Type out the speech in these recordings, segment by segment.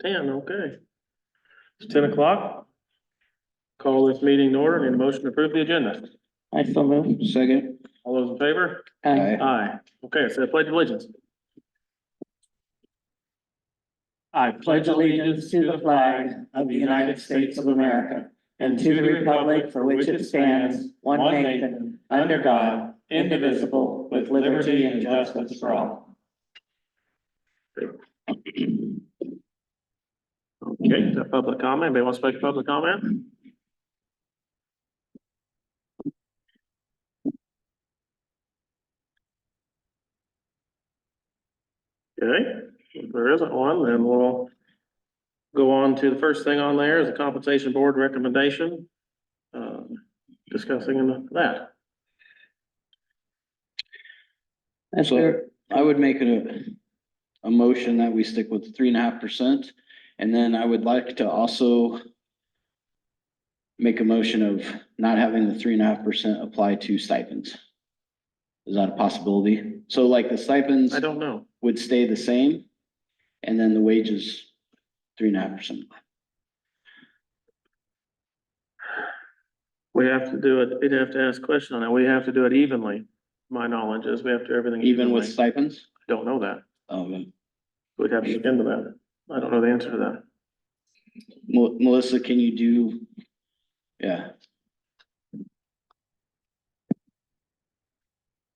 10, okay. It's 10 o'clock. Call this meeting to order. Need a motion to approve the agenda. I so move. Second. All those in favor? Aye. Aye. Okay, so pledge allegiance. I Pledge allegiance to the flag of the United States of America and to the republic for which it stands, one nation, under God, indivisible, with liberty and justice for all. Okay, is that public comment? Anybody want to speak public comment? Okay, if there isn't one, then we'll go on to the first thing on there is the compensation board recommendation. Discussing that. So I would make it a motion that we stick with 3.5%. And then I would like to also make a motion of not having the 3.5% apply to stipends. Is that a possibility? So like the stipends I don't know. would stay the same and then the wages 3.5%. We have to do it, we'd have to ask a question on that. We have to do it evenly. My knowledge is we have to do everything Even with evenly. stipends? Don't know that. Um, We'd have to look into that. I don't know the answer to that. Melissa, can you do? Yeah,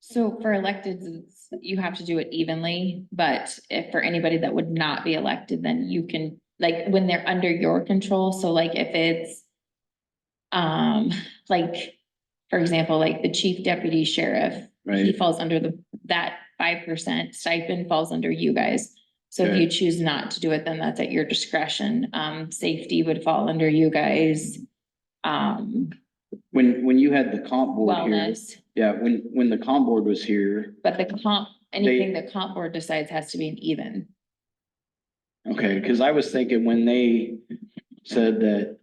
So for electeds, you have to do it evenly, but if for anybody that would not be elected, then you can, like, when they're under your control, so like if it's. Like, for example, like the chief deputy sheriff, he right. falls under that 5% stipend falls under you guys. So if Okay. you choose not to do it, then that's at your discretion. Safety would fall under you guys. When you had the comp board here, Wellness, yeah, when the comp board was here, but the anything the comp board decides has to be an even. okay, because I was thinking when they said that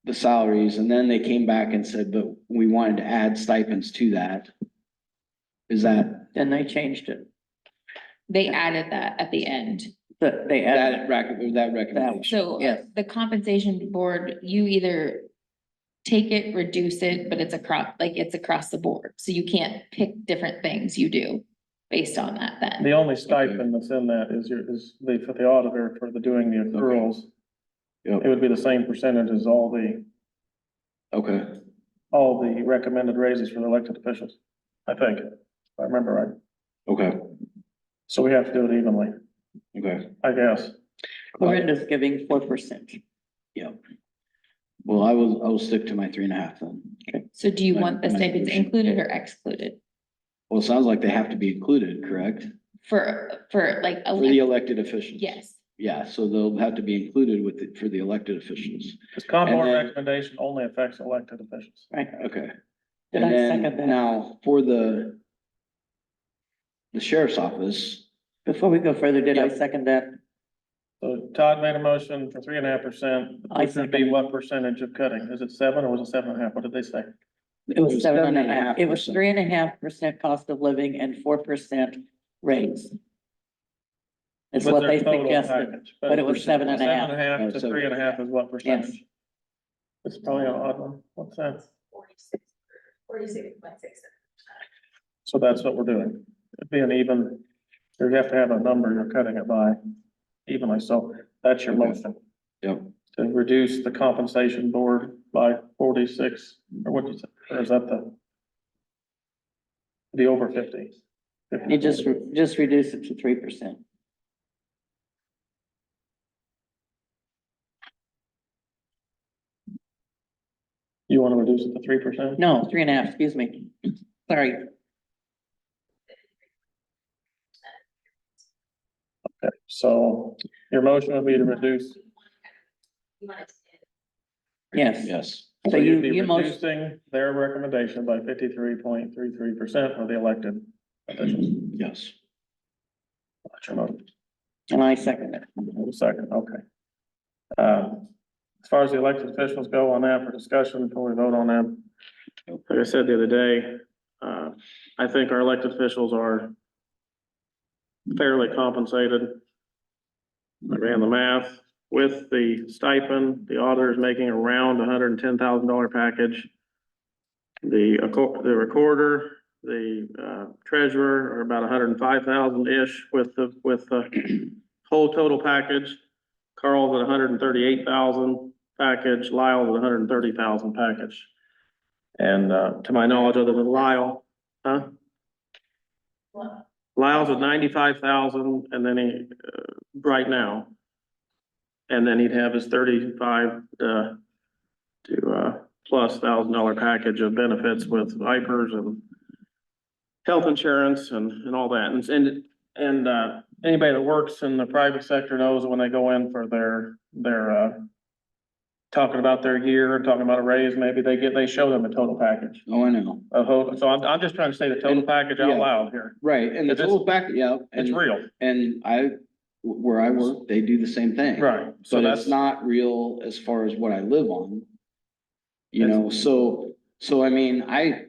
the salaries, and then they came back and said, but we wanted to add stipends to that. Is that, Then they changed it. They added that at the end. But they added, that recommendation? So Yes. the compensation board, you either take it, reduce it, but it's across the board. So you can't pick different things you do based on that then. The only stipend that's in that is for the auditor for doing the accruals. Yep. It would be the same percentage as all Okay, the recommended raises for the elected officials. I think, if I remember right. okay, So we have to do it evenly, okay, I guess. Corinda's giving 4%. yeah. Well, I will stick to my 3.5 then. So do you My- want the my stipends solution. included or excluded? Well, it sounds like they have to be included, correct? For like, For the elected officials? yes, Yeah, so they'll have to be included with it for the elected officials. This comp And board then- recommendation only affects elected officials. Right. Okay. Did And I then second that? now for the sheriff's office, Before we go further, did I Yep. second that? So Todd made a motion for 3.5%. I Which would be second. what percentage of cutting? Is it 7 or was it 7.5? What did they say? It was was 7.5. It was 7.5%. 3.5% cost of living and 4% raise. Is With what their they total suggested, package. but it was 7.5. 7.5 to Oh, 3.5 is what percentage? Yes. It's probably an odd one. What's that? 46.6. So that's what we're doing. It'd be an even, you have to have a number you're cutting it by evenly. So that's your Okay. motion. yep, To reduce the compensation board by 46, or what is it? Or is that the over 50? You just reduce it to 3%. You want to reduce it to 3%? No, 3.5, excuse me. Sorry. Okay, so your motion would be to reduce. Yes. yes, So you'd be you most, reducing their recommendation by 53.33% for the elected officials. yes. That's your motion. and I second it. Hold a second, okay. As far as the elected officials go on that for discussion before we vote on them. Like I said the other day, I think our elected officials are fairly compensated. I ran the math with the stipend, the auditor is making around $110,000 package. The recorder, the treasurer are about 105,000-ish with the whole total package. Carl's at 138,000 package, Lyle's at 130,000 package. And to my knowledge, other than Lyle, huh? Lyle's at 95,000 and then he, right now. And then he'd have his 35 to plus $1,000 package of benefits with vipers and health insurance and all that. And anybody that works in the private sector knows when they go in for their talking about their year, talking about a raise, maybe they show them a total package. Oh, I know. So I'm just trying to say the total package out yeah. loud here. Right, and the It's- total back, yeah. It's and- real. And where I work, they do the same thing. Right. So But that's it's not real as far as what I live on. You That's- know, so I mean, I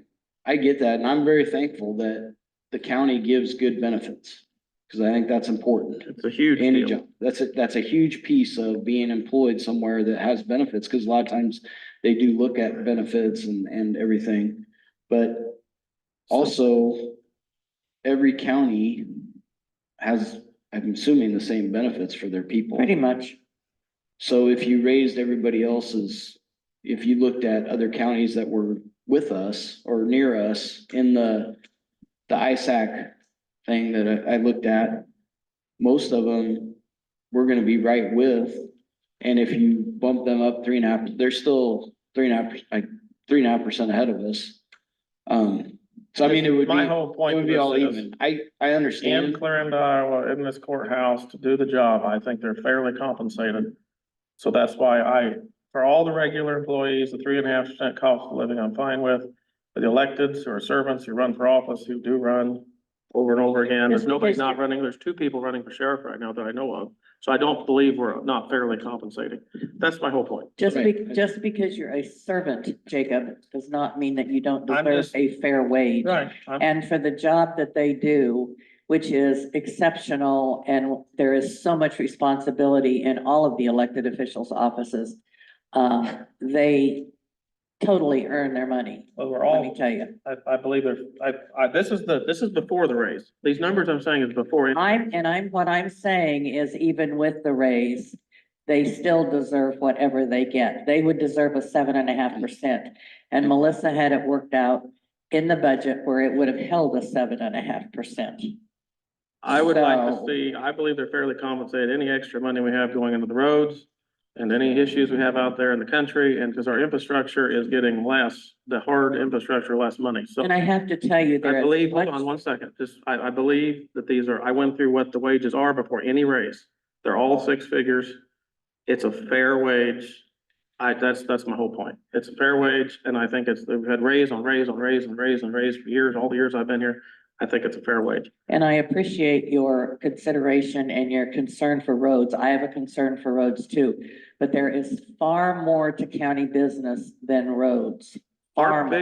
get that, and I'm very thankful that the county gives good benefits. Cause I think that's important. it's a huge Any deal. job, that's a huge piece of being employed somewhere that has benefits, cause a lot of times they do look at benefits and everything. But also, every county has, I'm assuming, the same benefits for their people. Pretty much. So if you raised everybody else's, if you looked at other counties that were with us or near us in the ISAC thing that I looked at, most of them we're gonna be right with. And if you bump them up 3.5%, they're still 3.5% ahead of us. So I mean, it would be, My whole it point would of be this all is, even. I in understand. Clarinda, Iowa, in this courthouse to do the job, I think they're fairly compensated. So that's why for all the regular employees, the 3.5% cost of living, I'm fine with. For the electeds who are servants who run for office, who do run over and over again, there's Just nobody because not running, there's 2 people running for sheriff right now that I know of. So I don't believe we're not fairly compensating. That's my whole point. Right. Just because you're a servant, Jacob, does not mean that you don't I'm deserve just- a fair wage. Right. And for the job that they do, which is exceptional, and there is so much responsibility in all of the elected officials' offices, they totally earn their money, Well, we're let me all, tell you. I believe this is before the raise. These numbers I'm saying is before. What I'm saying is even with the raise, they still deserve whatever they get. They would deserve a 7.5%. And Melissa had it worked out in the budget where it would have held a 7.5%. I would like to So- see, I believe they're fairly compensated, any extra money we have going into the roads and any issues we have out there in the country, and because our infrastructure is getting less, the hard infrastructure, less money. So And I have to tell you, there I is believe, hold much- on 1 second, I believe that I went through what the wages are before any raise. They're all 6 figures. It's a fair wage. That's my whole point. It's a fair wage, and I think we've had raise on raise on raise on raise on raise for years, all the years I've been here. I think it's a fair wage. And I appreciate your consideration and your concern for roads. I have a concern for roads too. But there is far more to county business than roads. Far Our more.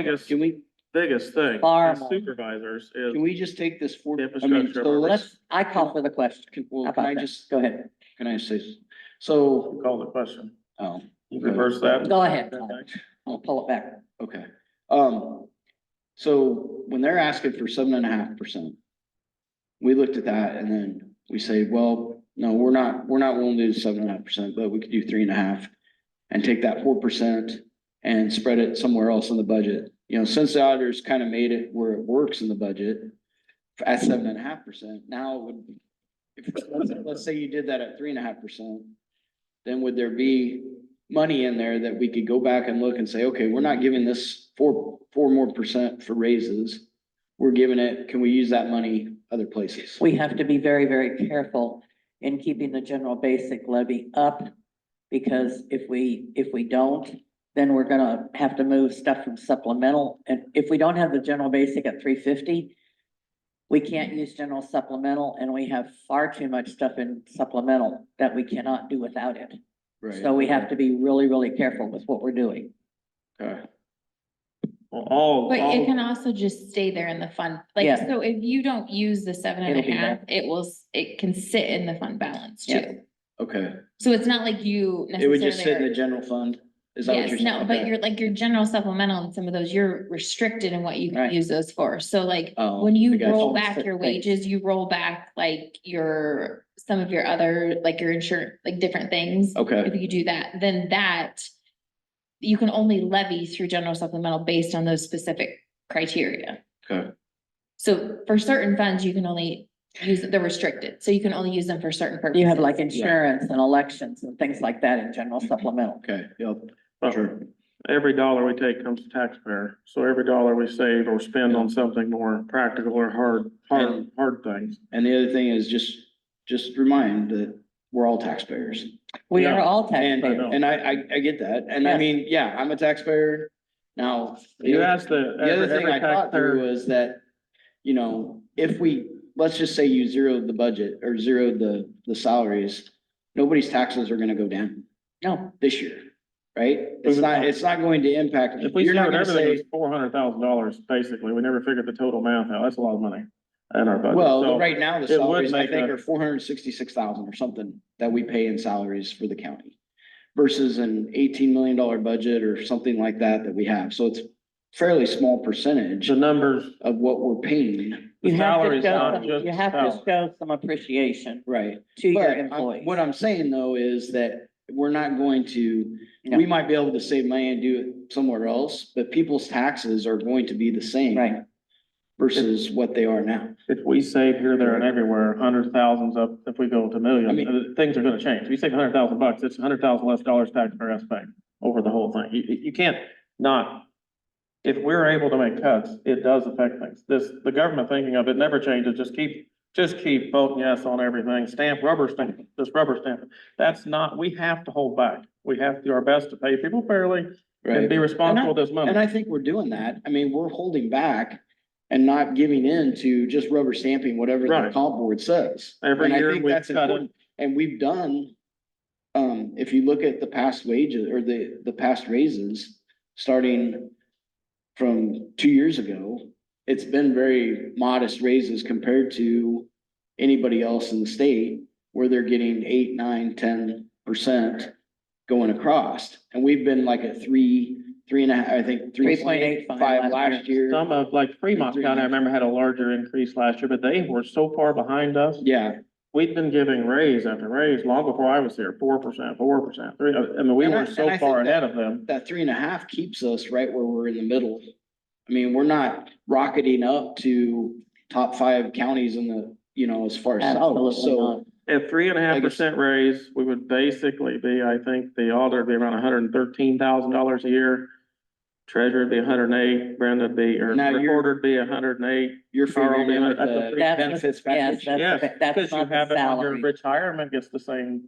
biggest thing Far as more. supervisors is Can we just take this for, I mean, Infrastructure of so our let's, I call for the question. well, How can about I that? just, Go ahead. can I say, so, call the question. oh, You reverse that. Go ahead. I'll pull it back. okay. So when they're asking for 7.5%, we looked at that and then we say, well, no, we're not willing to do 7.5%, but we could do 3.5% and take that 4% and spread it somewhere else in the budget. You know, since the auditors kind of made it where it works in the budget at 7.5%, now it would, let's say you did that at 3.5%, then would there be money in there that we could go back and look and say, okay, we're not giving this 4% more for raises. We're giving it, can we use that money other places? We have to be very, very careful in keeping the general basic levy up. Because if we don't, then we're gonna have to move stuff from supplemental. And if we don't have the general basic at 350, we can't use general supplemental, and we have far too much stuff in supplemental that we cannot do without it. Right. So we have to be really, really careful with what we're doing. Okay. Well, But it can also just stay there in the fund. Like, Yeah. so if you don't use the 7.5, It'll be there. it can sit in the fund balance Yeah. too. Okay, So it's not like you it would just sit in the necessarily. general fund? Is that what you're Yes, saying? no, but Okay. you're like your general supplemental and some of those, you're restricted in what you can Right. use those for. So like, Oh, when I you got roll you. back your wages, you roll back like some of your other, like your insurance, like different things. Okay. If you do that, then that you can only levy through general supplemental based on those specific criteria. Okay, So for certain funds, you can only use, they're restricted, so you can only use them for certain purposes. You have like insurance and elections and things like that in general supplemental. okay, yep, But sure. every dollar we take comes to taxpayer. So every dollar we save or spend on something more practical or hard things. And the other thing is just remind that we're all taxpayers. We are Yeah. all And, taxpayers. and I get that. And I Yes. mean, yeah, I'm a taxpayer. Now, You asked the other thing I thought through was that, you know, if let's just say you zeroed the budget or zeroed the salaries, nobody's taxes are gonna go down No, this year, right? It's not going to impact. If we You're not zeroed gonna everything, say, it's $400,000, basically. We never figured the total amount out. That's a lot of money in our budget. well, So right now, the it would salaries, I make think, a- are 466,000 or something that we pay in salaries for the county versus an $18 million budget or something like that we have. So it's fairly small percentage the numbers, of what we're paying. the you have to salaries, show not some, just you have to salary. show some appreciation Right. to your But employees. what I'm saying though is that we're not going to, No. we might be able to save money and do it somewhere else, but people's taxes are going to be the same. Right. Versus what they are now. If we save here, there and everywhere, hundreds, thousands up, if we go to I millions, mean- things are gonna change. If you save $100,000, it's $100,000 less dollars taxpayer has to pay over the whole thing. You can't not. If we're able to make cuts, it does affect things. The government thinking of it never changes. Just keep voting yes on everything. Rubber stamp, just rubber stamp. That's not, we have to hold back. We have to do our best to pay people fairly and be responsible with this money. And I think we're doing that. I mean, we're holding back and not giving in to just rubber stamping whatever the Right. comp board says. Every And I year think we've that's cut it. important. And we've done, if you look at the past wages or the past raises, starting from 2 years ago, it's been very modest raises compared to anybody else in the state where they're getting 8, 9, 10% going across. And we've been like a 3.5, I think 3.85 last year. Some of, like Fremont County, I remember had a larger increase last year, but they were so far behind us. Yeah, We'd been giving raise after raise long before I was here, 4%, 3. I mean, we And I- were and I so think far that- ahead of them. that 3.5 keeps us right where we're in the middle. I mean, we're not rocketing up to top 5 counties in the, you know, as far as Absolutely salaries. So, not. At 3.5% raise, we would basically be, I think, the auditor would be around $113,000 a year. Treasurer would be 108, Brenda'd be, or Now you're- recorder'd be 108. you're Carl, figuring in that's with a the three- That's the- benefits yes, package. Yes, that's because you not the have it on your salary. retirement gets the same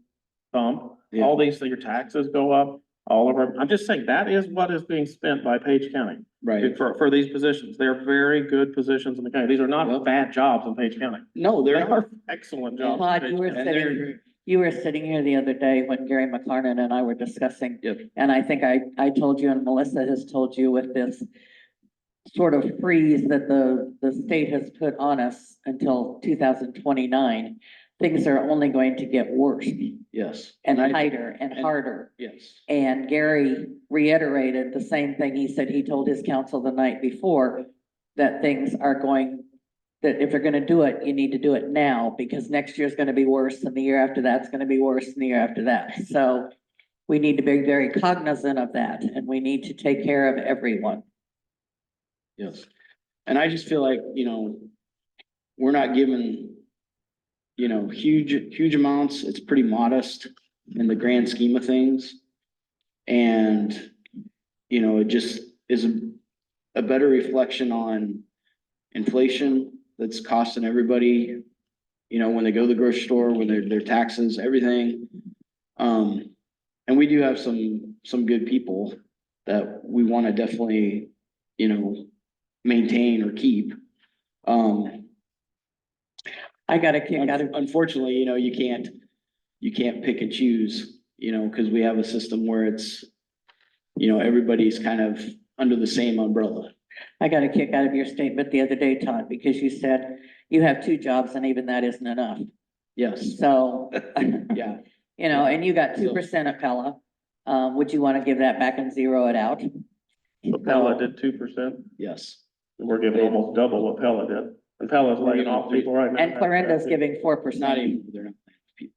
bump. Yeah. All these, your taxes go up, all of our, I'm just saying, that is what is being spent by Page County Right. for these positions. They're very good positions in the county. These are not Yep. bad jobs in Page County. No, They they're not. are excellent jobs. in Todd, Page you were County. sitting, you were sitting here the other day when Gary McLarnon and I were discussing. Yep. And I think I told you and Melissa has told you with this sort of freeze that the state has put on us until 2029, things are only going to get worse Yes. and I- tighter and and- harder. Yes. And Gary reiterated the same thing he said he told his council the night before, that things are going, that if you're gonna do it, you need to do it now, because next year's gonna be worse, and the year after that's gonna be worse, and the year after that. So we need to be very cognizant of that, and we need to take care of everyone. Yes. And I just feel like, you know, we're not given, you know, huge amounts. It's pretty modest in the grand scheme of things. And, you know, it just is a better reflection on inflation that's costing everybody, you know, when they go to the grocery store, when their taxes, everything. And we do have some good people that we want to definitely, you know, maintain or keep. I got a kick out of, Unfortunately, you know, you can't pick and choose, you know, because we have a system where it's, you know, everybody's kind of under the same umbrella. I got a kick out of your statement the other day, Todd, because you said you have 2 jobs and even that isn't enough. Yes, So yeah, you know, and you got 2% of Pella. Would you wanna give that back and zero it out? So Pella did 2%, Yes. and we're giving almost double what Pella did. And Pella's laying off people right now. And Clarinda's giving Not 4%. even, they're not people.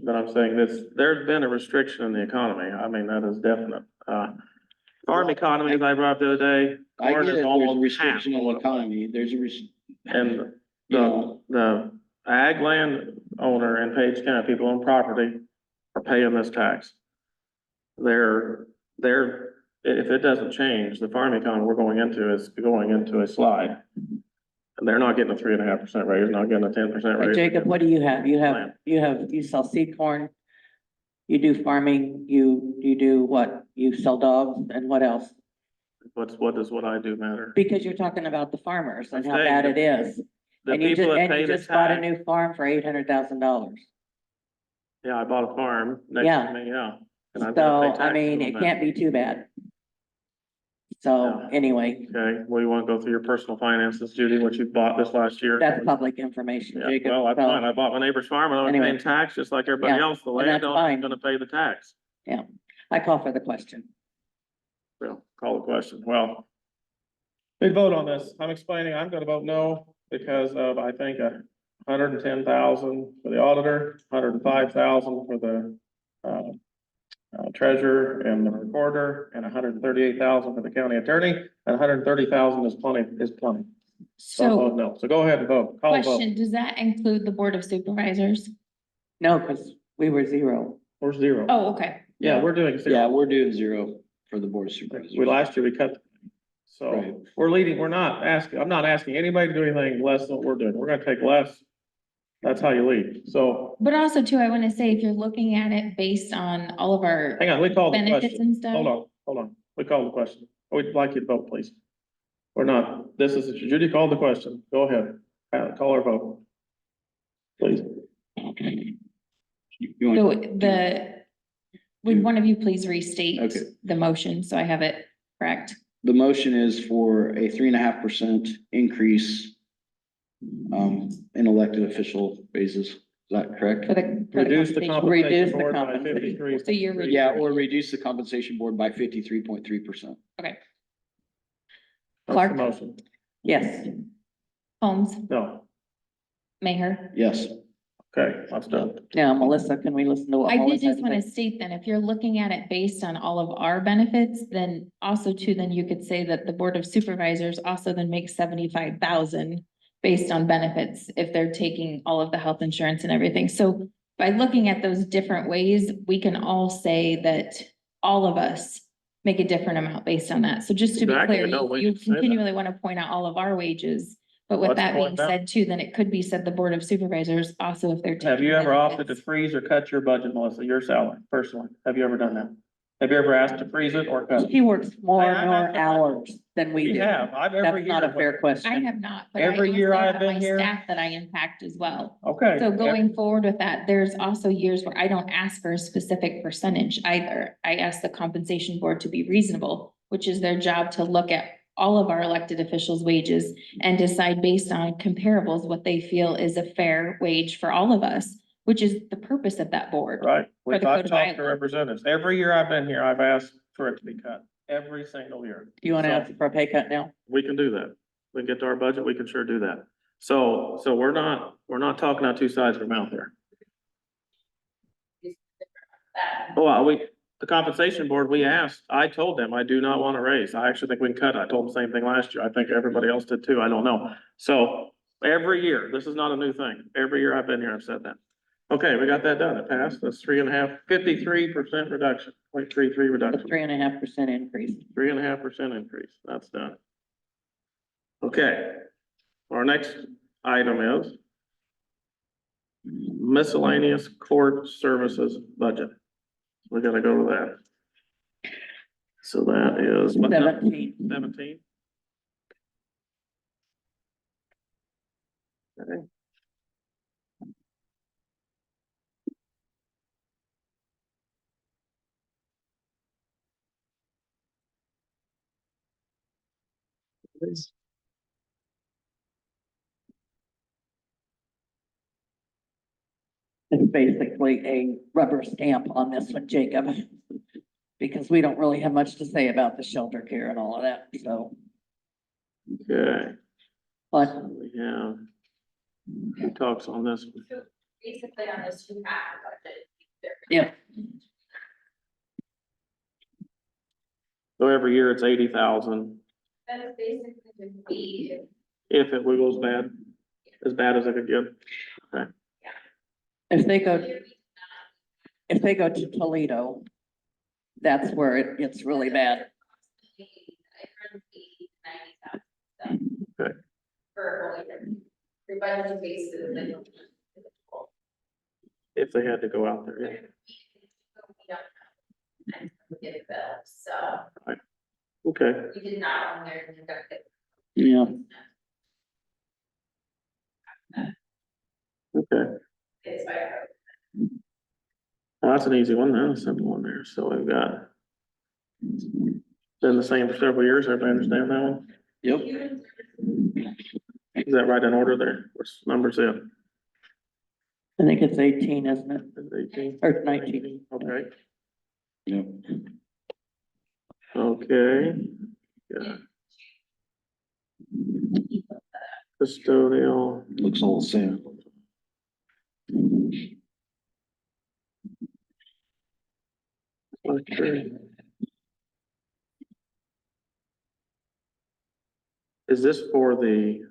But I'm saying this, there's been a restriction in the economy. I mean, that is definite. Farm economy, as I brought up the other day. I corn get is it, there's a almost restriction half in of the what it was. economy, there's a And you the, know. the ag land owner in Page County, people own property, are paying this tax. They're, if it doesn't change, the farm economy we're going into is going into a slide. And they're not getting a 3.5% raise, not getting a 10% Hey, raise. Jacob, what do you have? You Land. you sell seed corn. You do farming, you do what? You sell dogs and what else? What does what I do matter? Because you're talking about the farmers and I'm how saying bad it that is. The And you people just, that and pay you the just bought a tax, new farm for $800,000. yeah, I bought a farm next Yeah. to me, yeah. And I've So, got to pay I taxes mean, on it that. can't be too bad. So, Yeah. anyway, Okay, well, you want to go through your personal finances, Judy, what you bought this last year? that's public information, Yeah, Jacob. well, that's So, fine. I bought my neighbor's farm and I'm Anyway. paying tax just like everybody Yeah, else. The and that's landowner's fine. gonna pay the tax. I call for the question. Well, call the question. Well, we vote on this. I'm explaining, I'm gonna vote no because of, I think, 110,000 for the auditor, 105,000 for the, treasurer and the recorder, and 138,000 for the county attorney, and 130,000 is plenty, So I'll So vote no. So go ahead and vote. Call the vote. question, does that include the Board of Supervisors? No, because we were zero. We're zero. Oh, okay. Yeah, we're doing Yeah, zero. we're doing zero for the board of supervisors. Last year we cut. Right. So we're leading, I'm not asking anybody to do anything less than what we're doing. We're gonna take less. That's how you lead. So, But also too, I want to say, if you're looking at it based on all of our hang on, we called the benefits question. and stuff. Hold on. We called the question. We'd like you to vote, please. We're not, this is, Judy called the question. Go ahead. Call or vote. Please. You want- So would one of you please restate Okay. the motion, so I have it correct? The motion is for a 3.5% increase in elected official raises. Is that correct? For the Reduce the compensation. Reduce compensation the board by compensation. 53. So you're Yeah, or reduce the compensation board by 53.3%. That's the Clark? motion. Yes, Holmes, No. Mayor. Yes. Okay, that's done. now Melissa, can we listen to what I did Melissa just want to said? state then, if you're looking at it based on all of our benefits, then also too, then you could say that the Board of Supervisors also then makes 75,000 based on benefits, if they're taking all of the health insurance and everything. So by looking at those different ways, we can all say that all of us make a different amount based on that. So just to be Exactly, clear, no way you to say that. continually want to point out all of our wages. But with Let's that being point out. said too, then it could be said the Board of Supervisors also, if they're. Have you taking ever opted to benefits. freeze or cut your budget, Melissa, your salary personally? Have you ever done that? Have you ever asked to freeze it or cut it? She works more I and more have- hours than we We do. have, I've every That's not a year. fair question. I have not, but I Every year also I've have been my here- staff that I impact as well. Okay. So going forward with that, there's also years where I don't ask for a specific percentage either. I ask the compensation board to be reasonable, which is their job to look at all of our elected officials' wages and decide based on comparables what they feel is a fair wage for all of us, which is the purpose of that board. Right, For we've the I've code of talked to Iowa. representatives. Every year I've been here, I've asked for it to be cut, every single year. Do you want to So- ask for a pay cut now? We can do that. We can get to our budget, we can sure do that. So we're not talking out two sides of our mouth here. Well, the compensation board, we asked, I told them I do not want to raise. I actually think we can cut. I told them the same thing last year. I think everybody else did too. I don't know. So every year, this is not a new thing. Every year I've been here, I've said that. Okay, we got that done. It passed. That's 53% reduction, 0.33 A reduction, 3.5% increase. 3.5% increase. That's done. Okay, our next item is miscellaneous court services budget. We gotta go to that. So that is what number? 17. 17. Okay. It's basically a rubber stamp on this one, Jacob. Because we don't really have much to say about the shelter care and all of that, so. Okay, But we have, who talks on this one? So basically on this, you have a budget. yeah, So every year it's 80,000 That is basically the fee. if it goes bad, as bad as it could get. if they go to Toledo, that's where it gets really bad. Okay. For a whole year. Your budget basis, like. If they had to go out there, yeah. Get a bill, so Okay, we did not own their deductible. Yeah. okay. It's by code. Well, that's an easy one then, a simple one there. So we've got. Been the same for several years. Everybody understand that one? Yep. Is that right in order there? What's numbers it? I think it's 18, isn't it? Is it 18? Or 19. Okay, Yep. okay. Yeah. Custodial. Looks all the same. Okay. Is this for the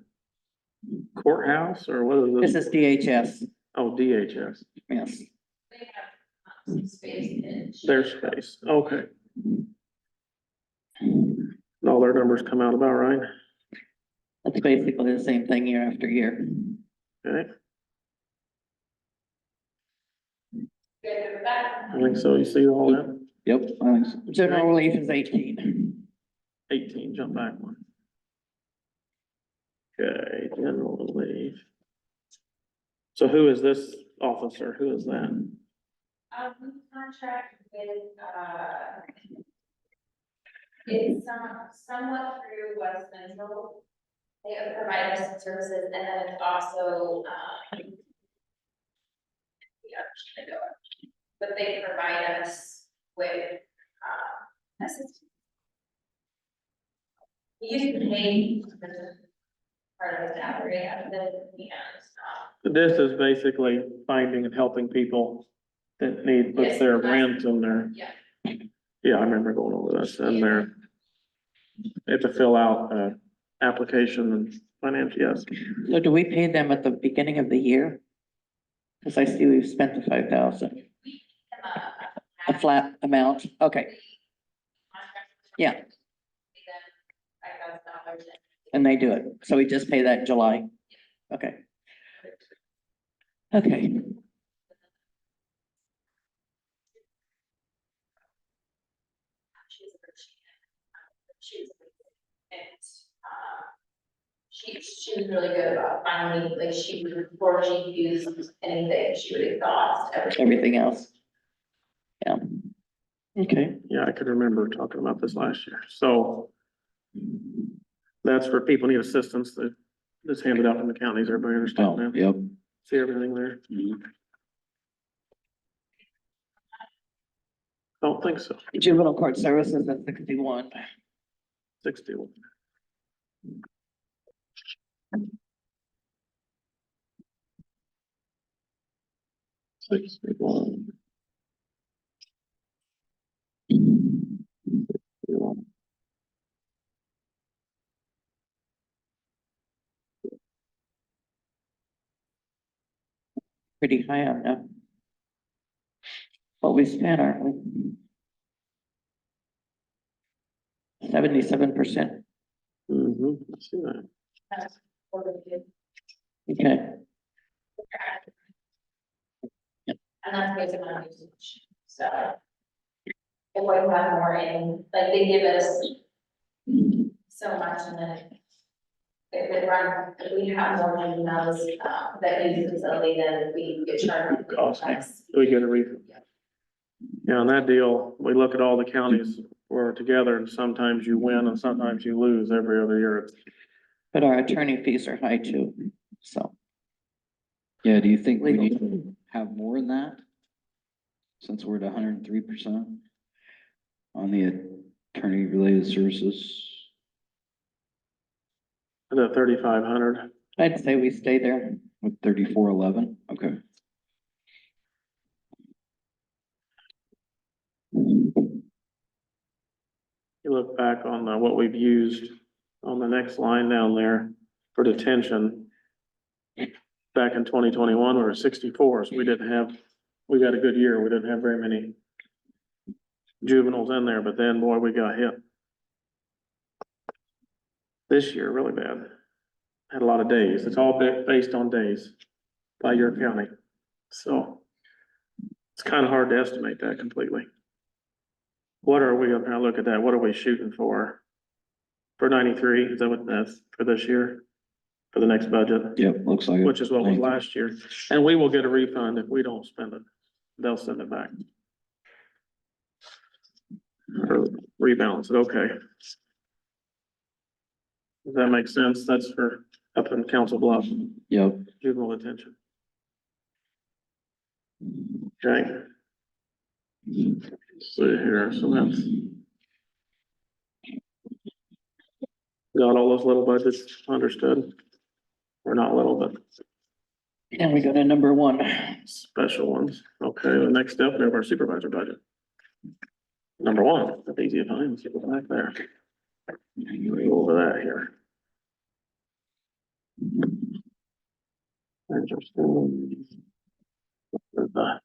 courthouse or what is This this? is DHS, Oh, DHS, yes. They have some space in. their space, okay. And all their numbers come out about right, That's basically the same thing year after year. okay? You guys good with that? I think so, you see all that? Yep, I think so. General relief is 18. 18, jump back one. Okay, general relief. So who is this officer? Who is that? We contract with, it's somewhat through West Central. They provide us some services and then it's also, but they provide us with, assistance. We used to pay part of the salary out of the, This is basically finding and helping people that need, put Yes. their rent in there. Yeah. Yeah, I remember going over this in there. They have to fill out application and financial, yes. So do we pay them at the beginning of the year? Because I see we've spent the 5,000, a flat amount, okay, yeah, and they do it, so we just pay that in July, okay. Okay, She was really good about finding, like, she would, before she used anything, she would exhaust everything. everything else. Yeah. Okay, Yeah, I could remember talking about this last year. So that's for people who need assistance that that's handed out from the counties. Everybody understand Oh, that? yep. See everything there? Don't think so. juvenile court services at 61. 61. $61. Pretty high on that. What we spent, aren't we? 77%, Mm-hmm, I see that. okay, And that's based on usage, so. If we have more in, like, they give us so much and then. If it runs, if we have more than those, that use the facility, then we get charged. Cost. We get a refund. Yeah, on that deal, we look at all the counties we're together and sometimes you win and sometimes you lose every other year. but our attorney fees are high too, so. Yeah, do you think we need have more than that? Since we're at 103% on the attorney-related services. The 3,500. I'd say we stay there. With 3411, okay. You look back on what we've used on the next line down there for detention. Back in 2021, we were 64, so we got a good year. We didn't have very many juveniles in there, but then boy, we got hit. This year, really bad. Had a lot of days. It's all based on days by your county. So it's kind of hard to estimate that completely. What are we, I'm trying to look at that. What are we shooting for? For 93, is that what that's for this year? For the next budget? Yep, looks like it. Which is what was last year. And we will get a refund if we don't spend it. They'll send it back. Or rebalance it, okay. Does that make sense? That's for up in Council Bluff, Yep, juvenile detention. Okay. Let's see here, so that's. Got all those little budgets understood? Or not little, but And we go to number 1. special ones. Okay, the next step, we have our supervisor budget. Number 1, that's easy to find, let's go back there. Go over that here. Interesting. Where's that?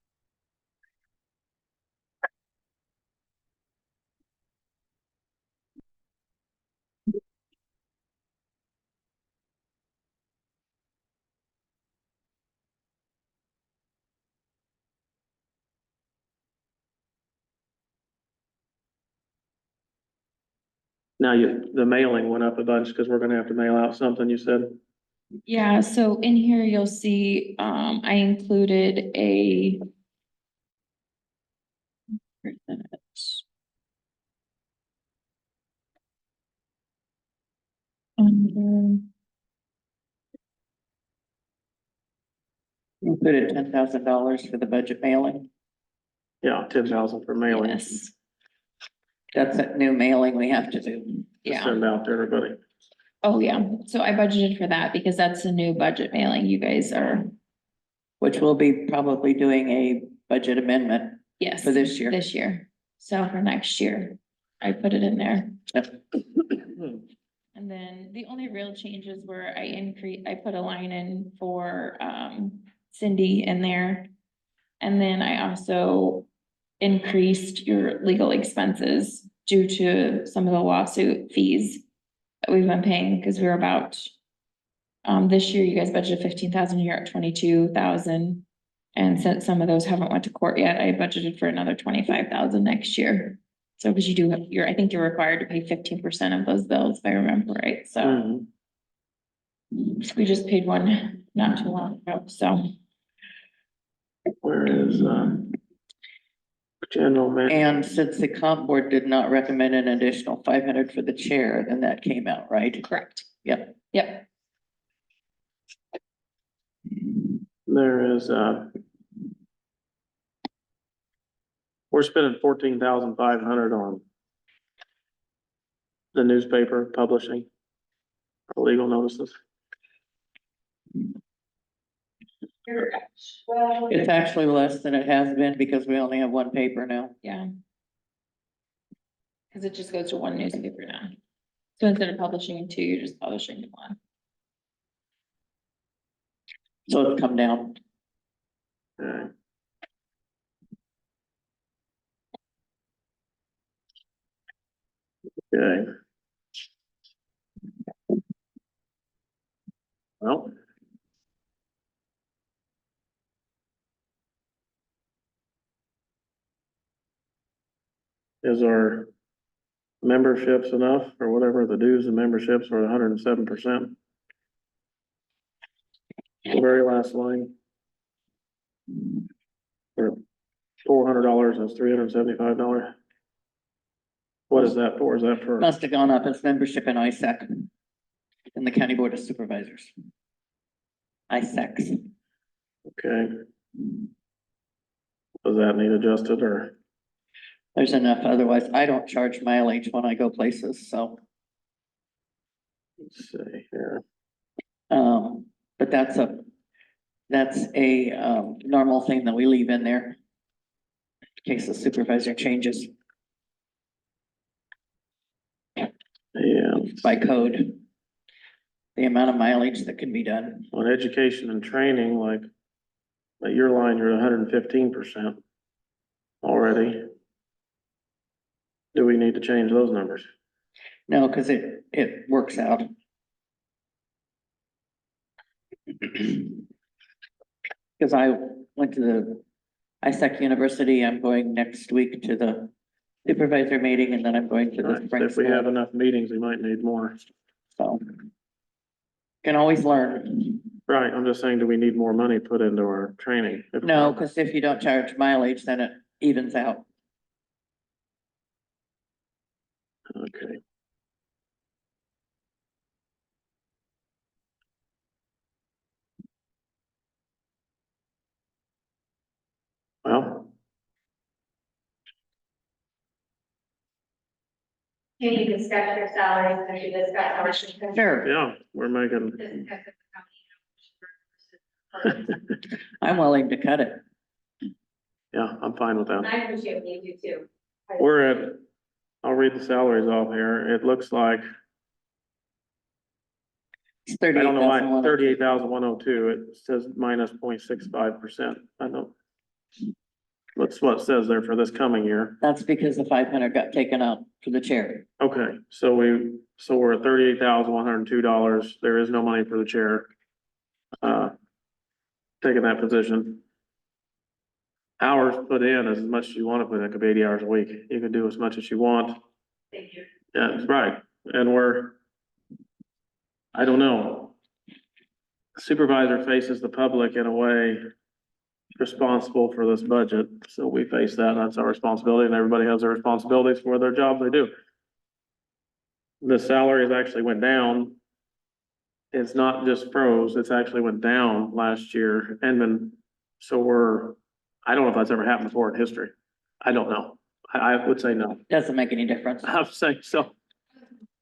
Now the mailing went up a bunch because we're gonna have to mail out something, you said? Yeah, so in here you'll see, I included a. Where's that? Included $10,000 for the budget mailing. Yeah, 10,000 for mailing. Yes, That's a new mailing we have to do. To yeah. Send out to everybody. Oh, yeah. So I budgeted for that because that's a new budget mailing. You guys are, Which we'll be probably doing a budget amendment yes. for this year. This year. So for next year, I put it in there. And then the only real changes were I put a line in for, Cindy in there. And then I also increased your legal expenses due to some of the lawsuit fees that we've been paying, because we were about, this year you guys budgeted 15,000, you're at 22,000. And since some of those haven't went to court yet, I budgeted for another 25,000 next year. So, because you do, I think you're required to pay 15% of those bills, if I remember right, so. Mhm. We just paid one not too long ago, so. Where is, general man? And since the comp board did not recommend an additional 500 for the chair, then that came out, right? Correct. Yep. Yep. There is, we're spending 14,500 on the newspaper publishing, legal notices. It's actually less than it has been because we only have one paper now. Yeah. Cause it just goes to one newspaper now. So instead of publishing two, you're just publishing one. So it's come down. Okay. Okay. Well. Is our memberships enough or whatever the dues and memberships are 107%? The very last line. For $400, that's $375. What is that for? Is that for? Must have gone up as membership in ISAC. In the County Board of Supervisors. ISACs. Okay, Does that need adjusted or? There's enough, otherwise I don't charge mileage when I go places, so, Let's see here. but that's a normal thing that we leave in there. In case the supervisor changes Yeah, by code. The amount of mileage that can be done. on education and training, like, at your line, you're 115% already. Do we need to change those numbers? No, cause it works out. Cause I went to the ISAC University, I'm going next week to the supervisor meeting, and then I'm going to the Right, spring if we have school, enough meetings, we might need more. so. Can always learn. Right, I'm just saying, do we need more money put into our training? No, cause if you don't charge mileage, then it evens out. Okay. Well, Can you discuss your salaries, can you discuss our? Sure, yeah, we're making, Discuss the company. I'm willing to cut it. yeah, I'm fine with that. I appreciate what you do too. We're at, I'll read the salaries off here. It looks like, It's I don't know why, 38,100. 38,102, it says minus 0.65%. I don't. That's what it says there for this coming year. That's because the 500 got taken out for the chair. Okay, so we're at $38,102. There is no money for the chair. Taking that position. Hours put in is as much as you want to put in. It could be 80 hours a week. You can do as much as you want. Thank you. Yeah, that's right. And I don't know. Supervisor faces the public in a way responsible for this budget. So we face that. That's our responsibility, and everybody has their responsibilities for their job they do. The salaries actually went down. It's not just froze, it's actually went down last year and then, so I don't know if that's ever happened before in history. I don't know. I would say no. Doesn't make any difference. I would say so.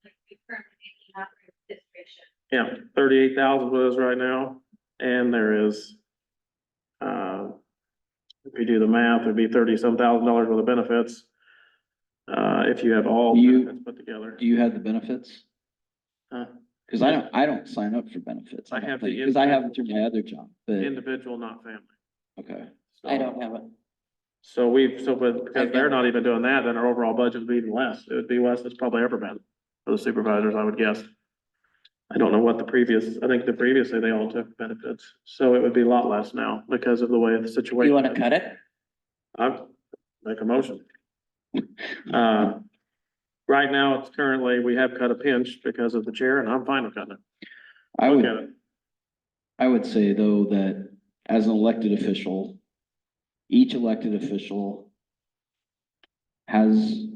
We currently making up for this ratio. Yeah, 38,000 with us right now, and there is, if you do the math, it'd be $30-some thousand worth of benefits. If you have all You- benefits put together. Do you have the benefits? Huh? Cause I don't sign up for benefits. I have the Cause I have it through my other job, but, Individual, not family. okay. So- I don't have it. But because they're not even doing that, then our overall budget would be even less. It would be less than it's probably ever been for the supervisors, I would guess. I don't know what I think previously they all took benefits, so it would be a lot less now because of the way the situation. You wanna cut it? I'd make a motion. Right now, it's currently, we have cut a pinch because of the chair, and I'm fine with cutting it. I Look would, at it. I would say though that as an elected official, each elected official has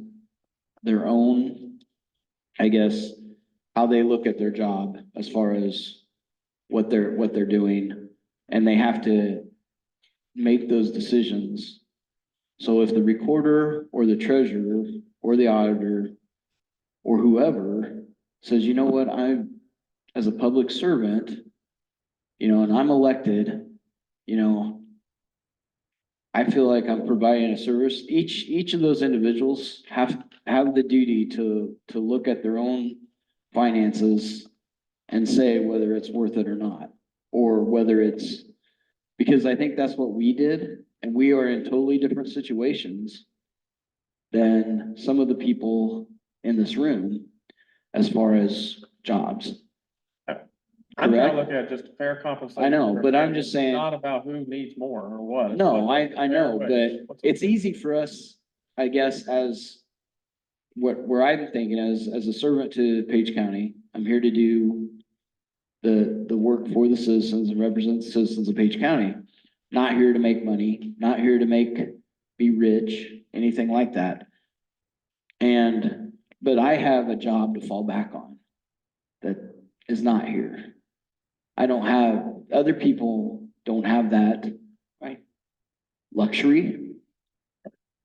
their own, I guess, how they look at their job as far as what they're doing, and they have to make those decisions. So if the recorder or the treasurer or the auditor or whoever says, you know what, as a public servant, and I'm elected, I feel like I'm providing a service. Each of those individuals have the duty to look at their own finances and say whether it's worth it or not, or whether it's, because I think that's what we did, and we are in totally different situations than some of the people in this room as far as jobs. I'm trying to Correct? look at just fair compensation. I know, but I'm just saying- It's not about who needs more or what. It's No, what- I know, but it's easy for us, I guess, as where I'm thinking as a servant to Page County, I'm here to do the work for the citizens and represent the citizens of Page County. Not here to make money, not here to be rich, anything like that. But I have a job to fall back on that is not here. Other people don't have that. Right. luxury.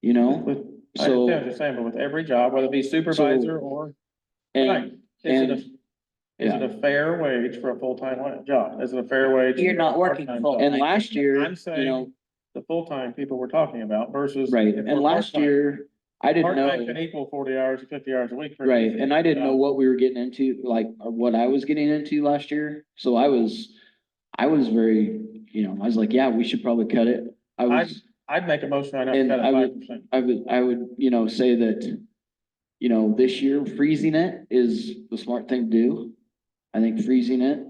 You know, With, I so, understand what you're saying, but with every job, whether it be supervisor or, right, and, is it and, is it a fair wage for a full-time job? Is it a fair wage? You're not for a working part-time full. job? and last year, I'm you saying know, the full-time people we're talking about versus. right, if and we're last part-time. year, I didn't Part-time can know, equal 40 hours, 50 hours a week. for right, easy. and I didn't know what we were getting into, like, or what I was getting into last year, so I was very, I was like, yeah, we should probably cut it. I'd make a motion right now to And cut I it would- 5%. I would, say that, this year freezing it is the smart thing to do. I think freezing it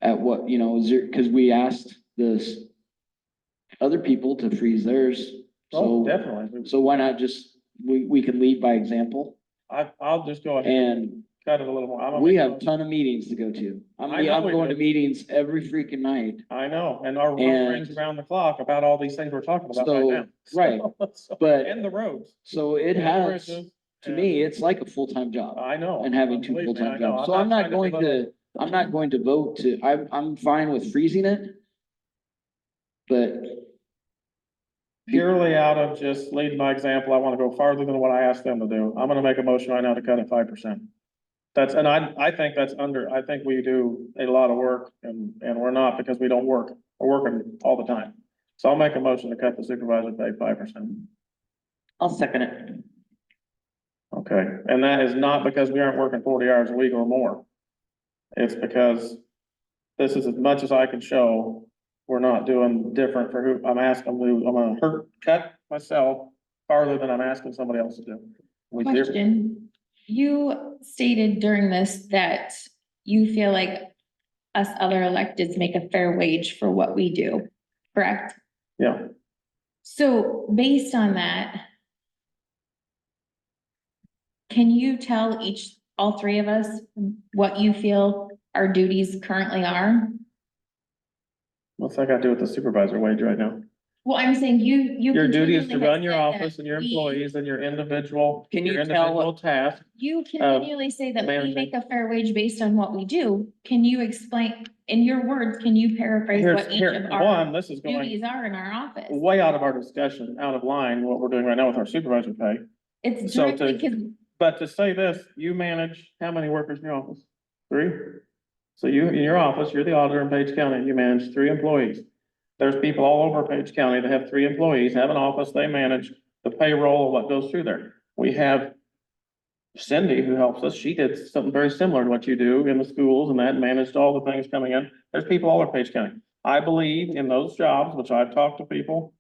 at what, cause we asked this other people to freeze theirs. Oh, So, definitely. so why not just, we can lead by example I'll just go ahead and and cut it a little more. I'm gonna we make a have a motion. ton of meetings to go to. I know I'm we going to do. meetings every freaking night. I know, and our phone And- rings around the clock about all these things we're talking about right So, now. right, So- but- And the roads. So it and has, bridges, to me, it's like a full-time job. I know. And having two Believe me, full-time I know. jobs. So I'm not trying going belittle- I'm not going to vote to, I'm fine with freezing it. But, Purely out of just leading by example, I wanna go farther than what I asked them to do. I'm gonna make a motion right now to cut it 5%. And I think I think we do a lot of work and we're not because we don't work. We're working all the time. So I'll make a motion to cut the supervisor pay 5%. I'll second it. Okay, and that is not because we aren't working 40 hours a week or more. It's because this is as much as I can show, we're not doing different for who, I'm gonna cut myself farther than I'm asking somebody else to do. Question, you stated during this that you feel like us other electeds make a fair wage for what we do, correct? Yeah, So based on that, can you tell all three of us what you feel our duties currently are? what's that got to do with the supervisor wage right now? Well, I'm saying you. Your duty is to continually have run your said that office and your we- employees and your individual, Can you your tell individual task. You continually say that we managing. make a fair wage based on what we do. Can you explain, in your words, can you paraphrase what each of our One, this is going duties are in our office? way out of our discussion, out of line, what we're doing right now with our supervisor pay. It's so directly to- because But to say this, you manage how many workers in your office? 3? So you, in your office, you're the auditor in Page County, you manage 3 employees. There's people all over Page County that have 3 employees, have an office, they manage the payroll of what goes through there. We have Cindy who helps us, she did something very similar to what you do in the schools and that managed all the things coming in. There's people all over Page County. I believe in those jobs, which I've talked to people,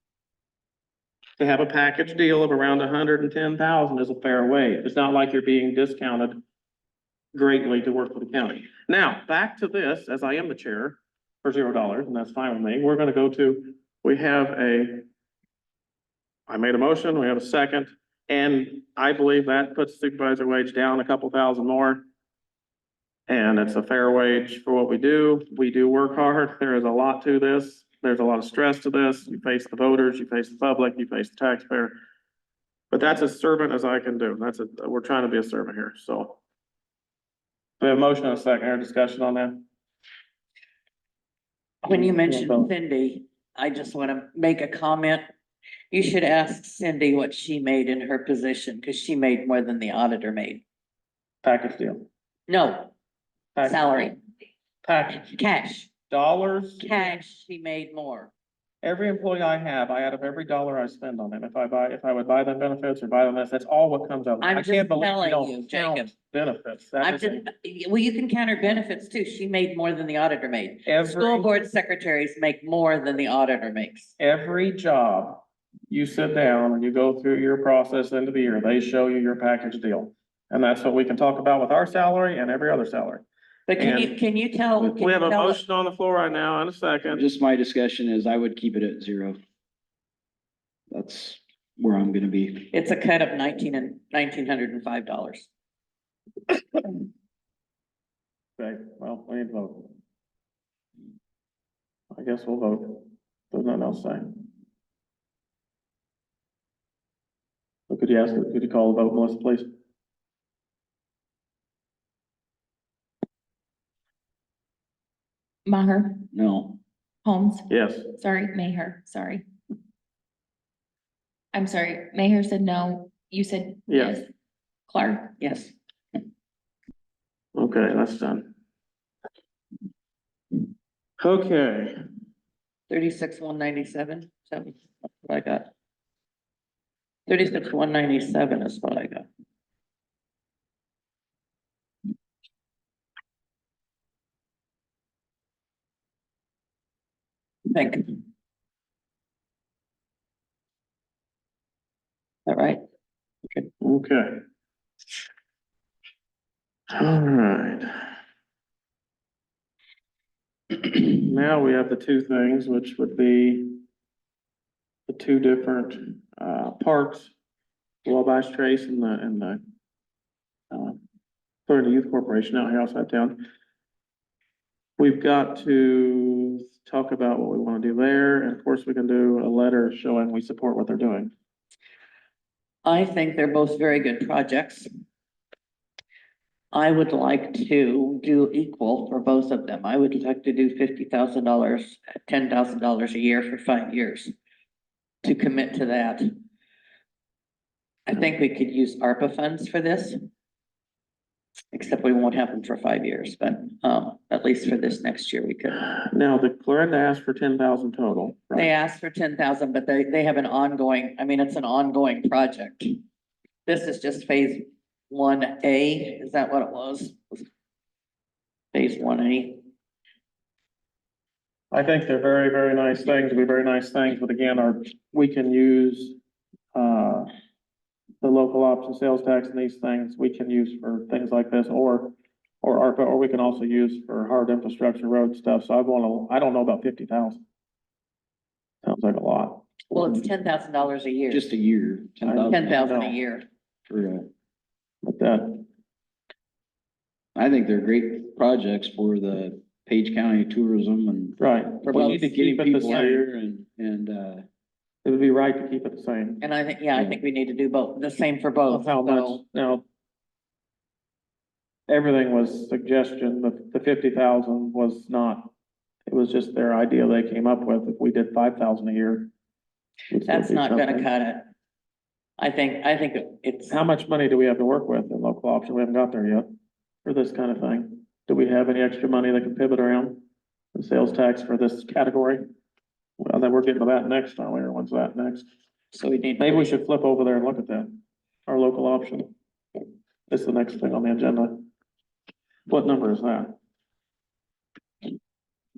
to have a package deal of around 110,000 is a fair wage. It's not like you're being discounted greatly to work for the county. Now, back to this, as I am the chair for $0, and that's fine with me, we're gonna go to, I made a motion, we have a second, and I believe that puts supervisor wage down a couple thousand more. And it's a fair wage for what we do. We do work hard. There is a lot to this. There's a lot of stress to this. You face the voters, you face the public, you face the taxpayer. But that's as servant as I can do. We're trying to be a servant here, so. We have a motion and a second, our discussion on that. When you mentioned Cindy, I just want to make a comment. You should ask Cindy what she made in her position, because she made more than the auditor made. Package deal. No, Package- salary, Package, cash, dollars. she made more. Every employee I have, I add up every dollar I spend on them. If I would buy them benefits or buy them this, that's all what comes out. I'm I just can't believe telling we don't you, count Jacob. benefits. That I'm is a- just, well, you can count her benefits too. She made more than the auditor made. School Every, board secretaries make more than the auditor makes. every job, you sit down and you go through your process into the year, they show you your package deal. And that's what we can talk about with our salary and every other salary. But can you tell? can We you have a tell- motion on the floor right now and a second. just my discussion is I would keep it at 0. That's where I'm gonna be. It's a cut of $1,905. Okay, well, we need to vote. I guess we'll vote. There's nothing else to say. So could you call the vote, Melissa, please? Maher, No, Holmes, Yes. sorry, Maher, sorry. I'm sorry, Mayor said no, you said Yes. yes. Clark, Yes. Okay, that's done. Okay, 36,197, so that's what I got. 36,197 is what I got. Think. Is that right? okay. All right. Now we have the two things, which would be the two different, parks, Wabash Trace and the, Florida Youth Corporation out here outside town. We've got to talk about what we want to do there, and of course, we can do a letter showing we support what they're doing. I think they're both very good projects. I would like to do equal for both of them. I would like to do $50,000, $10,000 a year for 5 years. To commit to that. I think we could use ARPA funds for this. Except we won't have them for 5 years, but at least for this next year, we could. Now, the Clarinda asked for 10,000 total. They right? asked for 10,000, but they have an ongoing, I mean, it's an ongoing project. This is just phase 1A, is that what it was? Phase 1A. I think they're very, very nice things, be very nice things, but again, we can use, the local option sales tax and these things, we can use for things like this, or ARPA, or we can also use for hard infrastructure road stuff, so I don't know about 50,000. Sounds like a lot. Well, it's $10,000 a year. Just a year, 10,000. 10,000 a year. For, But that, I think they're great projects for the Page County tourism and right, For we both. need to getting keep it the people same, here and, it would be right to keep it the same. And I think, yeah, I think we need to do both, the same for both. How much, So, now, everything was suggestion, the 50,000 was not, it was just their idea they came up with, if we did 5,000 a year. it'd still that's be not gonna something. cut it. I think it's, How much money do we have to work with in local option? We haven't got there yet for this kind of thing. Do we have any extra money that can pivot around the sales tax for this category? Well, then we're getting to that next, aren't we? Or when's that next? so we need. Maybe we should flip over there and look at that. Our local option. It's the next thing on the agenda. What number is that?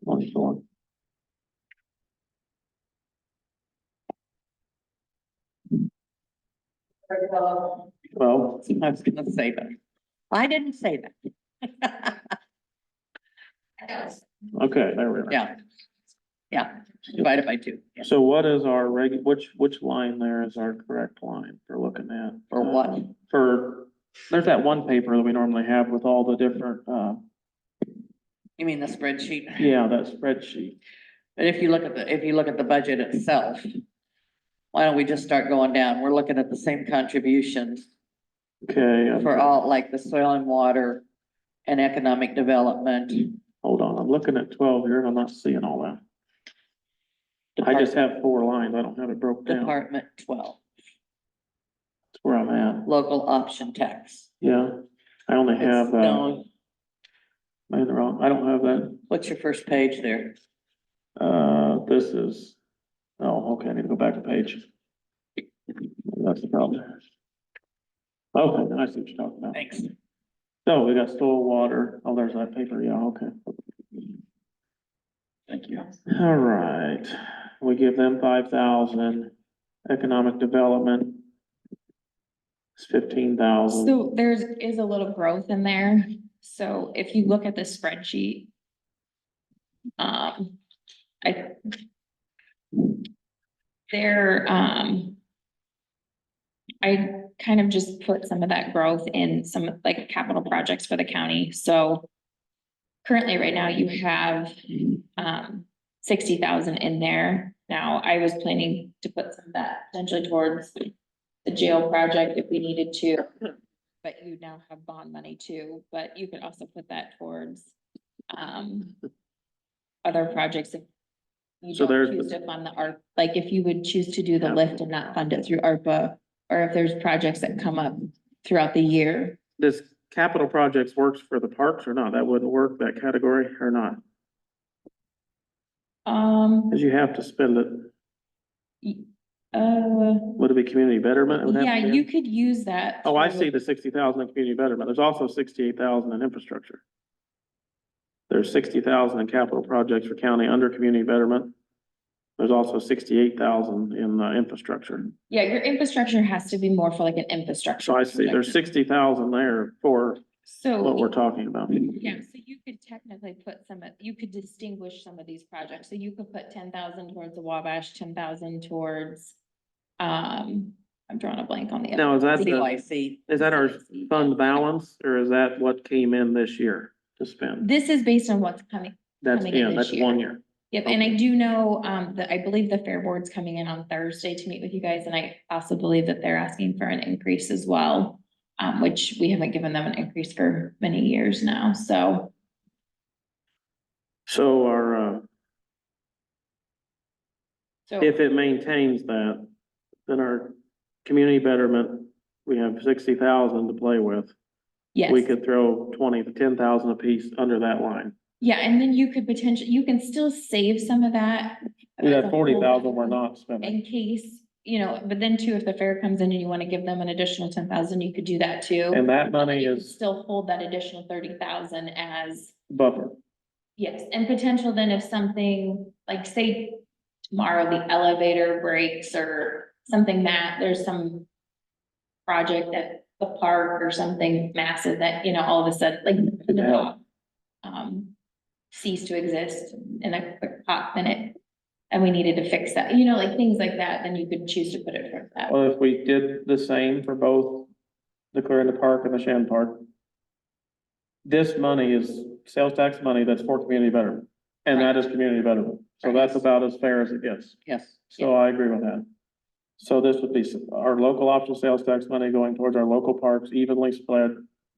24. Well, I was gonna say that. I didn't say that. okay, there we are. Yeah. Yeah, divided by 2. Yeah. So what is our which line there is our correct line for looking at? For what? There's that one paper that we normally have with all the different, You mean the spreadsheet? yeah, that spreadsheet. But if you look at the budget itself, why don't we just start going down? We're looking at the same contributions Okay. for all, like the soil and water and economic development. Hold on, I'm looking at 12 here and I'm not seeing all that. I just have 4 lines. I don't have it broke down. Department 12, That's where I'm at. local option tax. Yeah. I only have, No, am I in the wrong? I don't have that. what's your first page there? This is, oh, okay, I need to go back a page. That's the problem. Okay, I see what you're talking about. Thanks. So we got soil, water. Oh, there's that paper. Yeah, okay. thank you. All right. We give them 5,000. Economic development is 15,000. so there's is a little growth in there, so if you look at the spreadsheet. I kind of just put some of that growth in some like capital projects for the county, so. Currently, right now, you have 60,000 in there. Now, I was planning to put some of that potentially towards the jail project if we needed to. But you now have bond money too, but you could also put that towards other projects if you So don't there's choose the- to fund the ARP, like if you would choose to do the Yeah. lift and not fund it through ARPA, or if there's projects that come up throughout the year. This capital projects works for the parks or not? That wouldn't work, that category or not? Cause you have to spend it. Would it be community betterment? It would have to yeah, be? you could use that. Oh, I to- see the 60,000 in community betterment. There's also 68,000 in infrastructure. There's 60,000 in capital projects for county under community betterment. There's also 68,000 in infrastructure. Yeah, your infrastructure has to be more for like an infrastructure. So I see there's 60,000 there for what So, we're talking about. yeah, so you could technically put you could distinguish some of these projects. So you could put 10,000 towards the Wabash, 10,000 towards, I'm drawing a blank on the. other Now, is that, CYC. is that our fund balance or is that what came in this year to spend? This is based on what's coming. That's, coming in yeah, this that's year. 1 year. Yep, and I do know, that I believe the Fair Board's coming in on Thursday to meet with you guys, and I also believe that they're asking for an increase as well. Which we haven't given them an increase for many years now, so. So our, So, if it maintains that, then our community betterment, we have 60,000 to play with. yes, We could throw 20 to 10,000 apiece under that line. yeah, and then you could potentially, you can still save some of that. We as have a 40,000 whole we're not spending. In case, but then too, if the fair comes in and you want to give them an additional 10,000, you could do that too. And that money You could is still hold that additional 30,000 as. buffer. Yes, and potential then if something, like say tomorrow the elevator breaks or something that there's some project at the park or something massive that, all of a sudden, like Could the help. dock, cease to exist in a quick pop minute. And we needed to fix that, like things like that, then you could choose to put it for that. Well, if we did the same for both the Clarinda Park and the Shan Park, this money is sales tax money that's for community betterment, and that is community betterment. So that's about as fair as it gets. Yes. So I agree with that. So this would be our local option sales tax money going towards our local parks, evenly split,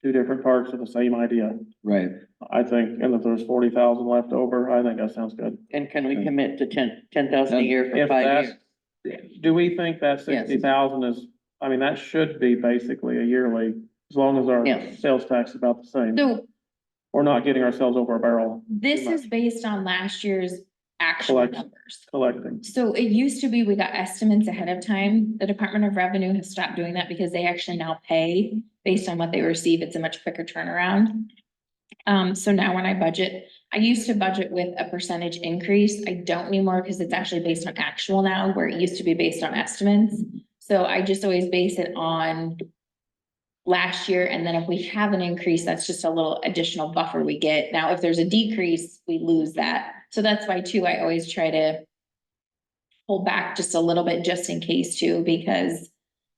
2 different parks with the same idea. Right. I think, and if there's 40,000 left over, I think that sounds good. And can we commit to 10,000 a year for If 5 that's, years? do we think that 60,000 is, I mean, that should be basically a yearly, as long as our Yes. sales tax is about the same. So We're not getting ourselves over a barrel this Too is much. based on last year's actual Collect- numbers. collecting. So it used to be we got estimates ahead of time. The Department of Revenue has stopped doing that because they actually now pay based on what they receive. It's a much quicker turnaround. So now when I budget, I used to budget with a percentage increase. I don't anymore because it's actually based on actual now, where it used to be based on estimates. So I just always base it on last year, and then if we have an increase, that's just a little additional buffer we get. Now, if there's a decrease, we lose that. So that's why too, I always try to pull back just a little bit, just in case too, because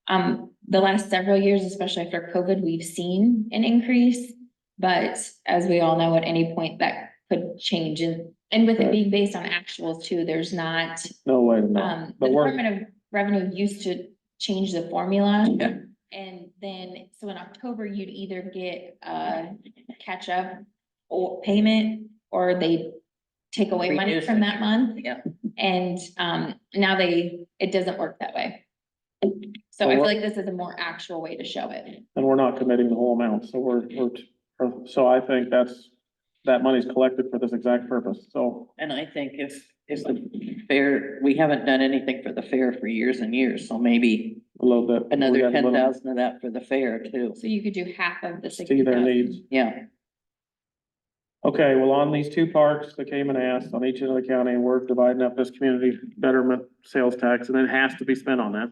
the last several years, especially after COVID, we've seen an increase. But as we all know, at any point that could change, and with it Right. being based on actuals too, there's not, No way to know. the But we're, Department of Revenue used to change the formula. Yeah. And then, so in October, you'd either get a catch up or payment, or they take away money Reduce from it. that month. Yeah. And, now it doesn't work that way. So I feel like this is a more actual way to show it. and we're not committing the whole amount, so so I think that money's collected for this exact purpose, so. And I think if the fair, we haven't done anything for the fair for years and years, so maybe A little bit. We another got a little- 10,000 of that for the fair too. So you could do half of the See 60,000. their needs. Yeah, Okay, well, on these 2 parks that came and asked on each end of the county, we're dividing up this community betterment sales tax, and it has to be spent on that.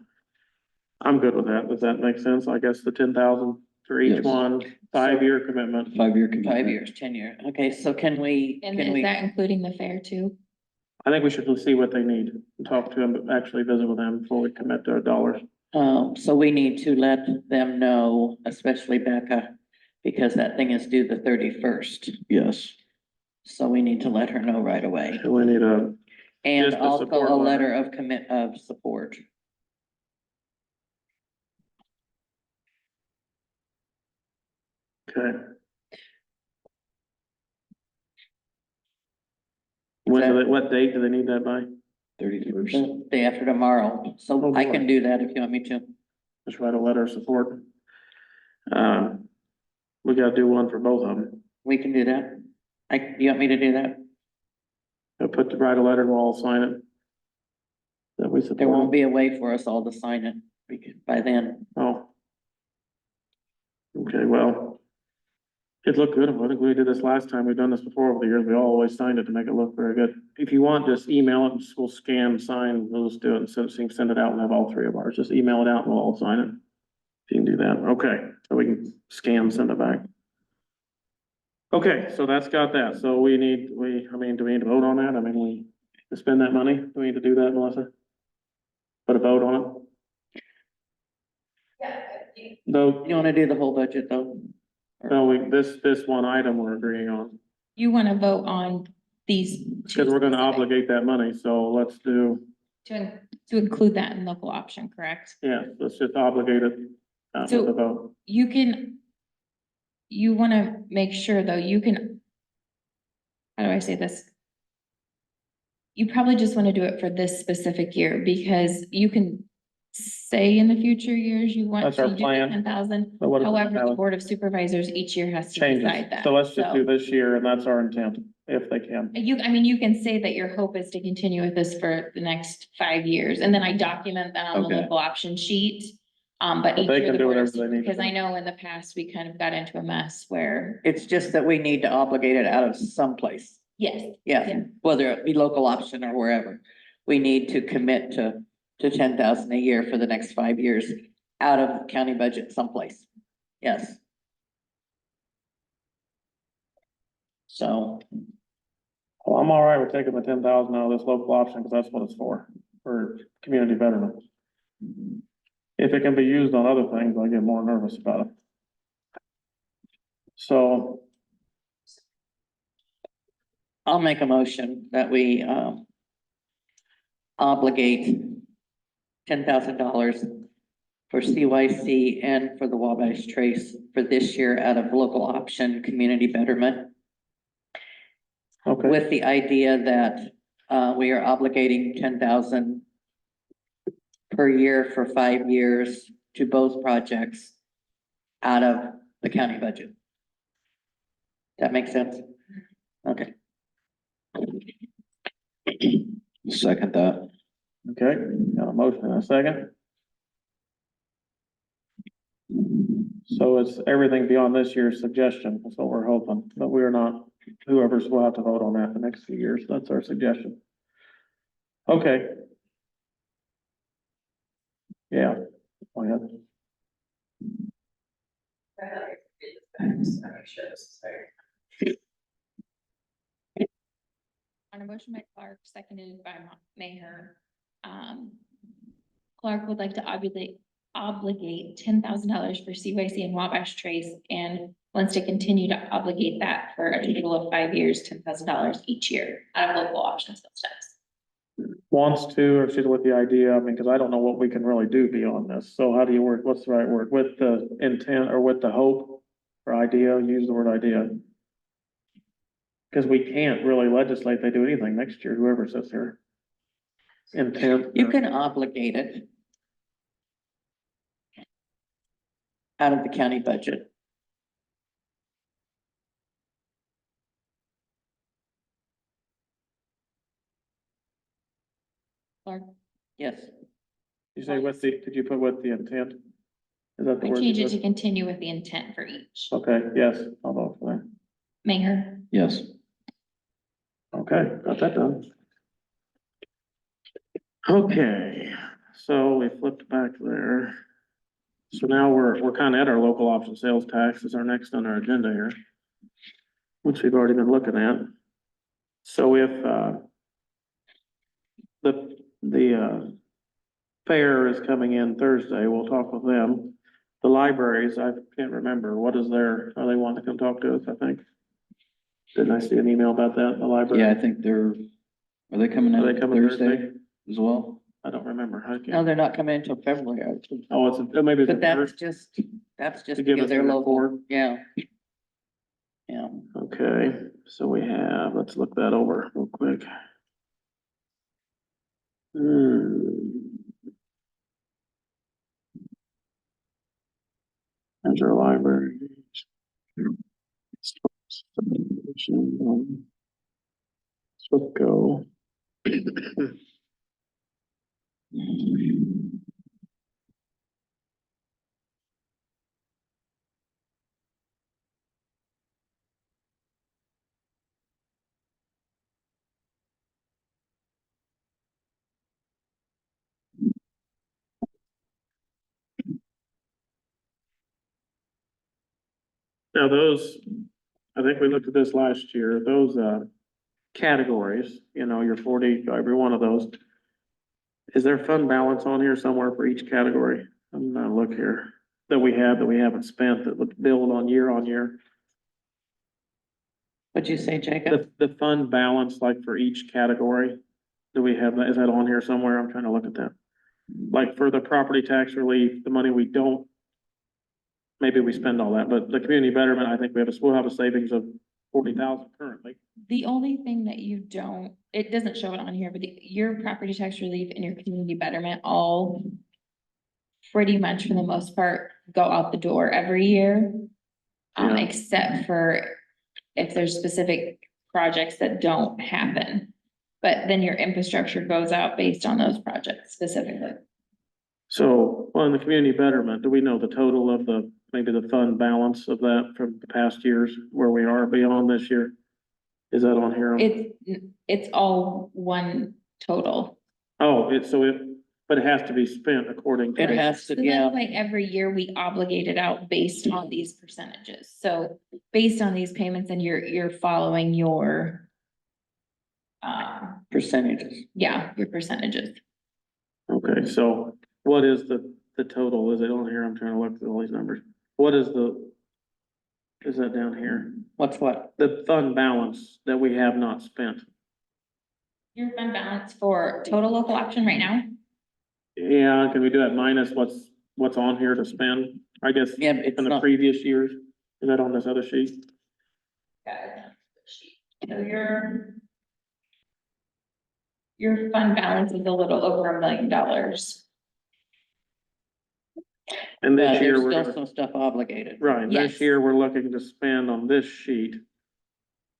I'm good with that. Does that make sense? I guess the 10,000 for each Yes. one, 5-year commitment. 5-year commitment. 5 years, 10 years. Okay, so can we, And can is we, that including the fair too? I think we should see what they need and talk to them, but actually visit with them before we commit to dollars. so we need to let them know, especially Becca, because that thing is due the 31st. Yes. So we need to let her know right away. So we need a, And Just a also support a letter. letter of support. okay. What date do they need that by? 31st. The day after tomorrow, so Oh, I boy. can do that if you want me to. Just write a letter of support. We gotta do one for both of them. We can do that. You want me to do that? Write a letter and we'll all sign it. That we support. There won't be a way for us all to sign it by then. Oh. Okay, well. It looked good. I think we did this last time. We've done this before over the years. We always signed it to make it look very good. If you want, just email it, and we'll scan, sign, we'll just do it, and so you can send it out and have all three of ours. Just email it out and we'll all sign it. If you can do that, okay, so we can scan, send it back. Okay, so that's got that. So do we need to vote on that? I mean, to spend that money? Do we need to do that, Melissa? Put a vote on it? Yeah. No, You wanna do the whole budget though? no, this one item we're agreeing on, You want to vote on these two because we're gonna specific- obligate that money, so let's do, To include that in local option, correct? yeah, let's just obligate it, with So- a vote. You want to make sure though, how do I say this? You probably just want to do it for this specific year because you can say in the future years you want That's to our do plan. 10,000. But what if However, the it Board of Supervisors each year has to decide changes? that. So let's just do this year, and that's our intent, if they can. You can say that your hope is to continue with this for the next 5 years, and then I document that on the Okay. local option sheet. But But each they year can the do Board of whatever they need to because do. I know in the past, we kind of got into a mess where, It's just that we need to obligate it out of someplace. yes, Yeah, Yeah. whether it be local option or wherever. We need to commit to 10,000 a year for the next 5 years out of the county budget someplace. Yes. So, Well, I'm all right with taking the 10,000 out of this local option, because that's what it's for community betterment. If it can be used on other things, I get more nervous about it. So, I'll make a motion that we, obligate $10,000 for CYC and for the Wabash Trace for this year out of local option community betterment. okay, With the idea that, we are obligating 10,000 per year for 5 years to both projects out of the county budget. That makes sense? Okay. Second that. okay, got a motion and a second. So it's everything beyond this year's suggestion, that's what we're hoping, but we're not, whoever's will have to vote on that the next few years, that's our suggestion. Okay. Yeah. Go ahead. on a motion by Clark, seconded by Mayor. Clark would like to obligate $10,000 for CYC and Wabash Trace and wants to continue to obligate that for a total of 5 years, $10,000 each year out of local options steps. Wants to, or she's with the idea, I mean, because I don't know what we can really do beyond this, so how do you work, what's the right word, with the intent or with the hope or idea, use the word idea? Because we can't really legislate they do anything next year, whoever sits here. Intent. You can obligate it out of the county budget. Clark, Yes. You say with the, did you put with the intent? Is that the I word? change you it to put? continue with the intent for each. Okay, yes, I'll vote for that. Mayor, Yes. Okay, got that done. Okay, so we flipped back there. So now we're kind of at our local option sales tax is our next on our agenda here. Which we've already been looking at. So if, the fair is coming in Thursday, we'll talk with them. The libraries, I can't remember, what is their, are they wanting to come talk to us, I think? Didn't I see an email about that, the library? Yeah, I think are they coming Are they in coming Thursday as well? I don't remember. I No, can't. they're not coming until February. Oh, maybe it's. But that's just To to give give us their a local, report. yeah. Yeah, Okay, So we have, let's look that over real quick. Hmm. There's our library. Let's go. Now those, I think we looked at this last year, those, categories, you know, your 40, every one of those. Is there fund balance on here somewhere for each category? I'm gonna look here, that we have, that we haven't spent, that would build on year. What'd you say, Jacob? The fund balance, like for each category, do we have that, is that on here somewhere? I'm trying to look at that. Like for the property tax relief, the money we don't, maybe we spend all that, but the community betterment, I think we'll have a savings of 40,000 currently. The only thing that you don't, it doesn't show it on here, but your property tax relief and your community betterment all pretty much for the most part go out the door every year. Yeah. Except for if there's specific projects that don't happen. But then your infrastructure goes out based on those projects specifically. So, well, in the community betterment, do we know the total of the, maybe the fund balance of that from the past years, where we are beyond this year? Is that on here? It's all one total. Oh, but it has to be spent according to. It has So to, that's yeah, why every year we obligate it out based on these percentages. So based on these payments and you're following your percentages. yeah, your percentages. Okay, so what is the total? Is it on here? I'm trying to look through all these numbers. What is is that down here? What's what? The fund balance that we have not spent. Your fund balance for total local option right now? Yeah, can we do that minus what's on here to spend? I guess Yeah, it's in the not, previous years. Is that on this other sheet? So your fund balance is a little over $1 million. And this year, there's we're still gonna, some stuff obligated. right, this Yes. year, we're looking to spend on this sheet.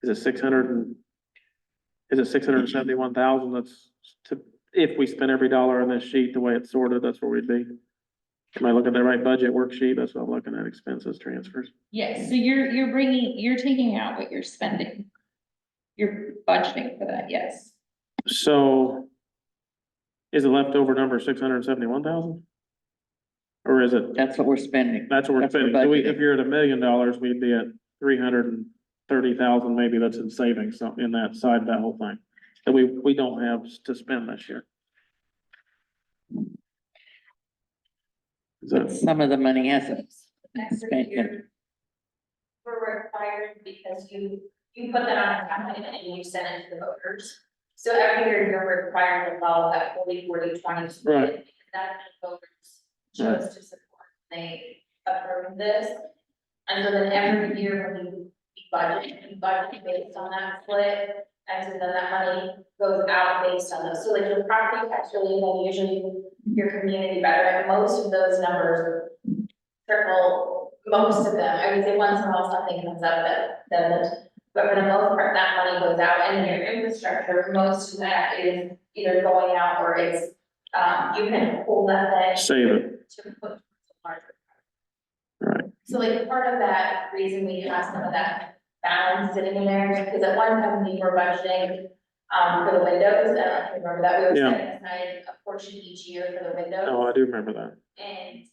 Is it 671,000? That's to, if we spend every dollar on this sheet, the way it's sorted, that's where we'd be. Am I looking at the right budget worksheet? That's what I'm looking at, expenses, transfers. Yes, so you're taking out what you're spending. You're budgeting for that, yes. So is the leftover number 671,000? Or is it, That's what we're spending. that's what we're That's what spending? So budgeting. if you're at $1 million, we'd be at 330,000, maybe that's in savings, so in that side, of that whole thing. That we don't have to spend this year. Is But that, some of the money hasn't Next spent yet. year, we're required because you put that on a ballot and you send it to the voters. So every year you're required to follow that 40-40-20 split. Right. That the voters chose to support, they approved this. And so then every year when you budget based on that split. And so then that money goes out based on those. So like your property tax relief and usually your community betterment, most of those numbers triple, most of them. I would say once in a while something comes up but for the most part, that money goes out, and then your infrastructure, most of that is either going out or it's, you can hold that then. Save it. To put towards a larger. right, So like part of that reason we have some of that balance sitting in there, because at one time we were budgeting, for the windows, and I can remember that, we were Yeah. setting aside a portion each year for the windows. oh, I do remember that. And,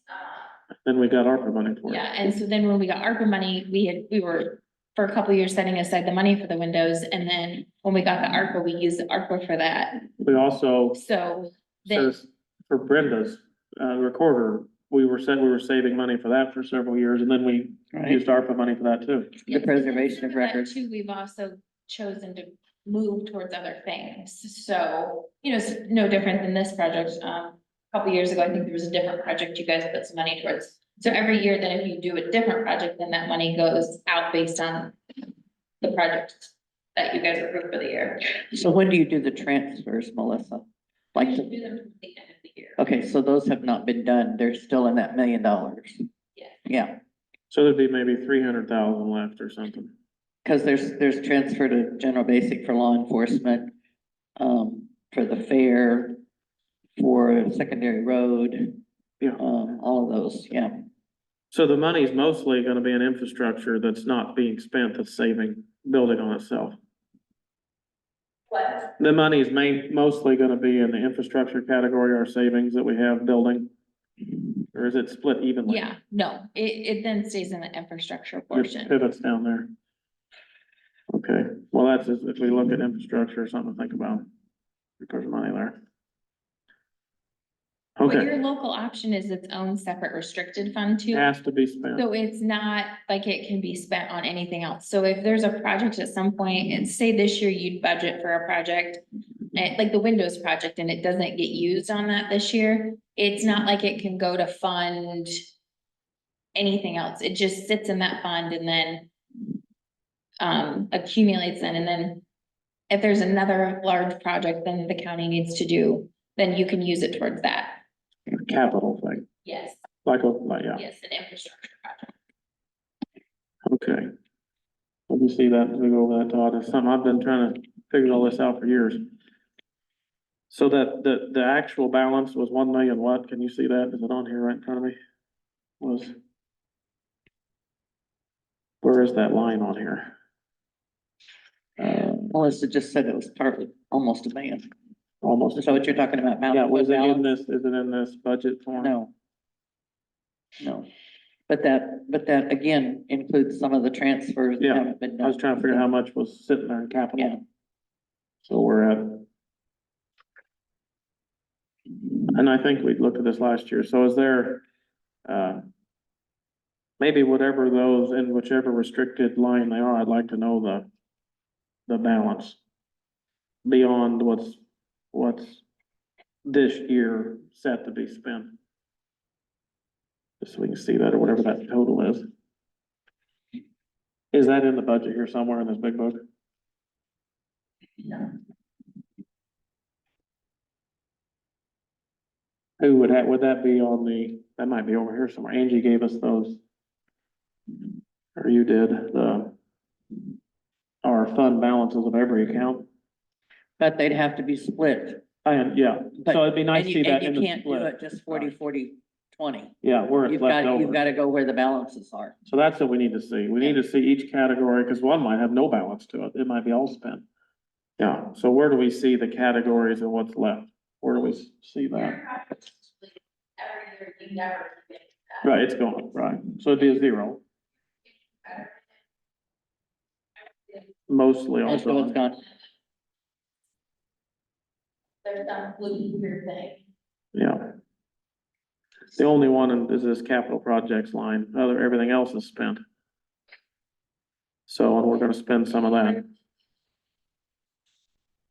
Then we got ARPA money for it. Yeah, and so then when we got ARPA money, we were for a couple of years setting aside the money for the windows, and then when we got the ARPA, we used the ARPA for that. We also, So then, says, for Brenda's, recorder, we were saving money for that for several years, and then we Right, used ARPA money for that too. the preservation of Some that records. Too, we've also chosen to move towards other things. So, it's no different than this project. A couple years ago, I think there was a different project you guys put some money towards. So every year, then if you do a different project, then that money goes out based on the project that you guys approved for the year. So when do you do the transfers, Melissa? Like, We should do them at the end of the year. okay, so those have not been done. They're still in that $1 million. Yeah. Yeah, So there'd be maybe 300,000 left or something. because there's transfer to general basic for law enforcement, for the fair, for secondary road, Yeah. all of those, yeah. So the money's mostly gonna be in infrastructure that's not being spent, that's saving, building on itself. What? The money is mostly gonna be in the infrastructure category, our savings that we have building? Or is it split evenly? Yeah, no, it then stays in the infrastructure It portion. pivots down there. Okay, well, that's, if we look at infrastructure, something to think about. If there's money there. But Okay, your local option is its own separate restricted fund too. has to be spent. So it's not like it can be spent on anything else. So if there's a project at some point, and say this year you'd budget for a project, like the Windows project, and it doesn't get used on that this year, it's not like it can go to fund anything else. It just sits in that fund and then accumulates then, and then if there's another large project then the county needs to do, then you can use it towards that. Capital thing, Yes, yeah, yes, an infrastructure project. okay. Let me see that, as we go over that, Todd, it's something I've been trying to figure all this out for years. So that, the actual balance was 1 million what? Can you see that? Is it on here right in front of me? Where is that line on here? Melissa just said it was partly, almost $1 million. Almost. Is that what you're talking about? Yeah, was it in balance? this, is it in this budget form? No. No, but that again includes some of the transfers that Yeah, haven't been done. I was trying to figure out how much was sitting there in Yeah. capital. So we're at. And I think we looked at this last year, so is there, maybe whatever those, in whichever restricted line they are, I'd like to know the balance. Beyond what's this year set to be spent. Just so we can see that, or whatever that total is. Is that in the budget here somewhere in this big book? Who would that be on that might be over here somewhere, Angie gave us those. Or you did, our fund balances of every account, But they'd have to be split. yeah, so it'd be nice to see And that you in the can't do it split. just 40-40-20. Yeah, where it's You've left got, you've over, got to go where the balances are. so that's what we need to see, we need to see each category, cause one might have no balance to it, it might be all spent. Yeah, so where do we see the categories and what's left, where do we see that? Your project, every year, you never make that. Right, it's gone, right, so it'd be a zero, mostly all Most of it's gone. gone. There's some blue weird thing. Yeah. The only one is this capital projects line, everything else is spent. So, and we're gonna spend some of that,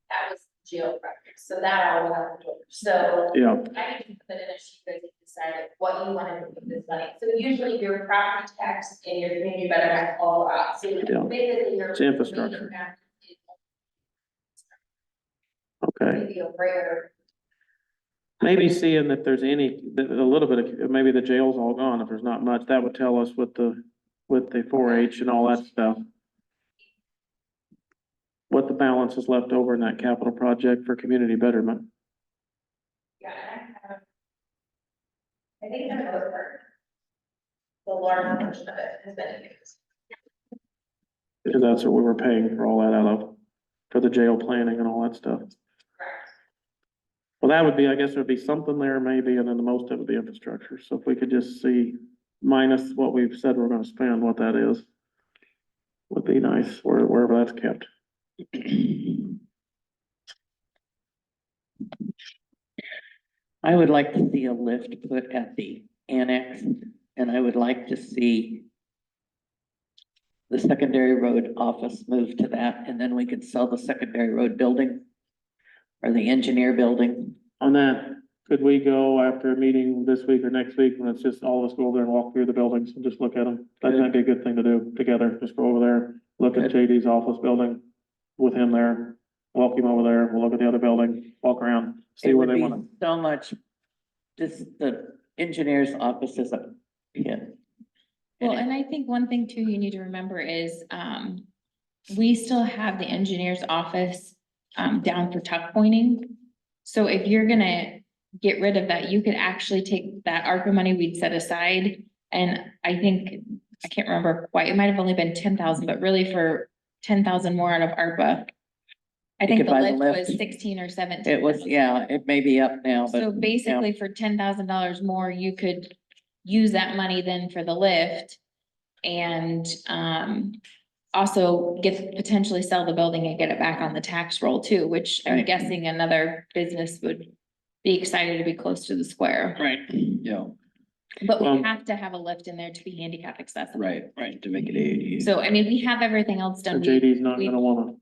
That was jail project, so that all went out the door, so. yeah, I can put in a sheet that you decide what you want to do with this money. So usually your property tax and your community betterment all out. So Yeah. basically your. It's infrastructure. okay. Maybe a rare. Maybe seeing if there's any, a little bit of, maybe the jail's all gone, if there's not much, that would tell us with the 4-H and all that stuff. What the balance is left over in that capital project for community betterment. Yeah, I think the most part. The large portion of it has been used. Because that's what we were paying for all that out of, for the jail planning and all that stuff. Correct. Well, that would be, I guess there'd be something there maybe, and then the most of it would be infrastructure. So if we could just see minus what we've said we're gonna spend, what that is. Would be nice, wherever that's kept. I would like to see a lift put at the annex, and I would like to see the secondary road office move to that, and then we could sell the secondary road building or the engineer building. On that, could we go after a meeting this week or next week when it's just all of us go over there and walk through the buildings and just look at them? That might be a good thing to do together, just go over there, look at Good. JD's office building, with him there, walk him over there, we'll look at the other building, walk around, see It where would they be wanna. so much, just the engineer's office is a pit. Well, and I think one thing too you need to remember is, we still have the engineer's office, down for tuck pointing. So if you're gonna get rid of that, you could actually take that ARPA money we'd set aside. And I think, I can't remember quite, it might have only been 10,000, but really for 10,000 more out of ARPA. I You think could the buy the lift was lift. 16 or 17. It was, yeah, it may be up now, but. So basically for $10,000 more, you could use that money then for the lift. And also potentially sell the building and get it back on the tax roll too, which I'm Right. guessing another business would be excited to be close to the square. Right, Yeah, But we Well- have to have a lift in there to be handicap accessible. right, to make it ADA. So I mean, we have everything else So done. JD's not we- gonna wanna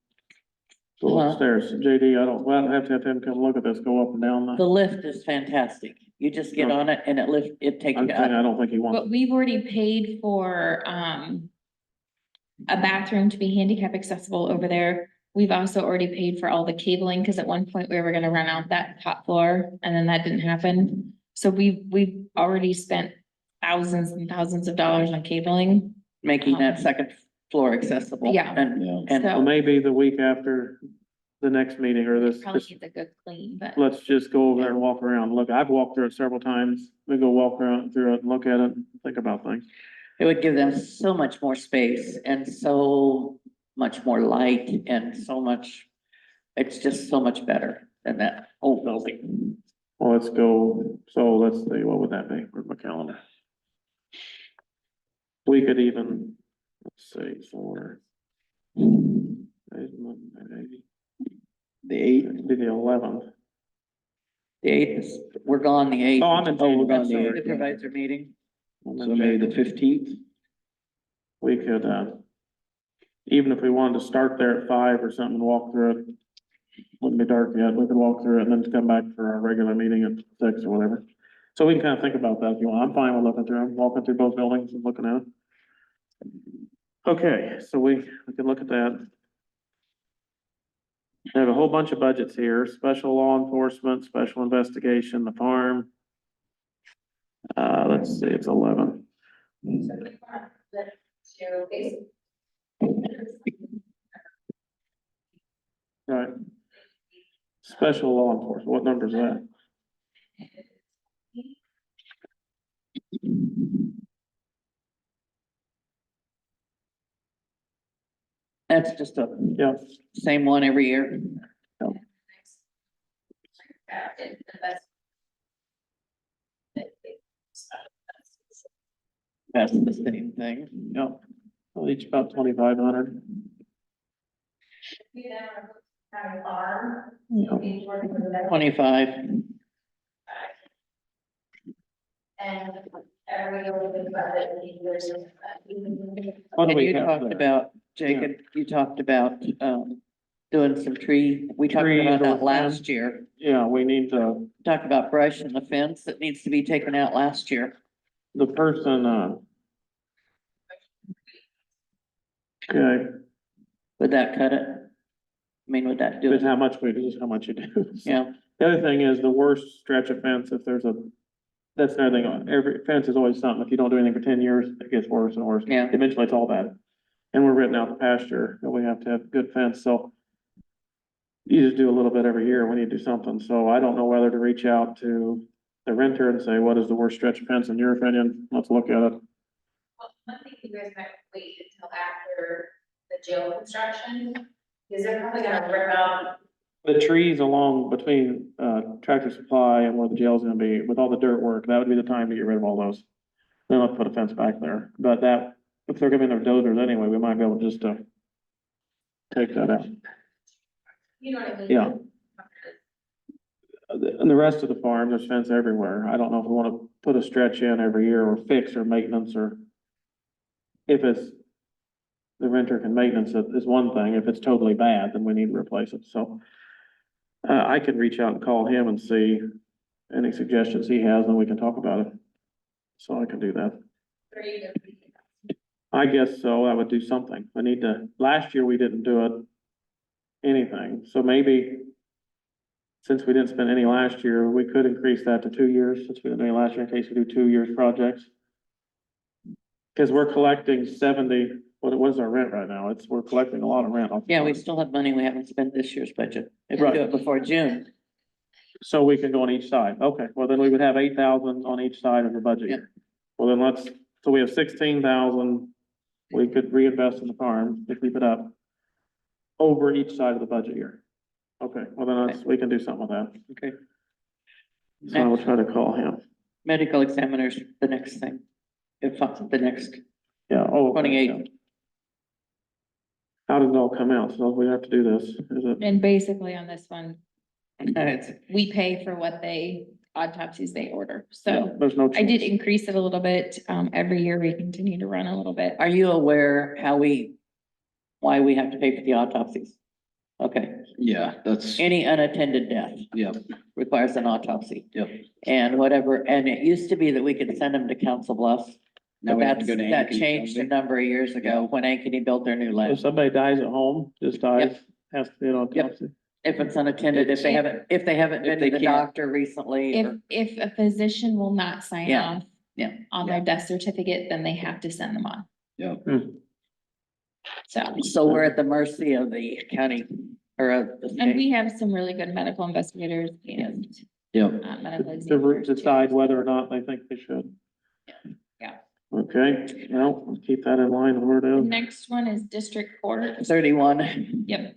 go Uh-huh. upstairs. JD, well, I have to have him come look at this, go up and down the the. lift is fantastic. You just get on it and it takes I'm you saying, up. I don't think he But wants. we've already paid for a bathroom to be handicap accessible over there. We've also already paid for all the cabling, because at one point we were gonna run out that top floor and then that didn't happen. So we've already spent thousands and thousands of dollars on cabling. Making that second floor accessible. Yeah. And, Yeah. and Well, So maybe the week after the next meeting or this, probably needs a good clean, but let's just go over there and walk around. Look, I've walked through it several times. We go walk around through it, look at it, think about things. it would give them so much more space and so much more light and so much, it's just so much better than that old building. Well, let's go, so let's see, what would that be? Where's my calendar? We could even, let's see, for. The eighth, It'd be the 11th. The eighth is, we're gone the eighth. Oh, I'm in Oh, we're gone That's the our 8th. supervisor meeting. so maybe the 15th. We could, even if we wanted to start there at 5 or something and walk through it. Wouldn't be dark yet, we could walk through it and then come back for our regular meeting at 6 or whatever. So we can kind of think about that if you want. I'm fine with looking through them, walking through both buildings and looking at it. Okay, so we can look at that. I have a whole bunch of budgets here, special law enforcement, special investigation, the farm. Let's see, it's 11. So we want the to basic. Right. Special law enforcement, what number is that? That's just a Yeah, same one every year. That's the same thing. yeah, well, each about 2,500. Have a farm. Yeah. Each working for the better. 25. And every year we think about it, there's. What do And we you have talked there? about, Jacob, you talked about, doing some we talked Trees about or that last year. Yeah, we need to, Talked about brush and the fence that needs to be taken out last year. the person, okay, Would that cut it? I mean, would that do depends it? how much we do, is how much you do. Yeah, The other thing is the worst stretch of fence, if there's that's another thing, every fence is always something, if you don't do anything for 10 years, it gets worse and worse. Yeah. Eventually, it's all bad. And we're renting out the pasture, and we have to have good fence, so you just do a little bit every year, we need to do something, so I don't know whether to reach out to the renter and say, what is the worst stretch of fence in your opinion? Let's look at it. Well, one thing you guys might wait until after the jail construction, because they're probably gonna rip out. The trees along between, Tractor Supply and where the jail's gonna be, with all the dirt work, that would be the time to get rid of all those. Then let's put a fence back there, but that, if they're gonna be in their dozers anyway, we might be able just to take that out. You know what I mean? Yeah. And the rest of the farm, there's fence everywhere. I don't know if we wanna put a stretch in every year or fix or maintenance or. If it's, the renter can maintenance it is one thing. If it's totally bad, then we need to replace it, so. I could reach out and call him and see any suggestions he has, and we can talk about it. So I can do that. Or you can- I guess so. I would do something. I need to, last year we didn't do it. anything, so maybe since we didn't spend any last year, we could increase that to 2 years, since we didn't do any last year, in case we do 2 years projects. Cause we're collecting 70, what was our rent right now? We're collecting a lot of rent. Off the Yeah, we farm. still have money we haven't spent this year's budget. If we Right. do it before June, So we can go on each side. Okay, well, then we would have 8,000 on each side of the budget Yeah. year. Well, then so we have 16,000 we could reinvest in the farm to keep it up over each side of the budget year. Okay, well, then we can do something with that. okay. So I will try to call him. Medical examiners, the next thing. If, the next Yeah, okay, 28. yeah. How did it all come out? So we have to do this, is it? And basically on this one, It's- we pay for what autopsies they order, so. There's no I did choice. increase it a little bit, every year we continue to run a little bit. Are you aware why we have to pay for the autopsies? Okay, Yeah, that's, any unattended death yeah, requires an autopsy. Yep. And whatever, and it used to be that we could send them to Council Bluffs. now But we have to go to. that Ankeny, changed a don't number of years ago when Ankeny built their new If lab. somebody dies at home, just dies, has to be an autopsy. If it's unattended, if they haven't If been they to the can't- doctor recently. If, or- if a physician will not sign Yeah, off. yeah, On their death certificate, then they have to send them on, Yeah, so. So we're at the mercy of the county or of the And state. we have some really good medical investigators and, yeah. medical To examiners too. decide whether or not they think they should. Yeah. Okay, well, let's keep that in line of where The it is. next one is district court. 31, Yep.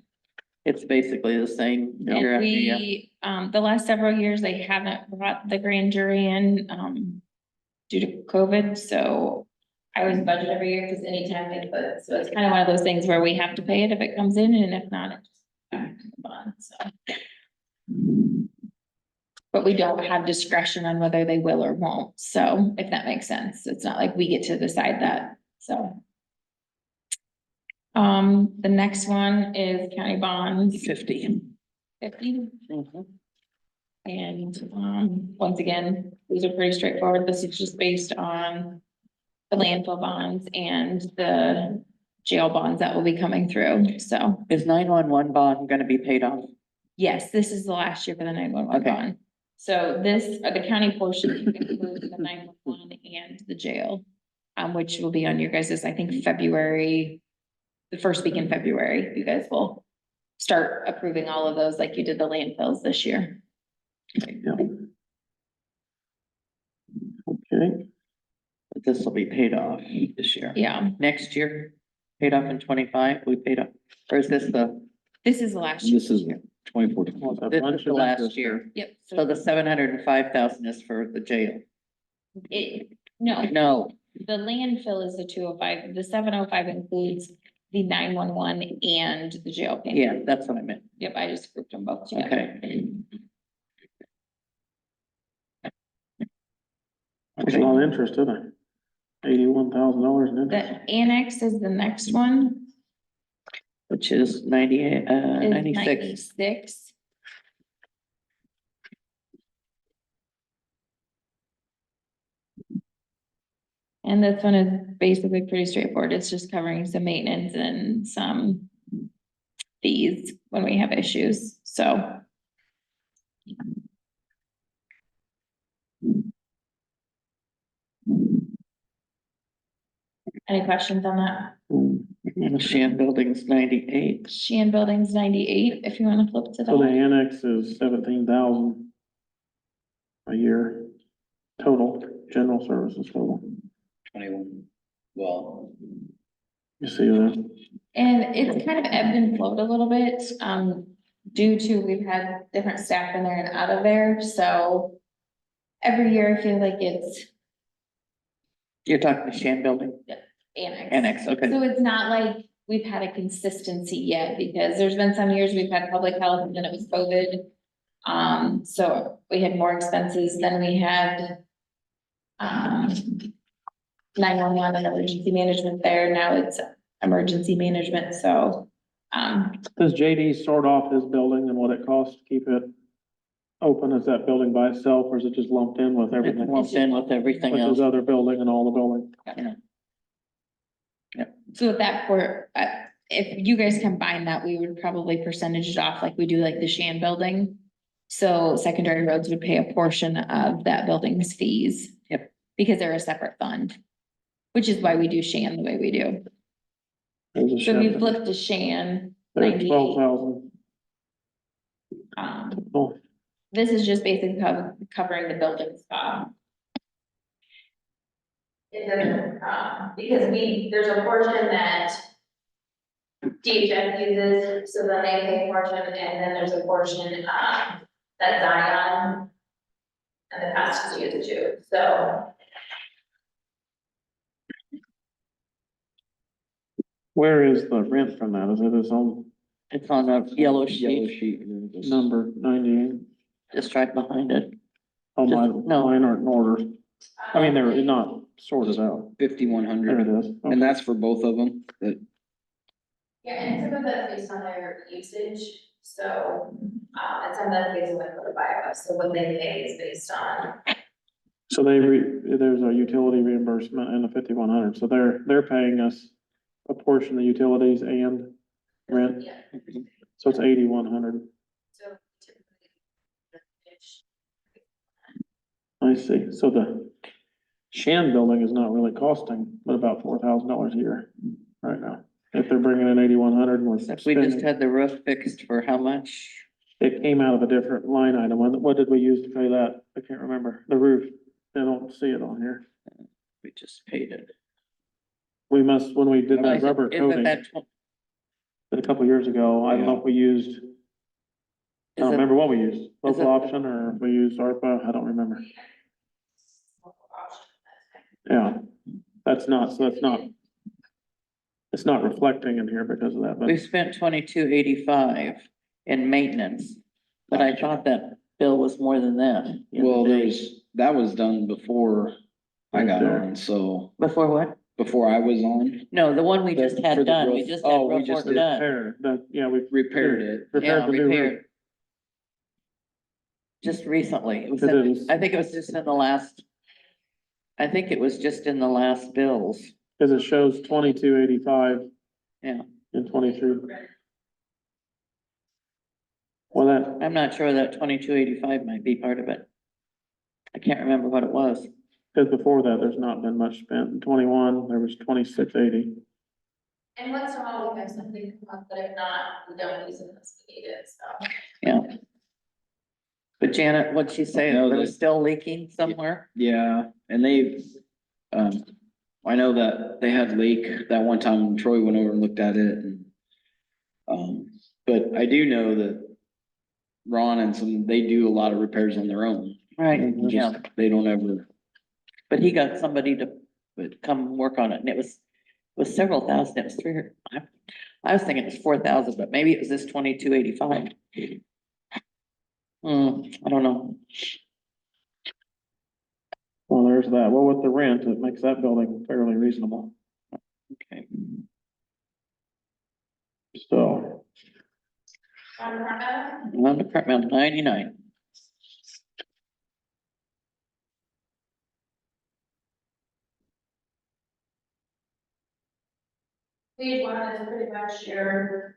it's basically the same year And after year. we, the last several years, they haven't brought the grand jury in, due to COVID, so I always budget every year, because anytime they put, so it's kind of one of those things where we have to pay it if it comes in, and if not, it just back to the bond, so. But we don't have discretion on whether they will or won't, so if that makes sense, it's not like we get to decide that, so. The next one is county bonds, 50. 50. Mhm. And, once again, these are pretty straightforward. This is just based on the landfill bonds and the jail bonds that will be coming through. So, Is 911 bond gonna be paid off? yes, this is the last year for the 911 Okay. bond. So this, the county portion includes the 911 and the jail, which will be on your guys's, I think, February, the first week in February, you guys will start approving all of those like you did the landfills this year. Yeah. Okay, But this will be paid off this year. Yeah, Next year, paid off in 25, we paid off, or is this this is the last year. This is 24. well, a this bunch is the of last interest year? Yep. So the 705,000 is for the jail? No, No, the landfill is the 205. The 705 includes the 911 and the jail payment. yeah, that's what I meant. Yep, I just grouped them both together. Okay. That's a lot of interest, isn't it? $81,000 in interest. The annex is the next one, Which is 98, is 96. 96. And this one is basically pretty straightforward. It's just covering some maintenance and some fees when we have issues, so. Any questions on that? And the Shan Building's 98. Sheehan Building's 98, if you wanna flip to So the that. annex is 17,000 a year total, general services total. 21. Well, You see that? And it's kind of ebbed and flowed a little bit, due to we've had different staff in there and out of there, so. Every year I feel like it's You're talking the Shan Building? annex. Annex, okay. So it's not like we've had a consistency yet, because there's been some years we've had public health and then it was COVID. So we had more expenses than we had. 911 and emergency management there, now it's emergency management, so. Does JD sort off his building and what it costs to keep it open? Is that building by itself, or is it just lumped in with It's everything? lumped in with everything With else. his other building and all the building? So at that point, if you guys combine that, we would probably percentage it off like we do like the Shan building. So secondary roads would pay a portion of that building's fees. Yep. Because they're a separate fund, which is why we do Shan the way we do. There's a So we shed. flipped to Shan. They're 98. 12,000. Oh, This is just basically covering the building's cost. It doesn't, because there's a portion that DHS uses, so then they pay a portion, and then there's a portion, that Zion and the pastors use too, so. where is the rent from that? Is it its own It's on a yellow Yellow sheet, sheet. number 98? just right behind it. Oh, No. mine aren't in order. I mean, they're not sorted out. 5,100. There it is. And that's for both of them, that, Yeah, and some of that's based on their usage, so, and some of that's based on what they buy us, so what they pay is based on. So there's a utility reimbursement and a 5,100, so they're paying us a portion of the utilities and rent, Yeah, so it's 8,100. so typically. I see, so the Shan building is not really costing but about $4,000 a year right now. If they're bringing in 8,100 and we're We just spending, had the roof fixed for how much? it came out of a different line item. What did we use to pay that? I can't remember. The roof, I don't see it on here. We just paid it. We must, when we did that Isn't- rubber isn't coating, that a couple years ago, I don't know if we used, I don't Is it- remember what we used, local it- option or if we used ARPA, I don't remember. Yeah, that's not, so it's not reflecting in here because of that, We but spent 2285 in maintenance, but I thought that bill was more than that. well, that was done before I got on, so, Before what? before I was on, No, the one we just For had the done, we roof. just had Oh, we roof just work did done. repair, that, yeah, we repaired it. Yeah, repaired the new roof. repaired. Just recently. It was It in- is. I think it was just in the last. I think it was just in the last bills. Cause it shows 2285. Yeah. In 23. Well, that, I'm not sure that 2285 might be part of it. I can't remember what it was. cause before that, there's not been much spent. In 21, there was 2680. And once in a while we have something come up, but if not, we don't use it unless we need it, so. Yeah. But Janet, what'd she say? No, It was that- still leaking somewhere? Yeah, and I know that they had leak that one time Troy went over and looked at it and, but I do know that Ron and they do a lot of repairs on their own. Right, Mhm. yeah. Just, they don't ever, But he got somebody to come work on it and it was several thousand. It was I was thinking it was 4,000, but maybe it was this 2285. I don't know. Well, there's that. Well, with the rent, it makes that building fairly reasonable. Okay. So, On Department 99. Page one is pretty much your.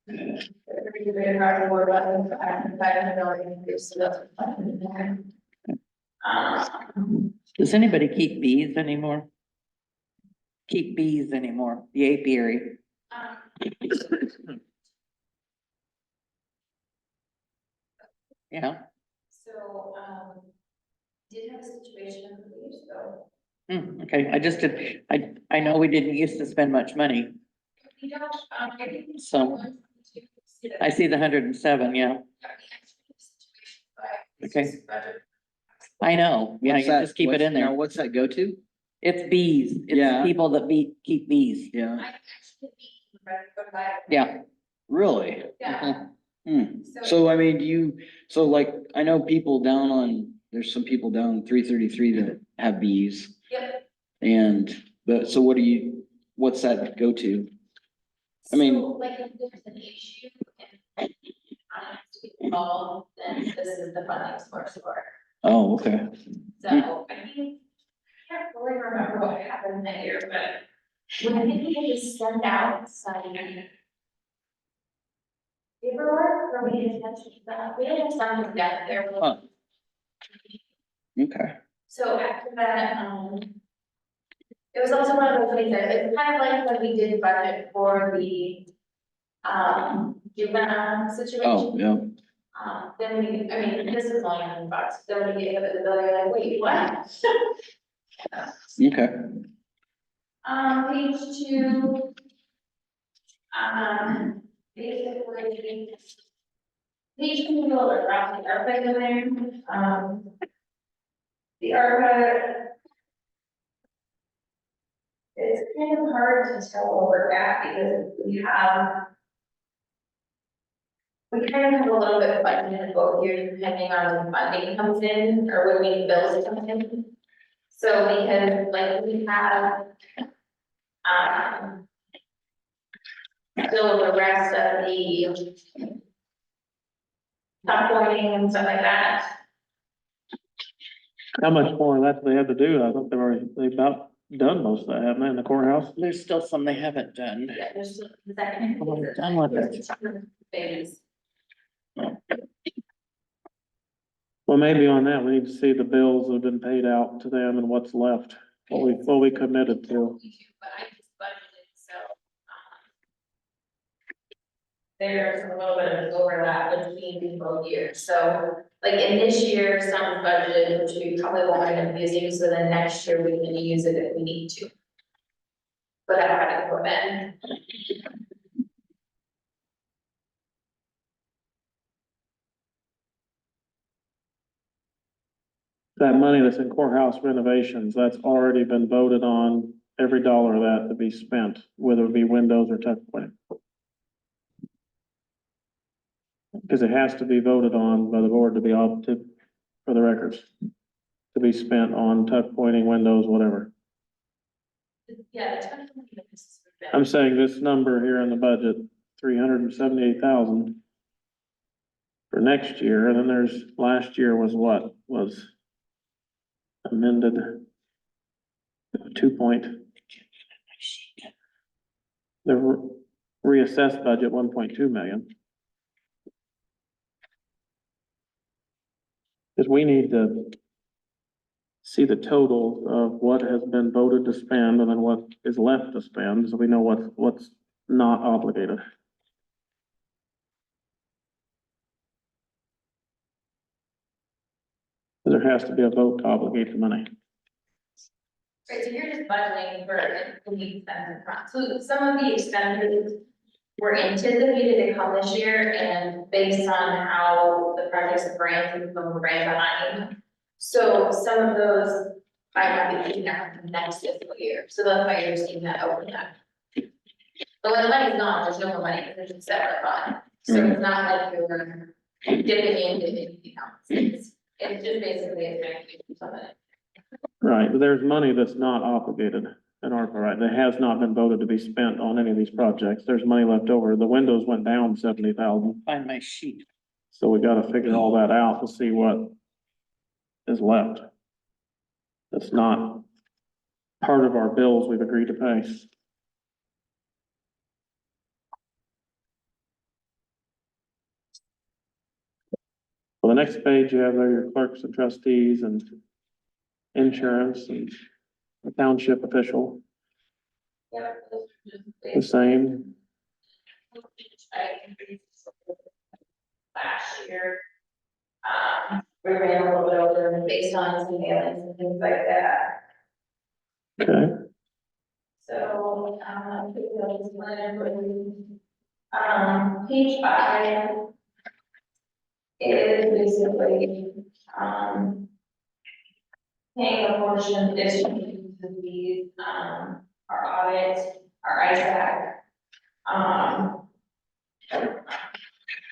Pretty big hard board button, $500 increase, so that's. Does anybody keep bees anymore? Keep bees anymore, the apiary? Yeah, So, did have a situation a couple years ago. okay, I just did, I know we didn't used to spend much money. We don't, I think. So, I see the 107, yeah, Okay. I know, yeah, what's you that? just keep it What's- in there. now, what's that go to? It's bees, Yeah. it's people that keep bees, Yeah, yeah. really? Yeah. So I mean, so like, I know people there's some people down 333 that have bees. Yep. So what's that go to? I mean- So, like, if there's an issue and to get involved, then this is the funding source for it. Oh, okay. So I think, I can't really remember what happened that year, but When I think we can just send out some paperwork for me to attention to that, we didn't have something together there. Huh. Okay, So after that, it was also one of those things that it's kind of like when we did budget for the juvenile oh, situation. yeah, Then we, I mean, this is only $100, then when you get up at the building, you're like, wait, what? okay, Page two. Basically. Page two, a little bit around the ARPA in there, the ARPA. It's kind of hard to tell where we're at because we kind of have a little bit of budget in both years depending on when funding comes in or when we bills come in. So because like we have, still the rest of the top pointing and stuff like that. How much more of that do they have to do? I thought they've about done most of that, haven't they, in the courthouse? There's still some they haven't done. Yeah, there's the second. We're done with it. Phase. Well, maybe on that, we need to see the bills that have been paid out to them and what's left, what we committed to. But I just budgeted, so. There's a little bit of overlap between both years, so like in this year, some budgeted, which we probably won't end up using, so then next year we can use it if we need to. But I haven't put in. That money that's in courthouse renovations, that's already been voted on, every dollar of that to be spent, whether it be windows or tuck pointing. Because it has to be voted on by the board to be opted for the records. To be spent on tuck pointing, windows, whatever. Yeah. I'm saying this number here in the budget, 378,000. For next year, and then there's, last year was what, was amended. 2 point. The reassessed budget, 1.2 million. Because we need to see the total of what has been voted to spend and then what is left to spend, so we know what's not obligated. There has to be a vote to obligate the money. Right, so you're just budgeting for the expenses front, so some of the expenses were anticipated to come this year and based on how the projects have ran, ran behind. So some of those might not be taken out for next fiscal year, so that's why you're seeing that open up. But when the money's gone, there's no more money, there's a separate fund, so it's not like you're dipping into anything else. It's just basically a transfer from something. Right, but there's money that's not obligated in ARPA, right? That has not been voted to be spent on any of these projects. There's money left over. The windows went down 70,000. Find my sheet. So we gotta figure all that out to see what is left. That's not part of our bills we've agreed to pay. Well, the next page, you have there your clerks and trustees and insurance and a township official, Yeah. those are just the same. I increased last year. We ran a little bit over based on some mailings and things like that. Okay, So, page 5 is basically, paying a portion of addition to these, our audit, our ISAC.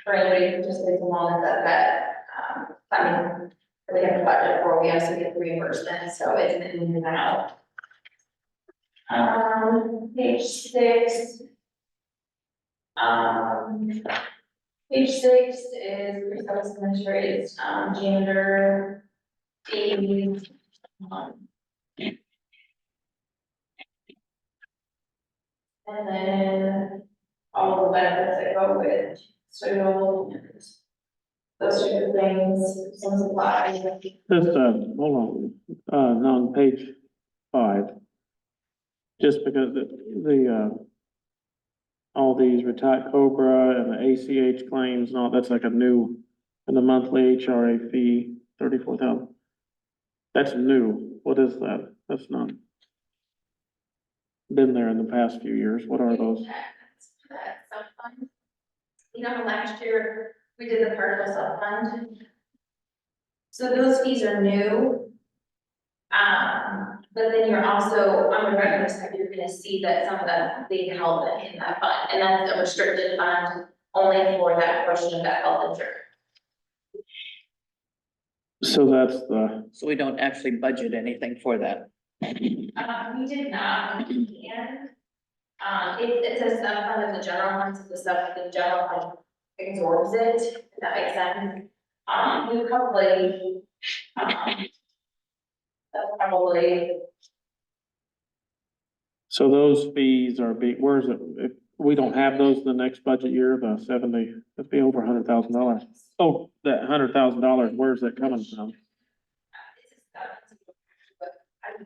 For anybody who just plays along that, funding, we have the budget for, we also get the reimbursement, so it's in and out. Page 6. Page 6 is self-explanatory, it's, janitor fees. And then all the benefits that go with soil and those type of things, some supplies. Just, hold on, on page 5. Just because all these retired Cobra and the ACH claims and all, that's like a new, and the monthly HRA fee, 34,000. That's new. What is that? That's not been there in the past few years. What are those? Sub-fund. You know, last year, we did the partial sub-fund. So those fees are new. But then you're also, on the revenue side, you're gonna see that some of that's being held in that fund, and that's a restricted fund only for that portion of that health insurance. So that's the, So we don't actually budget anything for that. We did not, we can. It's a sub-fund of the general fund, so the general fund absorbs it, if that makes sense. We probably, that's probably, so those fees are big, where's it? If we don't have those the next budget year, the 70, it'd be over $100,000. Oh, that $100,000, where's that coming from?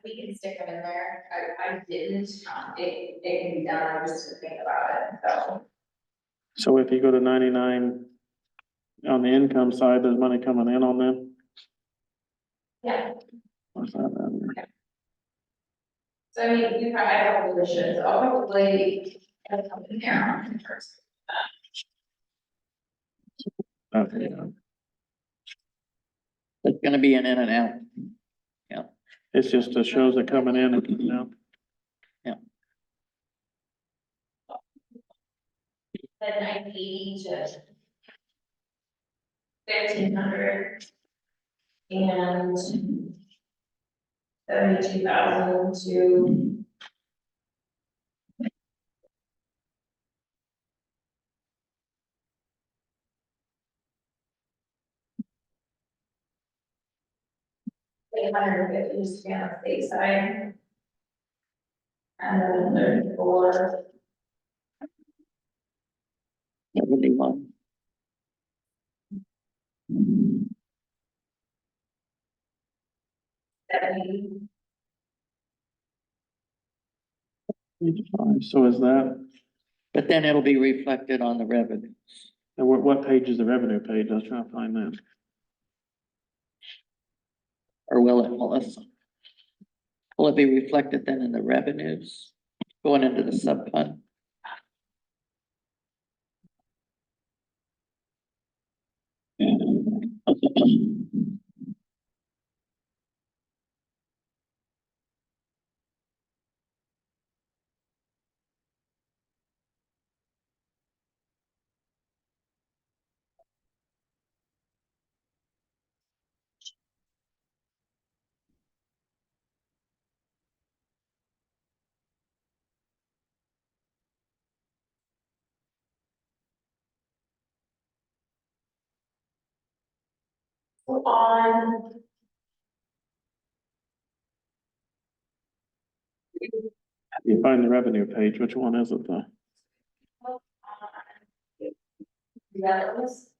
we can stick them in there, I didn't, it can be done, I just didn't think about it, so. So if you go to 99 on the income side, there's money coming in on them? Yeah, What's that down there? so I mean, I probably should, so I'll probably have come in there on first. Okay, yeah. It's gonna be an in and out. It's just it shows it coming in and coming out. Then 980 to 1,500 and 72,000 to $850 just to be on the safe side. And then 34. 71. So is that, But then it'll be reflected on the revenue. and what page is the revenue page? I was trying to find that. Or will it, Melissa? Will it be reflected then in the revenues going into the sub fund? On. You find the revenue page, which one is it though? That was.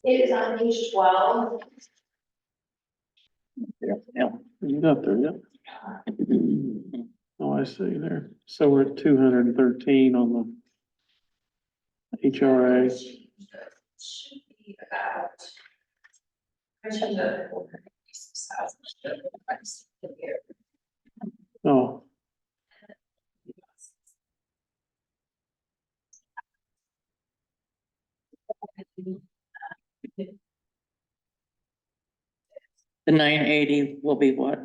It is on page 12. Yeah. You got there, yeah. Oh, I see there. So we're at 213 on the HRA. Should be about. I should have 406,000. Oh, The 980 will be what?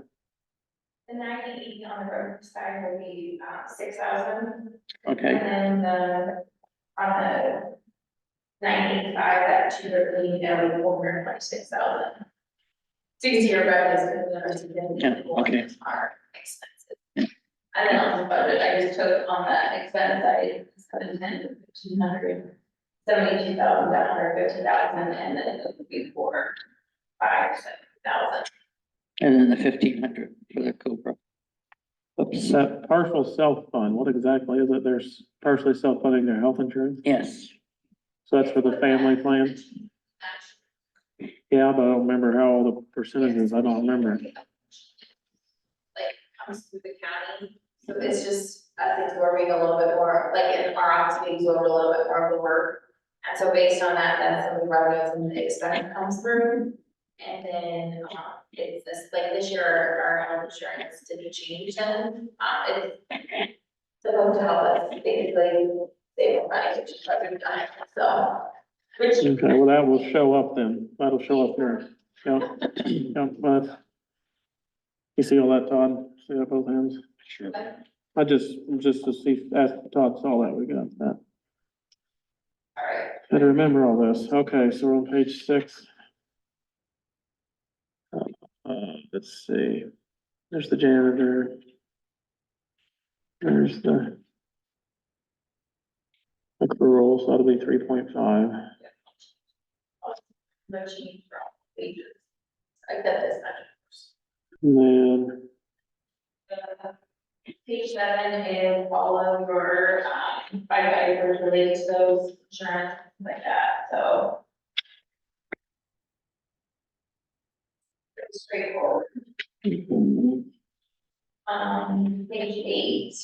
The The 90 on the road side will be, 6,000. Okay, And then on the 95, that 213, that'll be 426,000. 60-year revenues. Yeah, okay. Are expensive. And then on the budget, I just took on the expense side, 710 to 1,500, 72,000, 150,000, and then it would be for 5,000. and then the 1,500 for the Cobra. Oops, That partial self-fund, what exactly is it? They're partially self-funding their health insurance? yes, So that's for the family plan? Yeah, but I don't remember how all the percentages, I don't remember. Like, comes through the county, so it's just, absorbing a little bit more, like in our office, we absorb a little bit more of the work. And so based on that, then some of the revenues and the expense comes through. And then, it's this, like this year, our health insurance didn't change then, it's supposed to help us basically save money, which is what we've done, so. Which, Okay, well, that will show up then. That'll show up here. Yeah, yeah, but. You see all that, Todd? See that both hands? Sure. I just to see, ask Todd saw that, we got that. all right, Gotta remember all this. Okay, so we're on page 6. Let's see. There's the janitor. There's the accrual, so that'll be 3.5. no change from wages. I got this budget. And then, Page 7 is all of your, items related to those insurance, like that, so. Pretty straightforward. Page 8.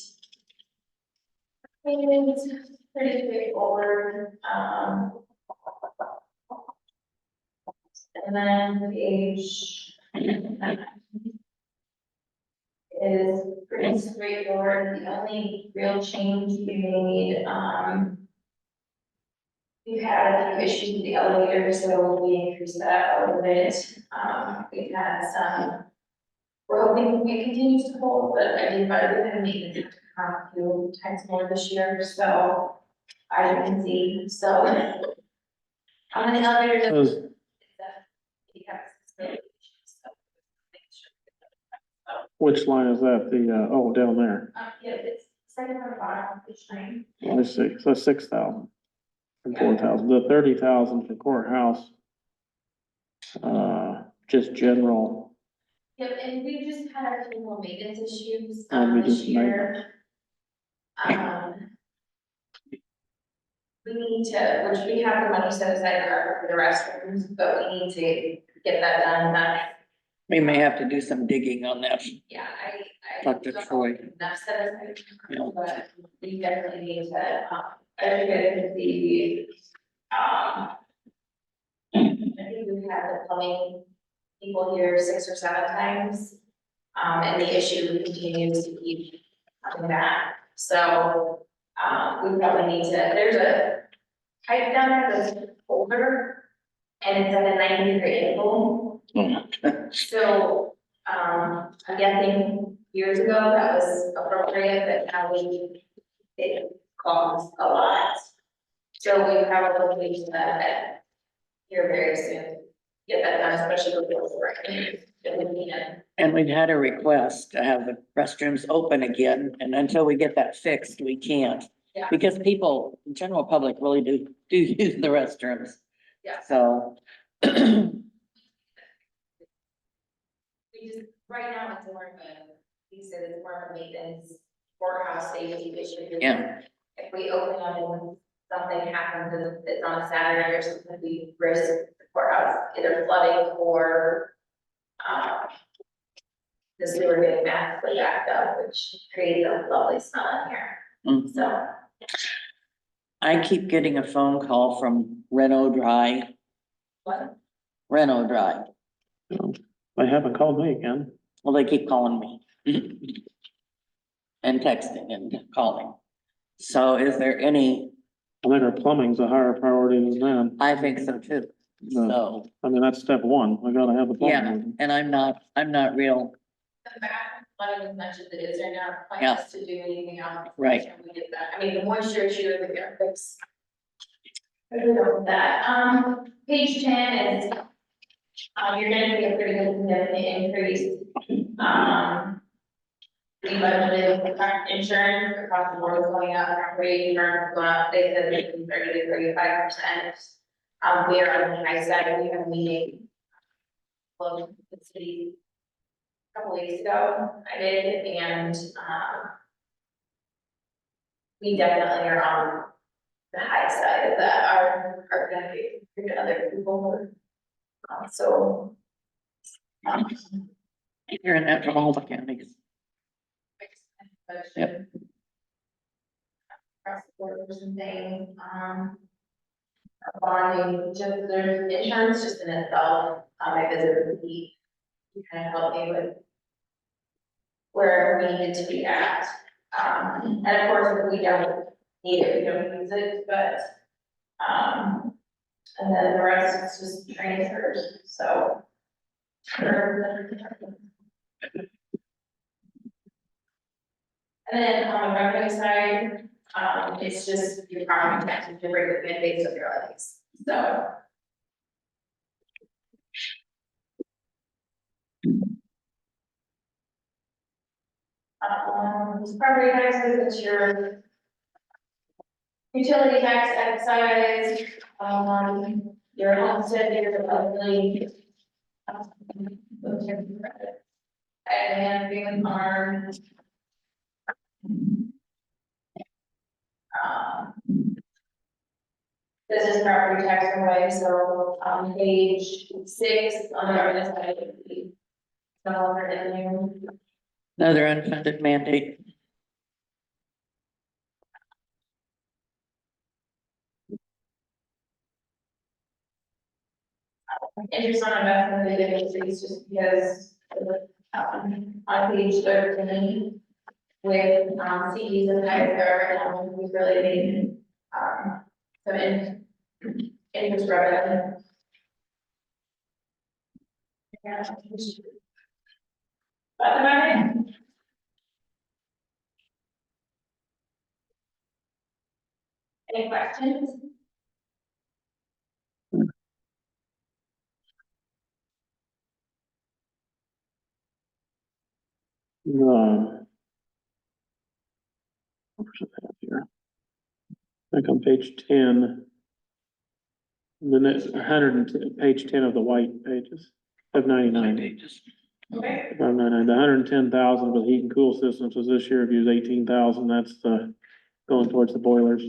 It's pretty straightforward, and then page 9 is pretty straightforward. The only real change we made, we've had a few issues with the elevator, so we increased that a little bit. We've had some, we're hoping it continues to hold, but I did budget and maintenance a few times more this year, so as you can see, so. On the elevator, so is- we have some issues, so make sure. which line is that? The, oh, down there. Yeah, it's second from the bottom, page 9. I see. So 6,000 and 4,000. The 30,000 for courthouse. Just general. Yep, and we just had a few more maintenance issues, And we this just year. We need to, which we have the money set aside for the restrooms, but we need to get that done, we may have to do some digging on that. yeah, I. Talk to Troy. Enough set aside, Yeah. but we definitely need to, as you guys can see, I think we've had the plumbing people here 6 or 7 times. And the issue continues to keep coming back, so, we probably need to, there's a pipe down there that's older, and it's at a 90-degree angle. So, I'm guessing years ago that was appropriate, but now it costs a lot. So we probably need to that here very soon, get that done, especially with the work. And we've had a request to have the restrooms open again, and until we get that fixed, we can't. Yeah. Because people, the general public really do use the restrooms. Yeah. So. We just, right now, it's more of a, he said it's more of a maintenance courthouse safety issue. Yeah. If we open up and something happens and it's on a Saturday or something, we risk the courthouse either flooding or, the sewer getting massively backed up, which creates a lovely smell in here, Mm. so. I keep getting a phone call from Reno Dry, What? Reno Dry. They haven't called me again. Well, they keep calling me. And texting and calling. So is there any, I think our plumbing's a higher priority than that. I think so too. So, I mean, that's step 1. We gotta have the yeah, plumbing. and I'm not real The bathroom flooding as much as it is right now, Yeah. plans to do anything else. Right. We did that, I mean, the moisture issue, the air fix. I don't know with that, page 10 is, you're gonna get a pretty good significant increase. We budgeted for car insurance across the board going up, property insurance going up, they said they can 30 to 35%. We are on the high side, we have a meeting. Well, the city. A couple weeks ago, I did, and, we definitely are on the high side of that, our benefit compared to other people. So. You're in that from all the counties. Yep. Across the board or something, bonding, just there's insurance just in itself, I visited with Pete. He kind of helped me with where we needed to be at. And of course, if we don't need it, we don't use it, but, and then the rest is just transfers, so. And then on the revenue side, it's just your property taxes, your regular mandates of your levies, so. Property taxes, it's your utility tax excise, your homestead, your elderly. And being farm. This is property tax away, so on page 6 on the revenue side, it would be no longer in there. Another unfunded mandate. Interest on investment, they did increase just because on page 13 with CDs and ISR, we really need some interest revenue. Yeah. That's about it. Any questions? Where's it at here? I think on page 10. The next 110, page 10 of the white pages of 99. Pages. Okay. The 110,000 for the heat and cool systems was this year, if you use 18,000, that's going towards the boilers.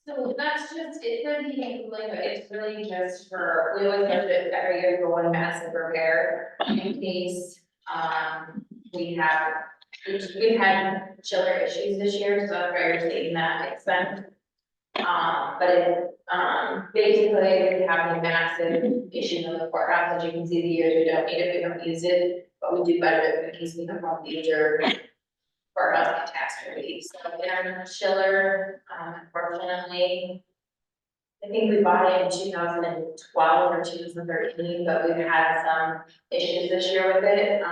So that's just, it says heating and cooling, but it's really just for, we always budget every year for one massive repair in case, we've had chiller issues this year, so that's why you're seeing that expense. But it, basically, we have a massive issue in the courthouse, as you can see, the years we don't need it, we don't use it, but we do budget it in case we have one future courthouse catastrophe. So we have a chiller, unfortunately. I think we bought it in 2012 or 2013, but we've had some issues this year with it.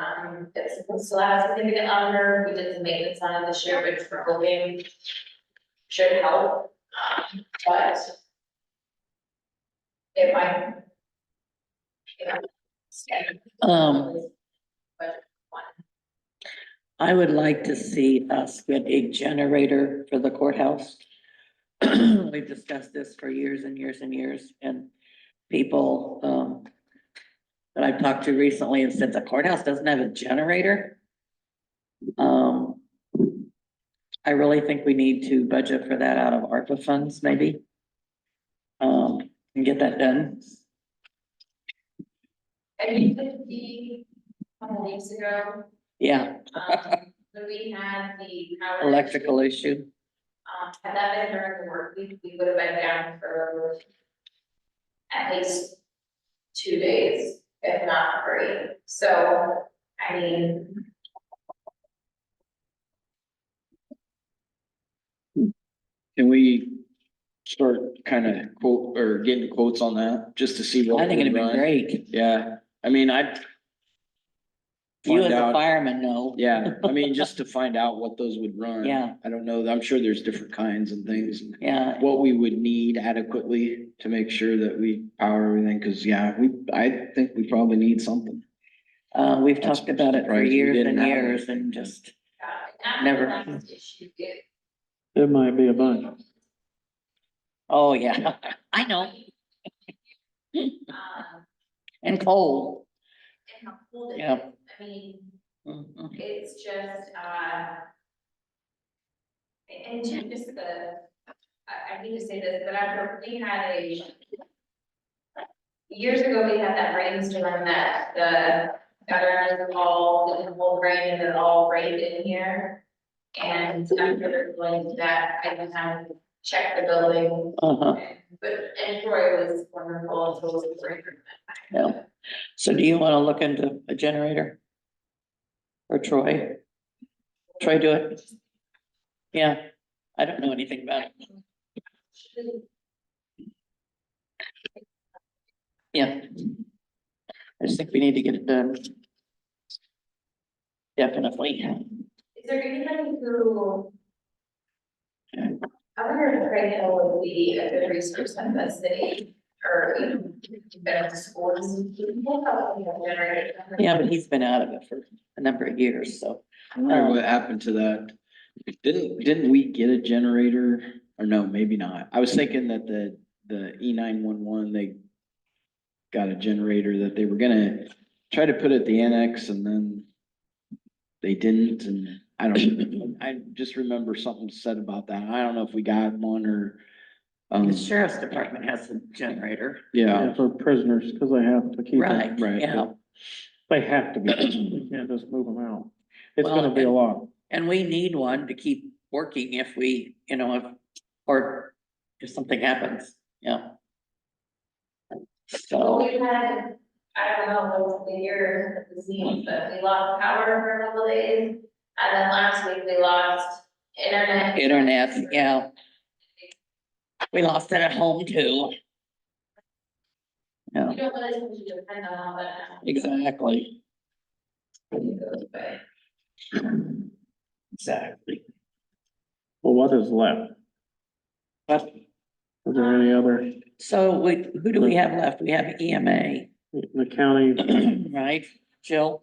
It's supposed to last significantly longer. We did some maintenance on it this year, which we're hoping should help. But it might. But I would like to see us get a generator for the courthouse. We've discussed this for years and years and years, and people, that I've talked to recently have said the courthouse doesn't have a generator. I really think we need to budget for that out of ARPA funds, maybe. And get that done. I used it a couple weeks ago, Yeah, when we had the power. electrical issue. Had that been during the work week, we would have been down for at least 2 days, if not 3. So, I mean, Can we start kind of quote or getting quotes on that just to see what? I think it'd be would run? great. Yeah, I mean, You find as a out. fireman know. Yeah, I mean, just to find out what those would run. Yeah. I don't know, I'm sure there's different kinds and things, and Yeah, what we would need adequately to make sure that we power everything, cause yeah, I think we probably need something. we've That's talked about it for surprised we years didn't and have it. years and just, And Never. after the last issue, It might be a bunch. oh, yeah, I know, and cold. and how cold it Yeah. is. I mean, Mhm. it's just, and just I hate to say this, but after we had years ago, we had that rainstorm that the gutters all, the whole drain and it all rained in here. And after going to that, I just had to check the building, Uh-huh, and Troy was wonderful, so it was great. yeah. So do you wanna look into a generator? Or Troy? Troy, do it? Yeah, I don't know anything about it. Yeah. I just think we need to get it done. Definitely. Is there anybody who? I wonder if Craig Hill would be a good resource in the city, or, you know, better schools. Yeah, but he's been out of it for a number of years, so. I wonder what happened to that. Didn't we get a generator? Or no, maybe not. I was thinking that the E911, they got a generator that they were gonna try to put at the annex and then they didn't, and I don't, I just remember something said about that. I don't know if we got one or, The sheriff's department has a generator. yeah, For prisoners, cause they have to keep it. Right, right. yeah, They have to be, you can't just move them out. It's Well, gonna be a lot. and we need one to keep working if we, you know, or if something happens, yeah. Well, So, we had, I don't know, what the year of the scene, but we lost power for a couple of days. And then last week we lost internet. internet, yeah. We lost it at home too. Yeah, You don't realize what you depend on all that. exactly, It goes away. exactly. Well, what is left? But, Is there any other, so who do we have left? We have EMA, the county, right? Jill?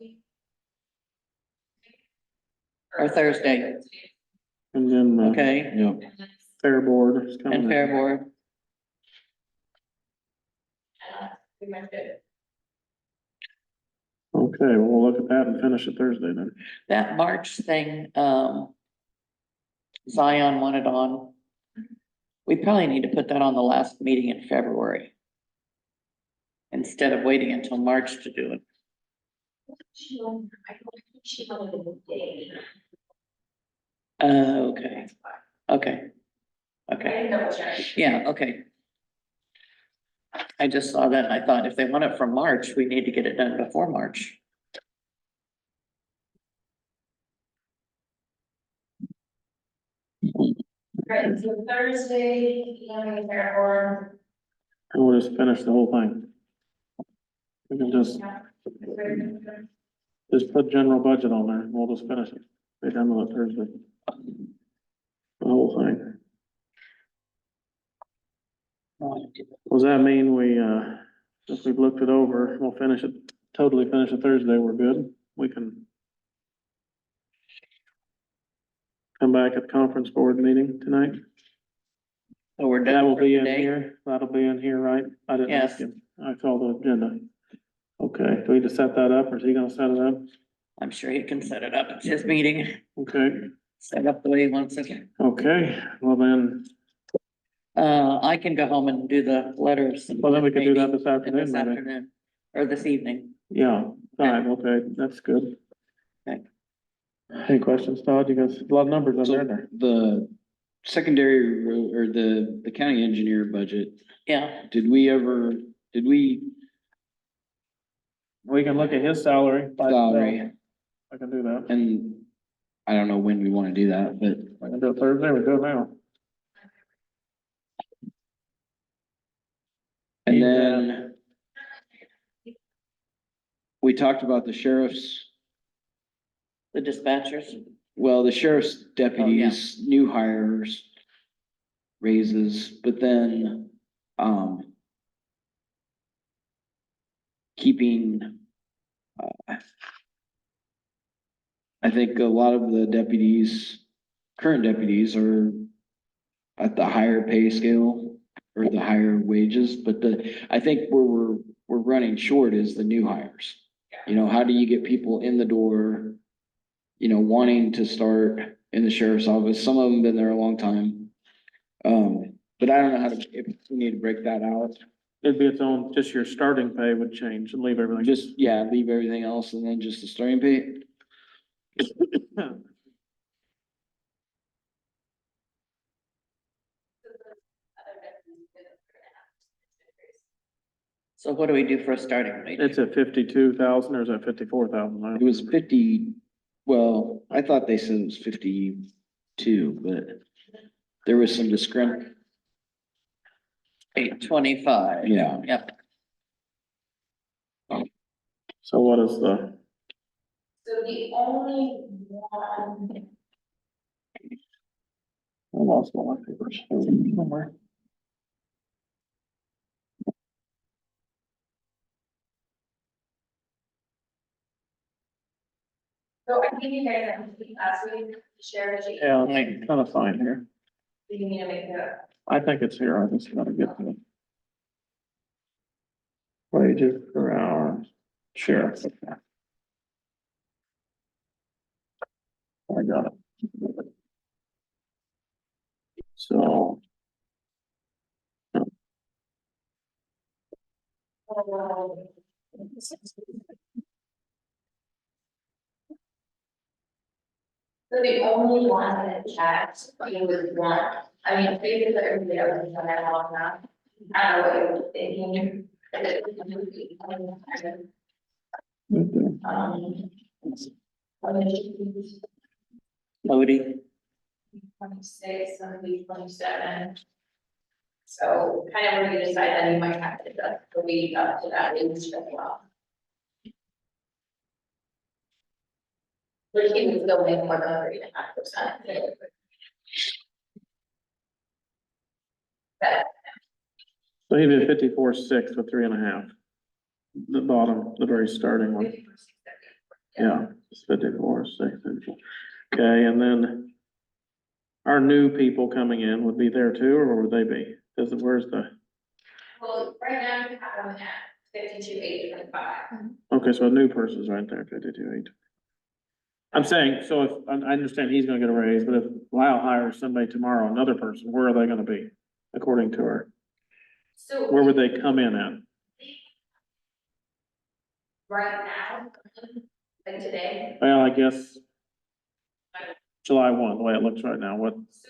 Or Thursday, and then the okay, Yeah. fair board is and coming. Fair Board, Pretty much it. Okay, well, we'll look at that and finish it Thursday then. that March thing, Zion wanted on. We probably need to put that on the last meeting in February. Instead of waiting until March to do it. I don't think she wanted a day. Okay, okay. I Okay, didn't double check. yeah, okay. I just saw that and I thought if they want it from March, we need to get it done before March. Right, so Thursday, fair board. And we'll just finish the whole thing. We can just put general budget on there, and we'll just finish it. Be done with it Thursday. The whole thing. Does that mean we, if we've looked it over, we'll finish it, totally finish it Thursday, we're good? We can come back at the conference board meeting tonight? So we're That done will for be in today. here, that'll be in here, right? I didn't ask Yes. him, I saw the agenda. Okay, do we just set that up, or is he gonna set it up? I'm sure he can set it up. It's his meeting, Okay, set up the way he wants it. okay, well then, I can go home and do the letters. well then we could do that this This afternoon, maybe. afternoon, or this evening. Yeah, fine, okay, that's good. Okay. Any questions, Todd? You guys, a lot of numbers on So there. the secondary or the county engineer budget, Yeah, did we We can look at his salary. by itself. salary, I can do that. and I don't know when we wanna do that, but I can do it Thursday, we do it now. and He's, then we talked about the sheriff's The dispatchers? Well, the sheriff's deputies, new hires, raises, but then, keeping, I think a lot of the deputies, current deputies are at the higher pay scale or the higher wages, but I think where we're running short is the new hires. You know, how do you get people in the door, you know, wanting to start in the sheriff's office? Some of them been there a long time. But I don't know how to, if we need to break that out. It'd be its own, just your starting pay would change and leave everything. Just, yeah, leave everything else and then just the starting pay. So what do we do for a starting wage? It's at 52,000 or is that 54,000? It was 50, well, I thought they said it was 52, but there was some discrepancy. 825. Yeah. Yep. So what is the, So the only one, I lost all my papers somewhere. so I think you guys have to last week, share the sheet. Yeah, it's kind of fine here. Do you need to make it up? I think it's here. I just gotta get to it. Wages per hour, sheriff. Okay. I got it. So, So the only one that checked, you would want, I mean, basically everybody else has done that long enough. I don't know what you're thinking. Um, Cody, 26, some of these 27. So kind of where you decide, then you might have to adjust the week up to that age as well. Which he would still make more than 3.5%. But so he did 54,600 with 3.5. The bottom, the very starting one. 50%. Yeah, it's 54,600. Okay, and then our new people coming in would be there too, or would they be? Cause where's the, Well, right now you have them at 52,825. okay, so a new person's right there, 52,800. I'm saying, so if, I understand he's gonna get a raise, but if Lyle hires somebody tomorrow, another person, where are they gonna be? According to her, So where would they come in at? right now, like today. Well, I guess July 1, the way it looks right now, what, So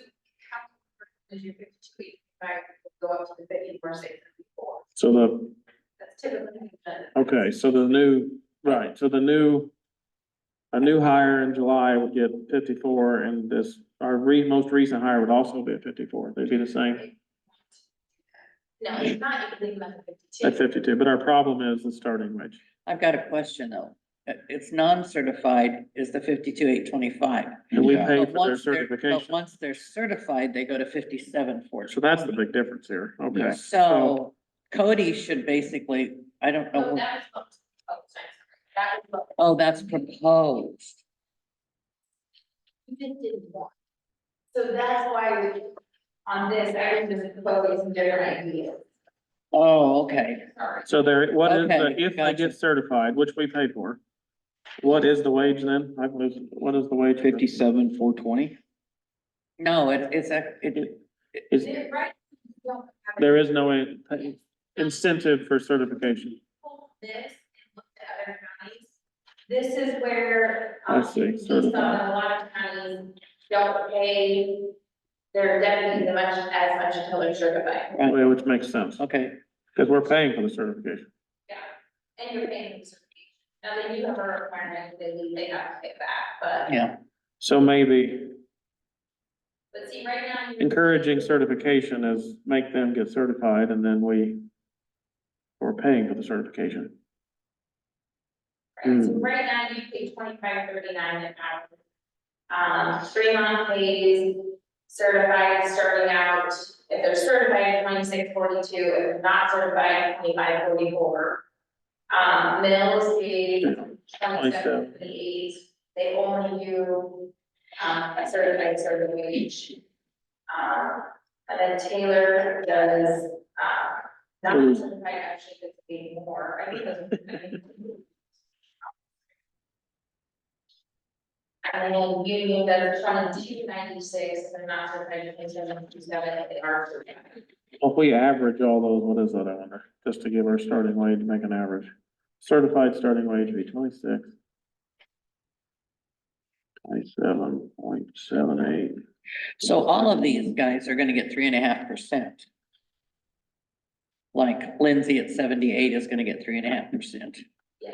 as your 52,825 will go up to the 54,654. so the, That's typically. okay, so the new, right, so a new hire in July would get 54 and this, our most recent hire would also be at 54. They'd be the same No, it's not, you can leave them at at 52, but our problem is the starting wage. I've got a question though. It's non-certified is the 52,825. And we Yeah. pay But for their once they're, but certification. once they're certified, they go to 57,400. So that's the big difference here. Okay. Yeah. So Cody should basically, I don't Oh, know, that was, oh, sorry, that was what oh, that's proposed. you just didn't want. So that's why on this, I was just proposing some different ideas. Oh, okay. Sorry. So there, what is the, Okay, if they gotcha. get certified, which we pay for? What is the wage then? I've lose, what is the wage? 57,420. No, it, Is, Right? You don't have there is no incentive for certification. This and look at other counties. This is where. I see, we saw that a lot of counties don't pay their deputies as much until they're certified. right, Which makes sense, okay. because we're paying for the certification. Yeah, and you're paying for the certification. Now, they do have a requirement, they have to pay it back, but, Yeah, So maybe but see, right now. you're- encouraging certification is make them get certified and then we're paying for the certification. Right, so right now you pay $25.39 an hour. 3 month pays, certified starting out, if they're certified, $26.42, if they're not certified, $25.44. Mills paid $27.58, they only do, a certified wage. And then Taylor does, not certified actually gets paid more, I think that's. And then union does $22.96, if they're not certified, $27.57, if they are certified. If we average all those, what is that, I wonder, just to give our starting wage, make an average. Certified starting wage would be 26. 27.78. So all of these guys are gonna get 3.5%. Like Lindsay at 78 is gonna get 3.5%. Yeah.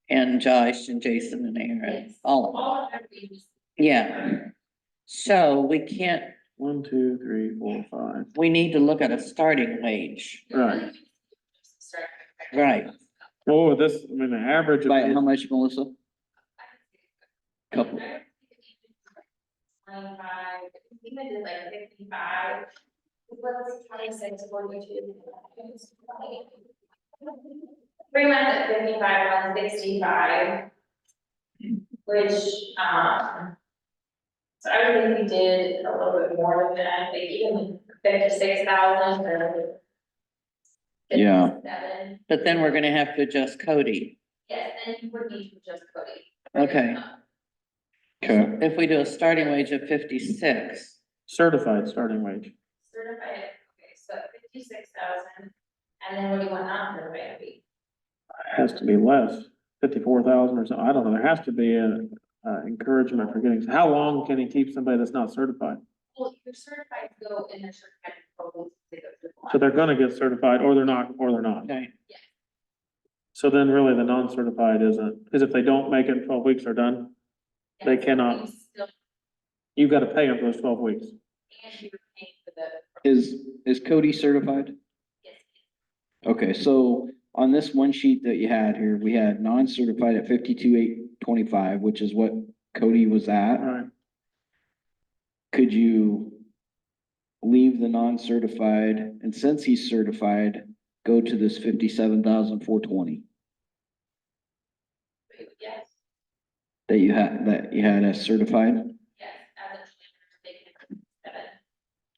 And Josh and Jason and Aaron, Yes. all of them. All of that wages. Yeah. So we can't, 1, 2, 3, 4, 5. we need to look at a starting wage. Right. Right. Oh, this, I mean, the average. of By this- how much, Melissa? Couple. 25, even did like 55. What's 26.42? 3 months at 55, 165. Which, so I would think we did a little bit more than that, like even 56,000 or. Yeah. 57. But then we're gonna have to adjust Cody. Yes, then you would need to adjust Cody. Okay. Okay. If we do a starting wage of 56, Certified starting wage. Certified, okay, so 56,000, and then what do you want non-certified to be? Has to be less, 54,000 or something. I don't know. There has to be an encouragement for getting, how long can he keep somebody that's not certified? Well, you're certified to go in their certified proposals, they go through the So line. they're gonna get certified or they're not, okay, So then really the non-certified isn't, because if they don't make it in 12 weeks, they're done. They Yes, cannot. you still, You've got to pay them for those 12 weeks. and you're paying for the, Is Cody certified? yes, Okay, so on this one sheet that you had here, we had non-certified at 52,825, which is what Cody was at. All right. Could you leave the non-certified, and since he's certified, go to this 57,420 yes, that you had as certified? yes, as a they can, 7,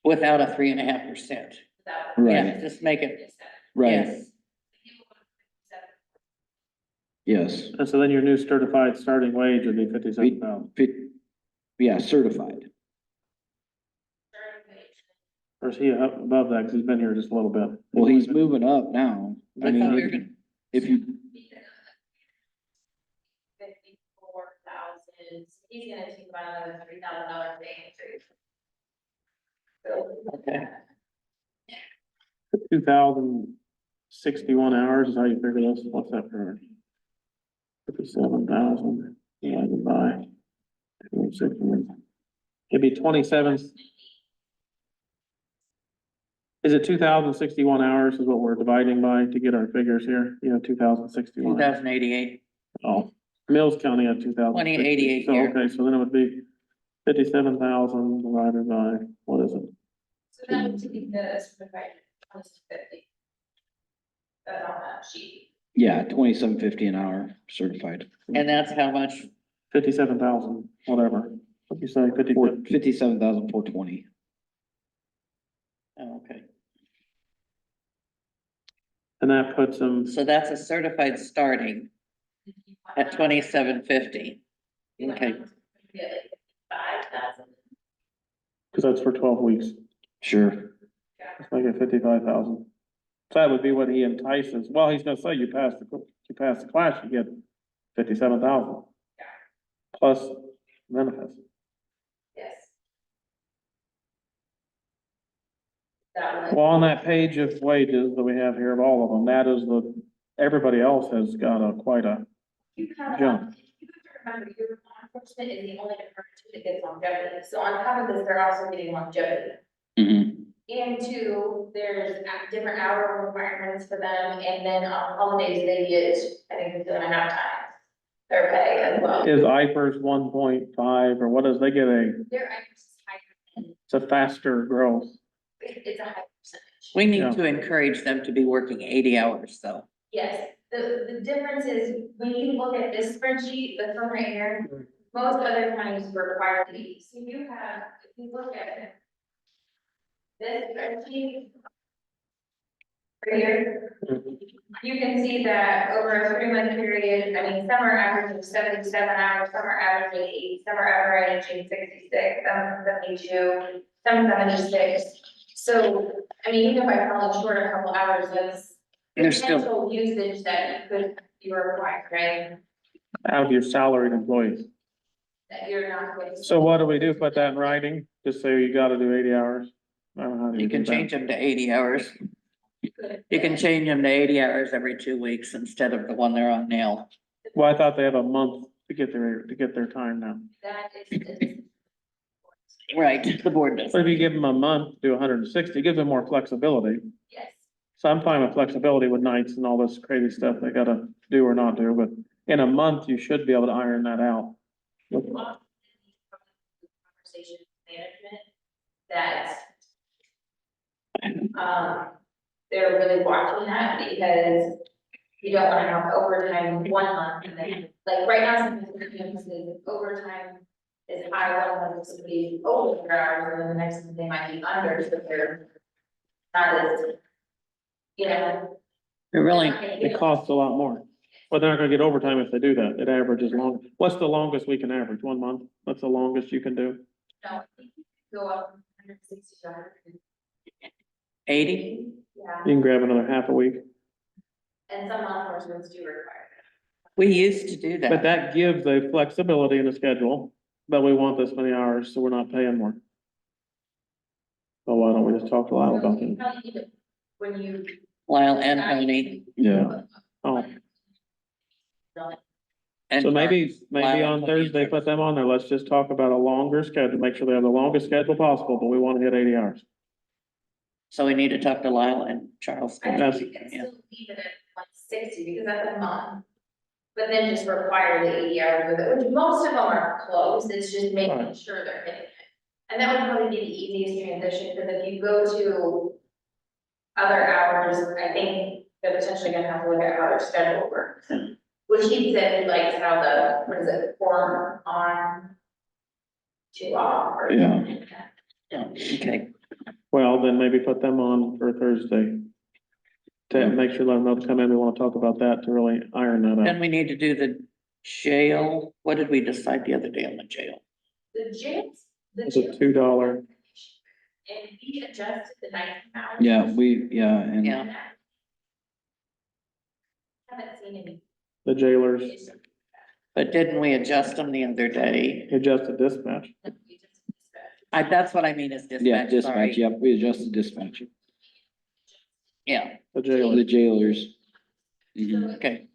without a 3.5%. without. Right. Yeah, just make it, Yes, 7. Right, yes, You will go to 57. yes. And so then your new certified starting wage would be 57,000. Yeah, certified. Starting wage. Or is he up above that? Because he's been here just a little bit. Well, he's moving up now. I I thought we were mean, gonna, if you, 54,000, so he's gonna take about another $3,000 pay increase. So. okay, 2,061 hours is how you figure this. What's that for? 57,000 divided by 260. It'd be 27. Is it 2,061 hours is what we're dividing by to get our figures here? 2,061. 2088, Oh, Mills County had 2,000. 2088 So, here. okay, so then it would be 57,000 divided by, what is it? So that would take the certified 2050. That's on that sheet. yeah, 2750 an hour certified. and that's how much, 57,000, whatever. What you say, 57,420. oh, okay, and that puts them, so that's a certified starting at 2750. Okay, Yeah, like 5,000. because that's for 12 weeks. Sure. It's like at 55,000. So that would be what he entices. Well, he's gonna say you pass the class, you get 57,000. Plus benefits. Yes. That one. Well, on that page of wages that we have here of all of them, that is everybody else has got quite a, You have, jump. you have to remember, your law enforcement is the only department that gets longevity, so on top of this, they're also getting longevity. Mhm. And two, there's different hour requirements for them, and then on holidays, they get, I think it's 2.5 times. their pay as well. Is IFRS 1.5 or what is, they get Their items is higher than, it's a faster growth. it's a high percentage. We Yeah. need to encourage them to be working 80 hours though. Yes, the difference is when you look at this spreadsheet, the one right here, most other counties require these. So you have, if you look at this spreadsheet right here, you can see that over a 3-month period, I mean, some are averaging 77 hours, some are averaging 80, some are averaging 66, some 72, some 76. So, I mean, even if I fall short a couple hours, that's There's still, potential usage that you could, you require, right? Out of your salaried employees. That you're not going to. So what do we do? Put that in writing? Just say you gotta do 80 hours? I don't know how do you do can that? change them to 80 hours. You can change them to 80 hours every 2 weeks instead of the one they're on now. Well, I thought they have a month to get their time now. That is. Right, the board does. But if you give them a month, do 160, it gives them more flexibility. Yes. So I'm fine with flexibility with nights and all this crazy stuff they gotta do or not do, but in a month, you should be able to iron that out. Conversation management that. They're really watching that because you don't wanna have overtime 1 month and then, like, right now, sometimes overtime is high, 1 month, somebody over 4 hours, and then the next month they might be under, so they're not as, you know. It really, It costs a lot more. But they're not gonna get overtime if they do that. It averages long. What's the longest we can average? 1 month? That's the longest you can do? No, I think you could go up 160 to 80? yeah, You can grab another half a week. and some law enforcement do require We used to do But that. that gives a flexibility in the schedule, but we want this many hours, so we're not paying more. So why don't we just talk to Lyle that. about So you it? probably need to, when you. Lyle and Tony. Yeah. Oh, and so maybe Lyle on and Tony. Thursday, put them on there. Let's just talk about a longer schedule, make sure they have the longest schedule possible, but we want to hit 80 hours. So we need to talk to Lyle and Charles. I That's- think you can still leave it at 160 because that's a month. But then just require the 80 hours with it, which most of them are close, it's just making Right. sure they're hitting it. And that would probably be the easiest transition, because if you go to other hours, I think they're potentially gonna have to look at how their schedule works. Which he said he likes how the, what is it, 4 on, 2 off, or. Yeah. something like that. Okay, Well, then maybe put them on for Thursday. To make sure, let them know to come in. We want to talk about that to really iron that then out. we need to do the jail. What did we decide the other day on the jail? The jails, the It's a jails. $2. And we adjusted the night hours. Yeah, and Yeah. Haven't seen any The jailers issues. But didn't we adjust them the other day? adjusted dispatch. We just dispatched. That's what I mean is yeah, dispatch, dispatch, sorry. yep, we adjusted dispatch, Yeah, The the jailers, jailers. Mhm, okay.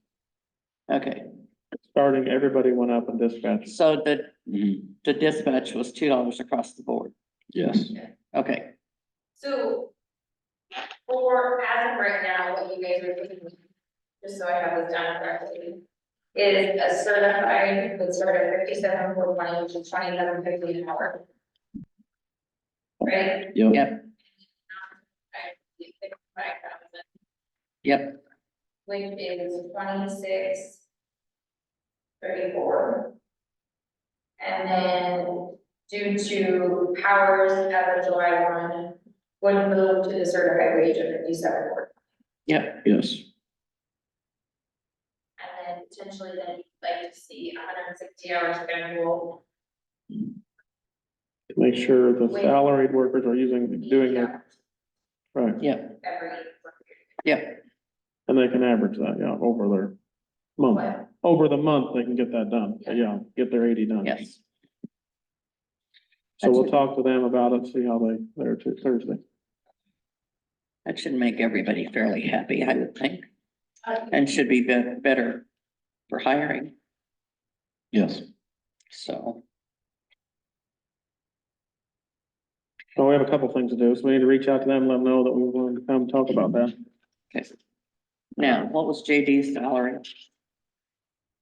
Okay, starting, everybody went up in dispatch. so the mhm, dispatch was $2 across the board. yes, Okay, So, for as of right now, what you guys are thinking, just so I have this down correctly, is a certified would start at 57,420, which is 27.50 an hour. Right? yep, yep, yep, Which is 26.34. And then due to powers as of July 1, would move to the certified wage of 57.4. yep. yes, And then potentially then you'd like to see 160-hour schedule. Make sure the salaried workers are doing their, right, Yep, Every. yep, and they can average that, yeah, over their month. What? Over the month, they can get that done, yeah, get their 80 done. yes. So we'll talk to them about it, see how they're to Thursday. That should make everybody fairly happy, I would think, Uh, and should be better for hiring, yes. so. So we have a couple things to do, so we need to reach out to them, let them know that we want to come talk about that. Okay. Now, what was JD's salary?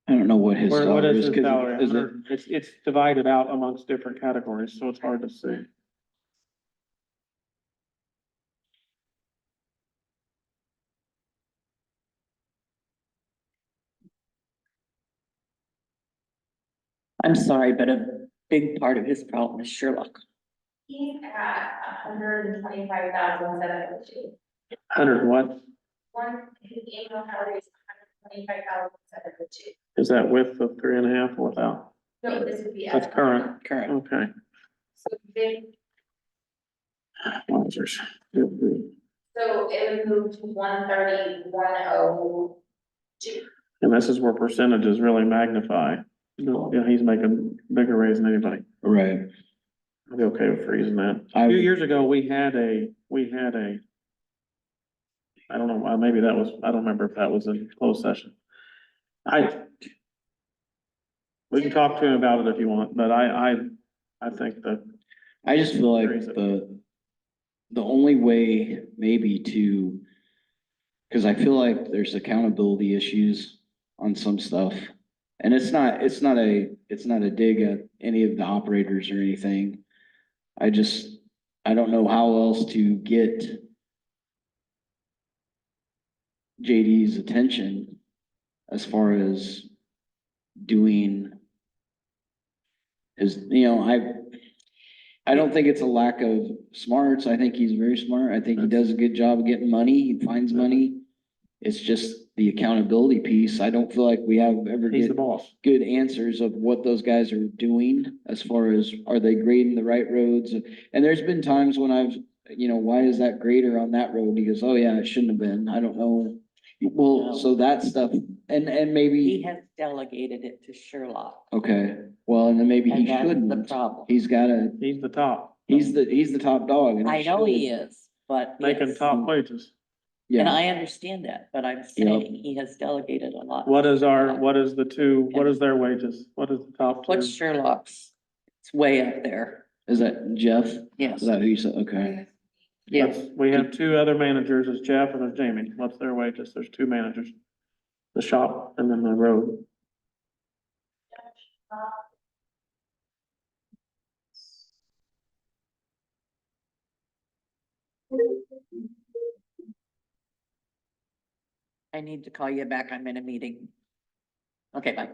I don't know what his What salary is is. his 'Cause salary? is it, It's divided out amongst different categories, so it's hard to see. I'm sorry, but a big part of his problem is Sherlock. He's at 125,702. Hundred what? His annual salary is 125,702. Is that with the 3.5 or without? No, this would be. That's current. Current. Okay. So they, Officers. so it would move to 130,102. And this is where percentages really magnify. Yeah, he's making bigger raise than anybody. right, I'd be okay with freezing that. I A few would- years ago, we had a, I don't know, maybe that was, I don't remember if that was in closed session. We can talk to him about it if you want, but I think that, I just feel like Raise it. the only way maybe to, cause I feel like there's accountability issues on some stuff. And it's not a dig at any of the operators or anything. I don't know how else to get JD's attention as far as doing his, I don't think it's a lack of smarts. I think he's very smart. I think he does a good job of getting money. He finds money. It's just the accountability piece. I don't feel like we have ever he's the get boss. good answers of what those guys are doing as far as, are they grading the right roads? And there's been times when I've, why is that grader on that road? He goes, oh yeah, it shouldn't have been. I don't know. Well, so that stuff, and He maybe, has delegated it to Sherlock. okay, well, and then maybe he And that's the shouldn't. problem. He's gotta, He's the top. he's the top dog. and I know he should. is, but. Making it's- top wages. And Yeah, I understand that, but I'm saying he has delegated a lot. What is their wages? What is the top two? What's Sherlock's? It's way up there. is that Jeff? Is Yes, that who you said? Okay, yes. We have two other managers, there's Jeff and there's Jamie. What's their wages? There's two managers. The shop and then the road. I need to call you back. I'm in a meeting. Okay, bye.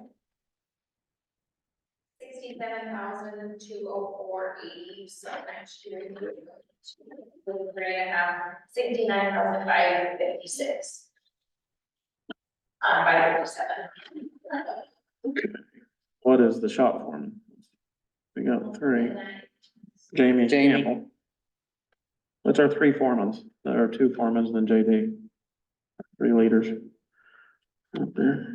67,204.80, so next year. 69,556. 557. What is the shop foreman? We got three. Jamie and Jamie. Campbell. What's our three foremans? There are two foremans and then JD. Three leaders. Up there.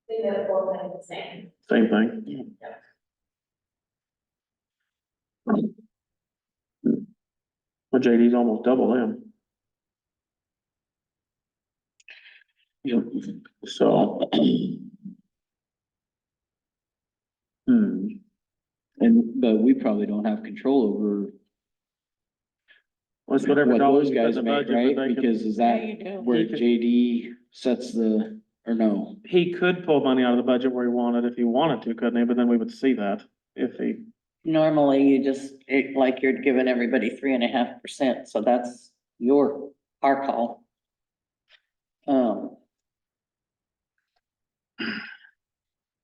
They go both in the same. Same thing. Well, JD's almost double them. Yep. So. but we probably don't have control over What's whatever what dollars those you put in guys the make, budget, right? but they Because can, is Yeah, that you do. where He could- JD sets or no? he could pull money out of the budget where he wanted, if he wanted to, couldn't he? But then we would see that if he, Normally you just, like you're giving everybody 3.5%, so that's our call.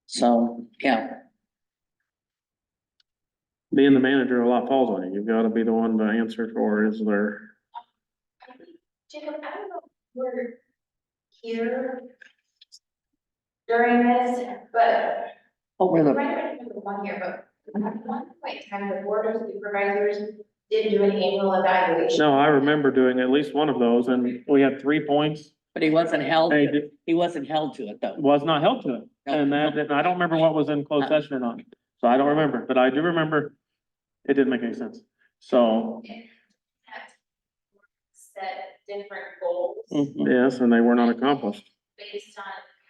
So, yeah, being the manager, a lot falls on you. You've got to be the one to answer for, is there, Jacob, I don't know if we're here during this, but over we the, might have been the 1 year, but at one point in time, the board of supervisors did do an annual evaluation. no, I remember doing at least one of those and we had 3 points. but he wasn't held, Hey, he wasn't held to it though. was not held to it. And that, and I don't remember what was in closed session or not. So I don't remember, but I do remember it didn't make any sense. So, Set different goals Mhm. yes, and they were not accomplished. based on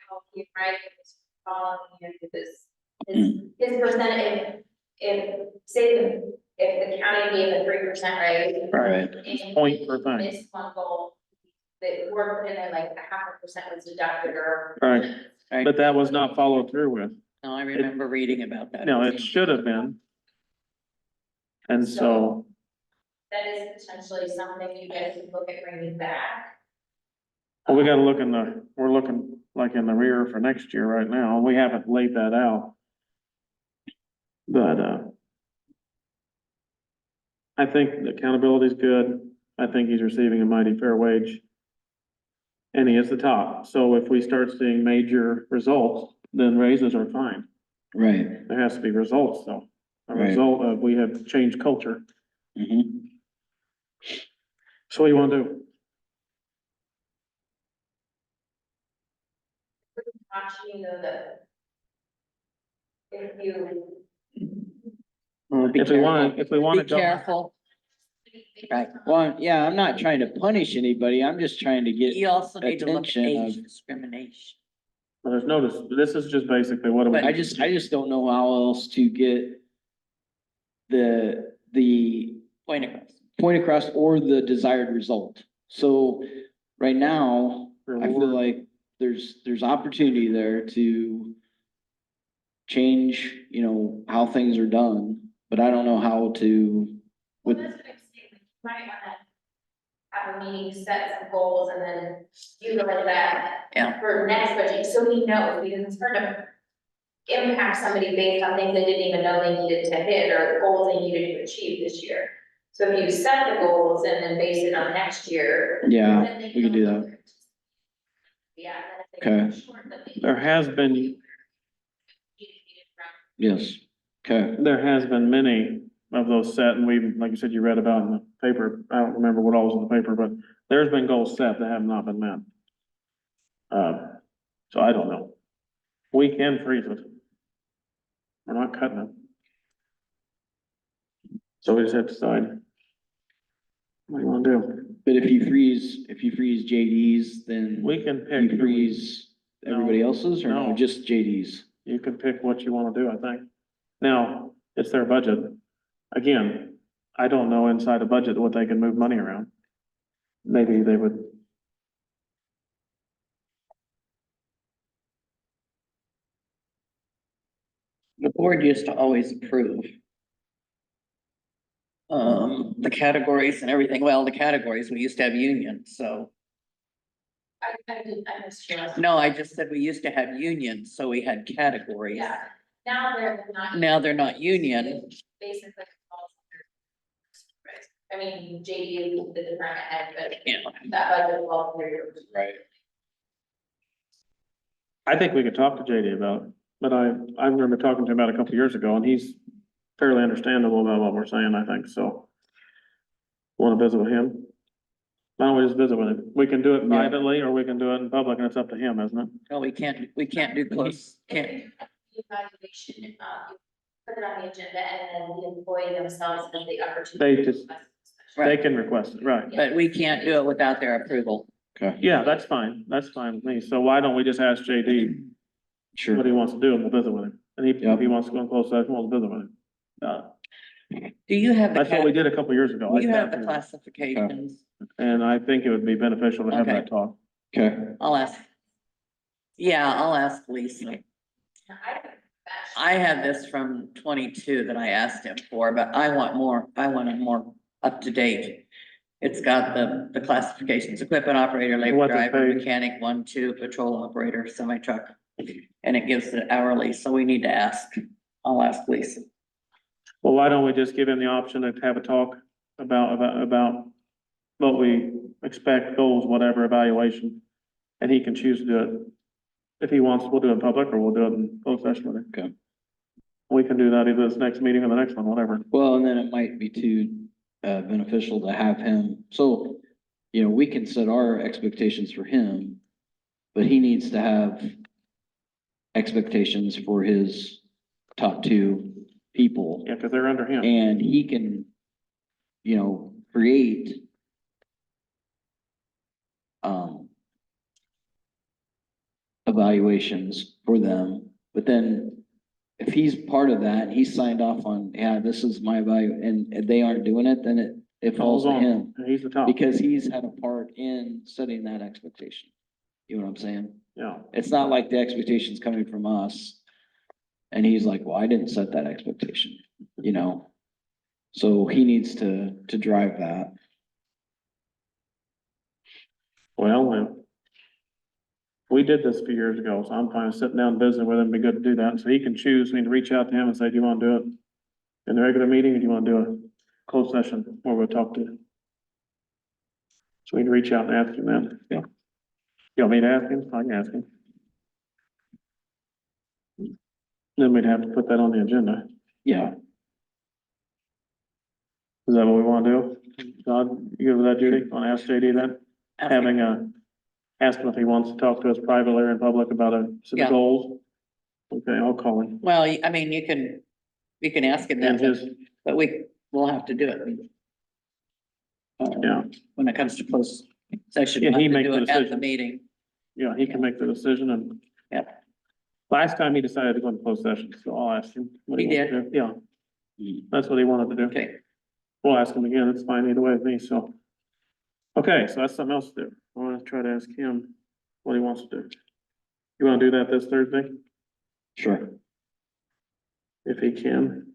how he writes, following him, because his percentage, if, say, if the county gave a 3% raise. Right. and Point per thing. Missed one goal, the board put in there like 0.5% was deducted or. Right. Right. But that was not followed through with. No, I remember reading about that. No, it should have been. And so, That is potentially something you guys could look at bringing back. well, we gotta look we're looking like in the rear for next year right now. We haven't laid that out. But, I think the accountability is good. I think he's receiving a mighty fair wage. And he is the top. So if we start seeing major results, then raises are fine. Right. There has to be results though. A Right. result of we have changed culture. Mm-hmm. So what do you want to do? Watching, you know, if you. Well, be If we want careful. to, if we want to Be go. careful. Right. Well, yeah, I'm not trying to punish anybody. I'm just trying to get, You also need to look at attention age of- discrimination. Well, there's no, this is just basically what. do we- I just don't know how else to get the Point across. point across or the desired result. So right now, I feel Reward. like there's opportunity there to change, how things are done, but I don't know how to Well, with, that's what I'm saying, like, you might wanna have a meeting, set some goals, and then utilize that. Yeah. For next budget, so we know, because it's hard to impact somebody based on things they didn't even know they needed to hit, or goals they needed to achieve this year. So if you set the goals and then base it on next year. yeah, then they we can do know that. Yeah. And then if they fall short, then they- There has been, Yes. Okay. there has been many of those set, and we, like you said, you read about in the paper. I don't remember what all was in the paper, but there's been goals set that have not been met. So I don't know. We can freeze it. We're not cutting it. So we just have to decide. What do you wanna do? But if you freeze JD's, then We can you pick, freeze everybody else's or no, No. just JD's? you can pick what you wanna do, I think. Now, it's their budget. Again, I don't know inside a budget what they can move money around. Maybe they would. The board used to always approve the categories and everything. Well, the categories, we used to have unions, so. I missed yours. No, I just said we used to have unions, so we had categories. Yeah, now they're not. Now they're not union. Basically. it falls under- I mean, JD is the department head, but Yeah. that budget falls under your. Right. I think we could talk to JD about it, but I remember talking to him about it a couple of years ago, and he's fairly understandable about what we're saying, I think, so. Want to visit with him? Why don't we just visit with him? We can do it Yeah. privately, or we can do it in public, and it's up to him, isn't it? No, we can't do close, can't. The evaluation, you put it on the agenda and then the employee themselves has the opportunity. They just- to They can request it, right? But we can't do it without their approval. Okay, Yeah, that's fine, with me, so why don't we just ask JD what sure. he wants to do, and we'll visit with him, and if Yep. he wants to go in close session, we'll visit with him. Do you have the, That's what we did a couple of years ago. I you have sat the there, classifications? And I think it would be beneficial to have that Okay. talk. Okay, I'll ask. Yeah, I'll ask Lisa. I had this from 22 that I asked him for, but I want it more up to date. It's got the classifications, equipment operator, labor What's it driver, pay? mechanic, 1, 2, patrol operator, semi truck. And it gives the hourly, so we need to ask. I'll ask Lisa. Well, why don't we just give him the option to have a talk about what we expect, goals, whatever, evaluation, and he can choose to do it. If he wants, we'll do it in public, or we'll do it in closed session with him. Okay. We can do that either this next meeting or the next one, whatever. well, and then it might be too beneficial to have him, so, we can set our expectations for him, but he needs to have expectations for his top two people. Yeah, because they're under him. And he can, create evaluations for them, but then if he's part of that, he signed off on, yeah, this is my value, and they aren't doing it, then It falls to on. him, He's the top. because he's had a part in setting that expectation. You know what I'm saying? Yeah, It's not like the expectation's coming from us. And he's like, well, I didn't set that expectation, you know? So he needs to drive that. well, we did this a few years ago, so I'm fine with sitting down and visiting with him. It'd be good to do that. So he can choose. We can reach out to him and say, do you want to do it in the regular meeting, or do you want to do a closed session where we'll talk to him? So we can reach out and ask him that. Yeah. You want me to ask him? I can ask him. Then we'd have to put that on the agenda. Yeah, Is that what we want to do? Todd, you good with that, Judy? Want to ask JD that? Having ask him if he wants to talk to us privately or in public about a set Yeah. of goals. Okay, I'll call him. Well, I mean, you can ask him And that, his, but we'll have to do it. yeah, When it comes to closed session. Yeah, we'll he have to makes do the it At the decision. meeting. yeah, he can make the decision and. Yeah. Last time he decided to go into closed session, so I'll ask him. what He wants to do. Yeah, that's what he wanted to do. Okay, We'll ask him again. It's fine either way with me, so. Okay, so that's something else to do. I wanna try to ask him what he wants to do. You wanna do that this Thursday, sure. if he can?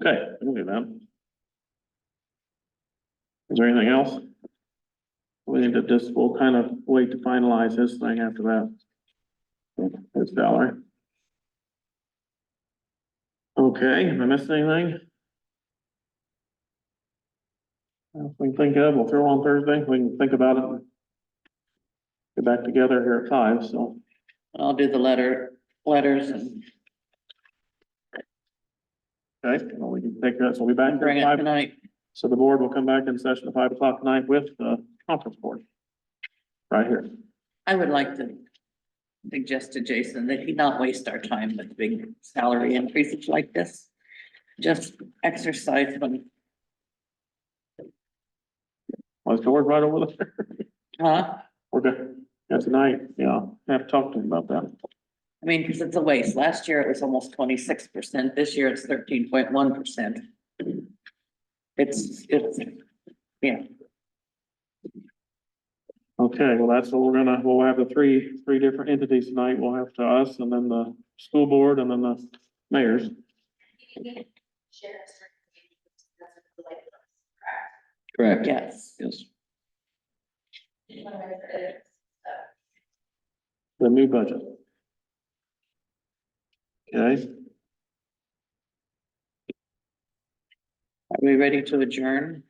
Okay, we'll do that. Is there anything else? We need to just, we'll kind of wait to finalize this thing after that. It's Valerie. Okay, have I missed anything? If we can think of, we'll throw on Thursday, we can think about it. And get back together here at 5, so. I'll do the letters and Okay, well, we can take that, so we'll be back here bring at it 5. tonight. So the board will come back in session at 5 o'clock tonight with the conference board. Right here. I would like to suggest to Jason that he not waste our time with big salary increases like this. Just exercise them, Was George right over there? huh? We're good. Yeah, tonight, yeah, I have to talk to him about that. I mean, because it's a waste. Last year it was almost 26%. This year it's 13.1%. It's, yeah, Okay, well, that's what we'll have the three different entities tonight. We'll have to us and then the school board and then the mayors. Share a certain- Correct. yes. Yes. The new budget. Okay, Are we ready to adjourn?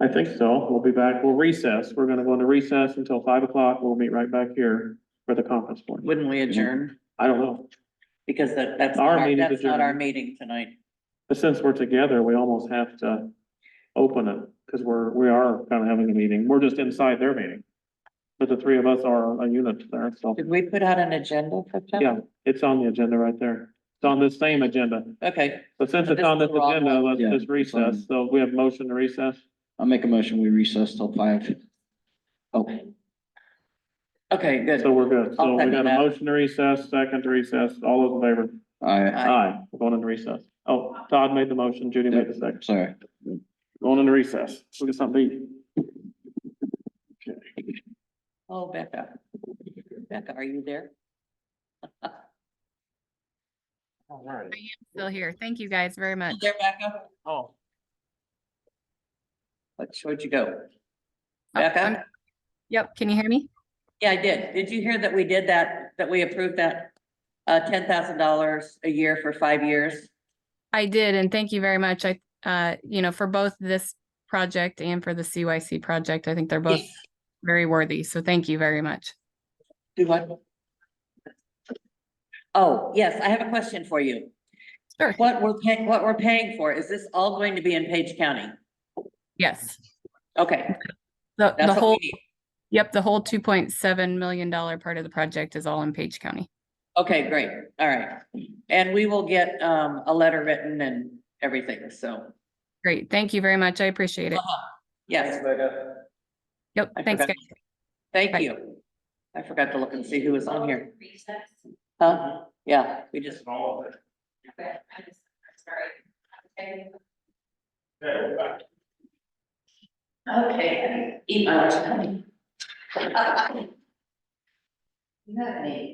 I think so. We'll be back. We'll recess. We're gonna go into recess until 5 o'clock. We'll meet right back here for the conference board. Wouldn't we adjourn? I don't know. Because that's Our not our, meeting's that's not our adjourned. meeting tonight. But since we're together, we almost have to open it, because we are kind of having a meeting. We're just inside their meeting. But the three of us are a unit there, so, Did we put out an agenda for that? yeah, it's on the agenda right there. It's on this same agenda. Okay, But since So it's this on is this the wrong agenda, one. let's Yeah, just it's on- recess. So we have motion to recess. I'll make a motion, we recess till 5. Oh, okay, good. So we're good. So I'll we second got a that. motion to recess, second to recess. All those in favor? I, Aye. We're going into recess. Oh, Todd made the motion, Judy made the second. sorry. Going into recess. We get something to eat. Okay. Oh, Becca. Becca, are you there? All right. Still here. Thank you guys very much. There, Becca? Oh, Where'd you go? Oh, Becca? Yep, can you hear me? Yeah, I did. Did you hear that we did that we approved that $10,000 a year for 5 years? I did, and thank you very much. For both this project and for the CYC project, I think they're both very worthy. So thank you very much. Do what? Oh, yes, I have a question for you. Sure. What we're paying for, is this all going to be in Page County? Yes. Okay, The that's what we whole, need. yep, the whole $2.7 million part of the project is all in Page County. Okay, great. All right. And we will get a letter written and everything, so. Great. Thank you very much. I appreciate it. Yes, Yep, I thanks, forgot. guys. thank Bye. you. I forgot to look and see who was on here. Recess. Huh? Yeah, we just. Okay, I'm sorry. eat my lunch. You have any,